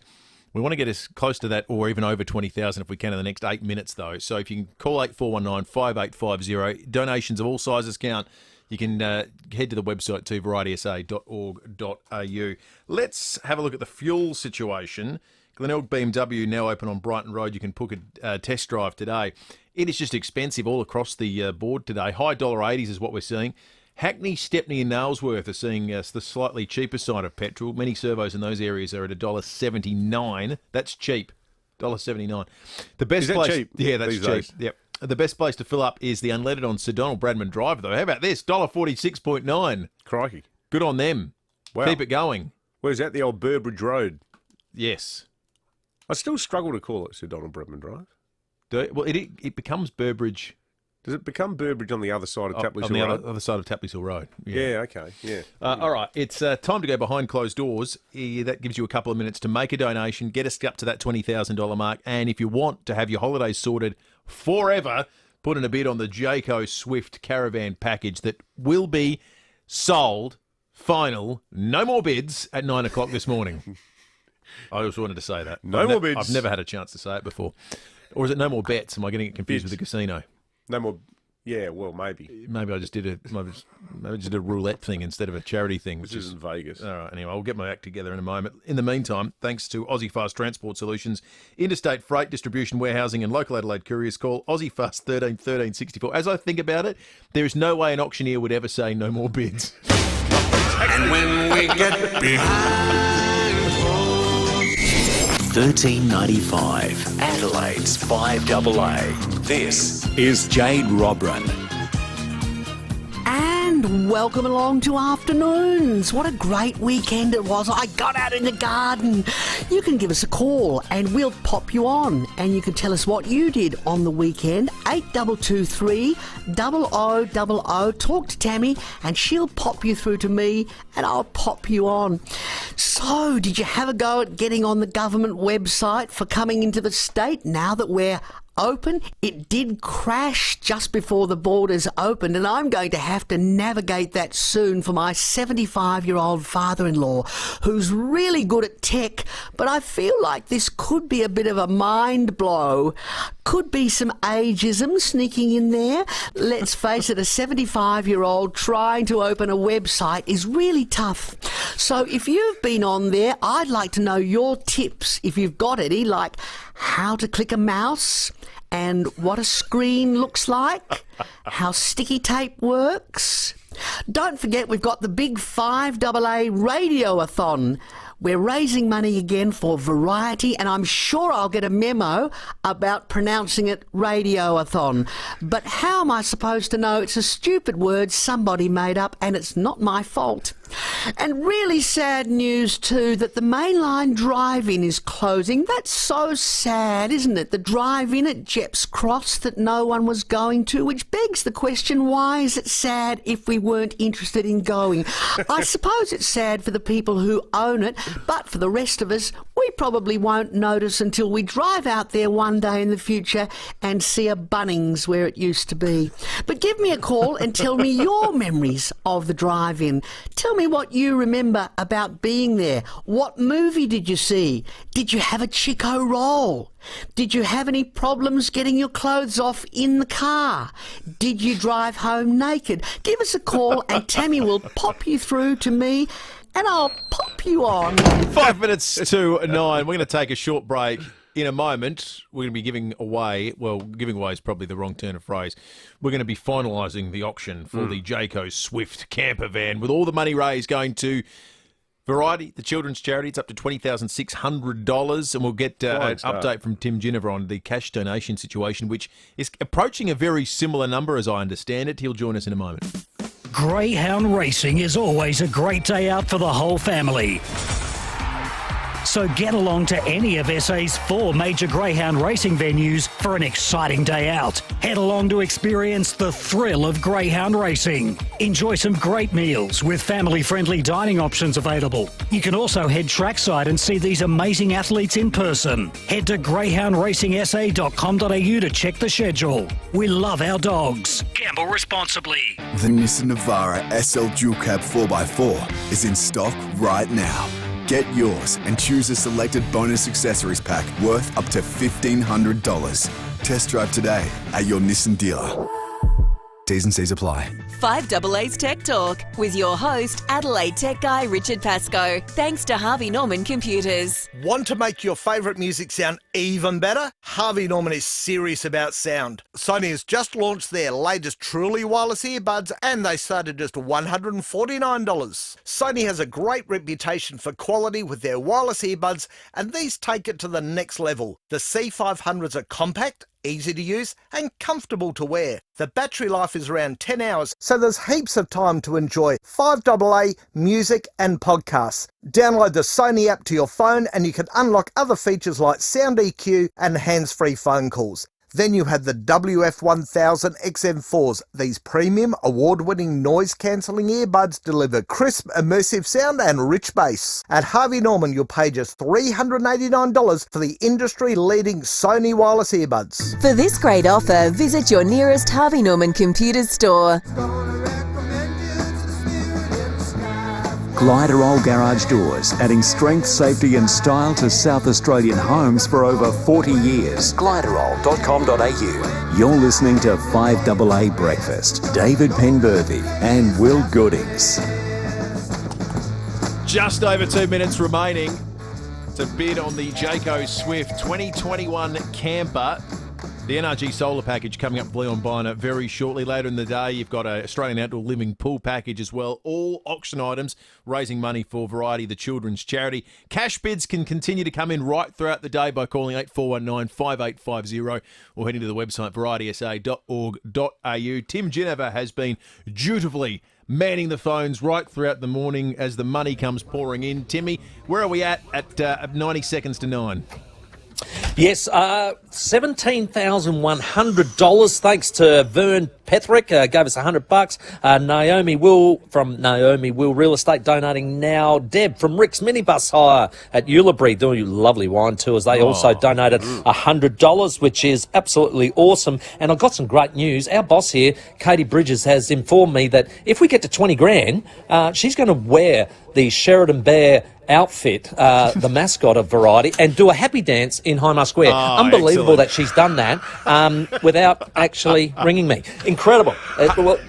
We want to get as close to that or even over 20,000 if we can in the next 8 minutes, though. So if you can call 8419 5850, donations of all sizes count. You can head to the website too, varietysa.org.au. Let's have a look at the fuel situation. Glenelg BMW now open on Brighton Road. You can book a test drive today. It is just expensive all across the board today. High $1.80s is what we're seeing. Hackney, Stepney and Nailsworth are seeing the slightly cheaper side of petrol. Many servos in those areas are at $1.79. That's cheap. $1.79. The best is that place, cheap? Yeah, that's these cheap. days? Yep. The best place to fill up is the unleaded on Sir Donald Bradman Drive, though. How about this? $1.46.9. Crikey. Good on them. Wow. Keep it going. Where's that? The old Burbridge Road? Yes. I still struggle to call it Sir Donald Bradman Drive. Well, it becomes Burbridge. Does it become Burbridge on the other side of Tapley's Hill Road? On the other side of Tapley's Hill Road. Yeah, okay. Yeah. All right. It's time to go behind closed doors. That gives you a couple of minutes to make a donation, get us up to that $20,000 mark. And if you want to have your holidays sorted forever, put in a bid on the Jayco Swift Caravan package that will be sold, final, no more bids at 9 o'clock this morning. I just wanted to say that. No more bids. I've never had a chance to say it before. Or is it no more bets? Am I getting it confused with the casino? No more. Yeah, well, maybe. Maybe I just did a roulette thing instead of a charity thing. Which isn't Vegas. All right, anyway, I'll get my act together in a moment. In the meantime, thanks to Aussie Fast Transport Solutions, interstate freight distribution, warehousing and local Adelaide couriers, call Aussie Fast 13 13 64. As I think about it, there is no way an auctioneer would ever say no more bids. And when we get behind $13.95, Adelaide's 5AA. This is Jade Robran. And welcome along to Afternoons. What a great weekend it was. I got out in the garden. You can give us a call and we'll pop you on. And you can tell us what you did on the weekend. 8223 0000. Talk to Tammy and she'll pop you through to me and I'll pop you on. So, did you have a go at getting on the government website for coming into the state now that we're open? It did crash just before the borders opened, and I'm going to have to navigate that soon for my 75-year-old father-in-law, who's really good at tech, but I feel like this could be a bit of a mind blow. Could be some ageism sneaking in there. Let's face it, a 75-year-old trying to open a website is really tough. So if you've been on there, I'd like to know your tips, if you've got any, like how to click a mouse and what a screen looks like, how sticky tape works. Don't forget, we've got the big FIVEaa radio-a-thon. We're raising money again for Variety, and I'm sure I'll get a memo about pronouncing it radio-a-thon. But how am I supposed to know? It's a stupid word somebody made up, and it's not my fault. And really sad news too, that the mainline drive-in is closing. That's so sad, isn't it? The drive-in at Jepp's Cross that no one was going to, which begs the question, why is it sad if we weren't interested in going? I suppose it's sad for the people who own it, but for the rest of us, we probably won't notice until we drive out there one day in the future and see a Bunnings where it used to be. But give me a call and tell me your memories of the drive-in. Tell me what you remember about being there. What movie did you see? Did you have a Chico roll? Did you have any problems getting your clothes off in the car? Did you drive home naked? Give us a call and Tammy will pop you through to me and I'll pop you on. 5 minutes to 9. We're going to take a short break. In a moment, we're going to be giving away, well, giving away is probably the wrong turn of phrase. We're going to be finalising the auction for the Jayco Swift camper van with all the money raised going to Variety, the children's charity. It's up to $20,600, and we'll get an update from Tim Ginniver on the cash donation situation, which is approaching a very similar number as I understand it. He'll join us in a moment. Greyhound racing is always a great day out for the whole family. So get along to any of SA's 4 major greyhound racing venues for an exciting day out. Head along to experience the thrill of greyhound racing. Enjoy some great meals with family-friendly dining options available. You can also head trackside and see these amazing athletes in person. Head to greyhoundracingsa.com.au to check the schedule. We love our dogs. Gamble responsibly. The Nissan Navara SL Dual Cab 4x4 is in stock right now. Get yours and choose a selected bonus accessories pack worth up to $1,500. Test drive today at your Nissan dealer. T's and C's apply. 5AA's Tech Talk with your host, Adelaide Tech Guy Richard Pascoe. Thanks to Harvey Norman Computers. Want to make your favourite music sound even better? Harvey Norman is serious about sound. Sony has just launched their latest truly wireless earbuds and they start at just $149. Sony has a great reputation for quality with their wireless earbuds and these take it to the next level. The C500s are compact, easy to use and comfortable to wear. The battery life is around 10 hours, so there's heaps of time to enjoy 5AA, music and podcasts. Download the Sony app to your phone and you can unlock other features like sound EQ and hands-free phone calls. Then you have the WF-1000 XM4s. These premium, award-winning noise-cancelling earbuds deliver crisp, immersive sound and rich bass. At Harvey Norman, you'll pay just $389 for the industry-leading Sony wireless earbuds. For this great offer, visit your nearest Harvey Norman Computers store. Gliderol Garage Doors, adding strength, safety and style to South Australian homes for over 40 years. Gliderol.com.au. You're listening to 5AA Breakfast. David Penberthy and Will Goodings. Just over 2 minutes remaining to bid on the Jayco Swift 2021 camper. The NRG solar package coming up with Leon Biner very shortly. Later in the day, you've got an Australian Outdoor Living pool package as well. All auction items raising money for Variety, the children's charity. Cash bids can continue to come in right throughout the day by calling 8419 5850 or heading to the website varietysa.org.au. Tim Ginnever has been dutifully manning the phones right throughout the morning as the money comes pouring in. Timmy, where are we at 90 seconds to 9? Yes, $17,100 thanks to Vern Petherick, gave us $100. Naomi Will from Naomi Will Real Estate donating now. Deb from Rick's Minibus Hire at Ulibri doing lovely wine tours. They also donated $100, which is absolutely awesome. And I've got some great news. Our boss here, Katie Bridges, has informed me that if we get to 20 grand, she's going to wear the Sheridan Bear outfit, the mascot of Variety, and do a happy dance in Highmark Square. Unbelievable that she's done that without actually ringing me. Incredible.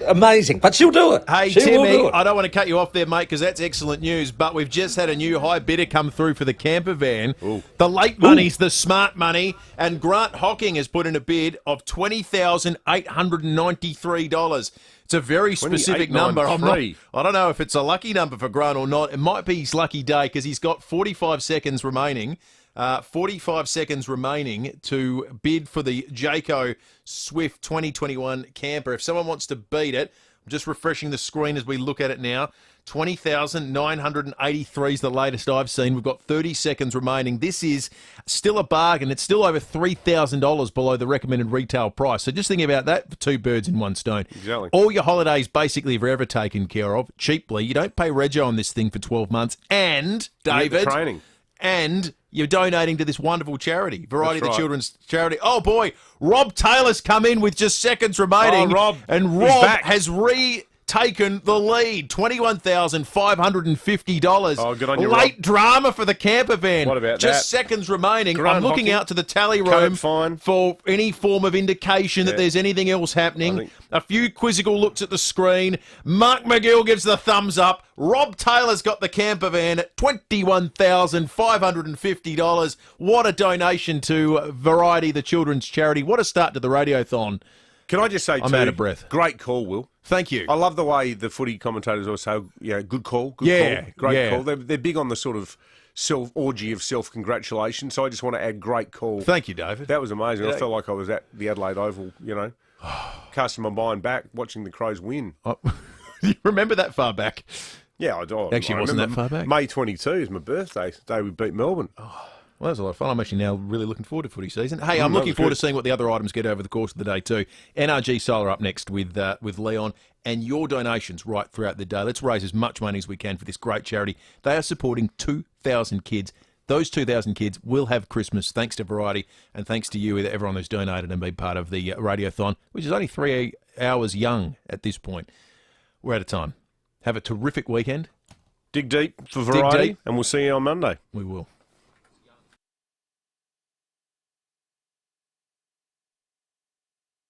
Amazing. But she'll do it. Hey, Timmy, I don't want to cut you off there, mate, because that's excellent news, but we've just had a new high bidder come through for the camper van. Ooh. The late money's the smart money, and Grant Hocking has put in a bid of $20,893. It's a very specific number. I don't know if it's a lucky number for Grant or not. It might be his lucky day because he's got 45 seconds remaining. 45 seconds remaining to bid for the Jayco Swift 2021 camper. If someone wants to beat it, I'm just refreshing the screen as we look at it now. 20,983 is the latest I've seen. We've got 30 seconds remaining. This is still a bargain. It's still over $3,000 below the recommended retail price. So just think about that for two birds in one stone. Exactly. All your holidays basically forever taken care of cheaply. You don't pay rego on this thing for 12 months. And, David, training. And you're donating to this wonderful charity, Variety, That's the right. children's charity. Oh, boy, Rob Taylor's come in with just seconds remaining. Oh, Rob. And He's Rob back. has taken the lead, $21,550. Oh, good on you, Late Rob. drama for the camper van. What about Just that? seconds remaining. Grant I'm looking Hocking. out to the tally Code room fine. for any form of indication that Yeah. there's anything else happening. A few quizzical looks at the screen. Mark McGill gives the thumbs up. Rob Taylor's got the camper van at $21,550. What a donation to Variety, the children's charity. What a start to the radiothon. Can I just say, I'm out of breath. Great call, Will. Thank you. I love the way the footy commentators always say, good call, good Yeah, call, great yeah. call. They're big on the sort of orgy of self-congratulation, so I just want to add great call. Thank you, David. That was amazing. Yeah. I felt like I was at the Adelaide Oval, casting my mind back, watching the Crows win. You remember that far back? Yeah, I do. Actually, I wasn't remember that far back. May 22 is my birthday, the day we beat Melbourne. Well, that was a lot of fun. I'm actually now really looking forward to footy season. Hey, I'm that looking was forward good. to seeing what the other items get over the course of the day too. NRG Solar up next with Leon, and your donations right throughout the day. Let's raise as much money as we can for this great charity. They are supporting 2,000 kids. Those 2,000 kids will have Christmas thanks to Variety and thanks to you, everyone who's donated and been part of the Radiothon, which is only 3 hours young at this point. We're out of time. Have a terrific weekend. Dig deep for Variety, deep. and we'll see you on Monday. We will.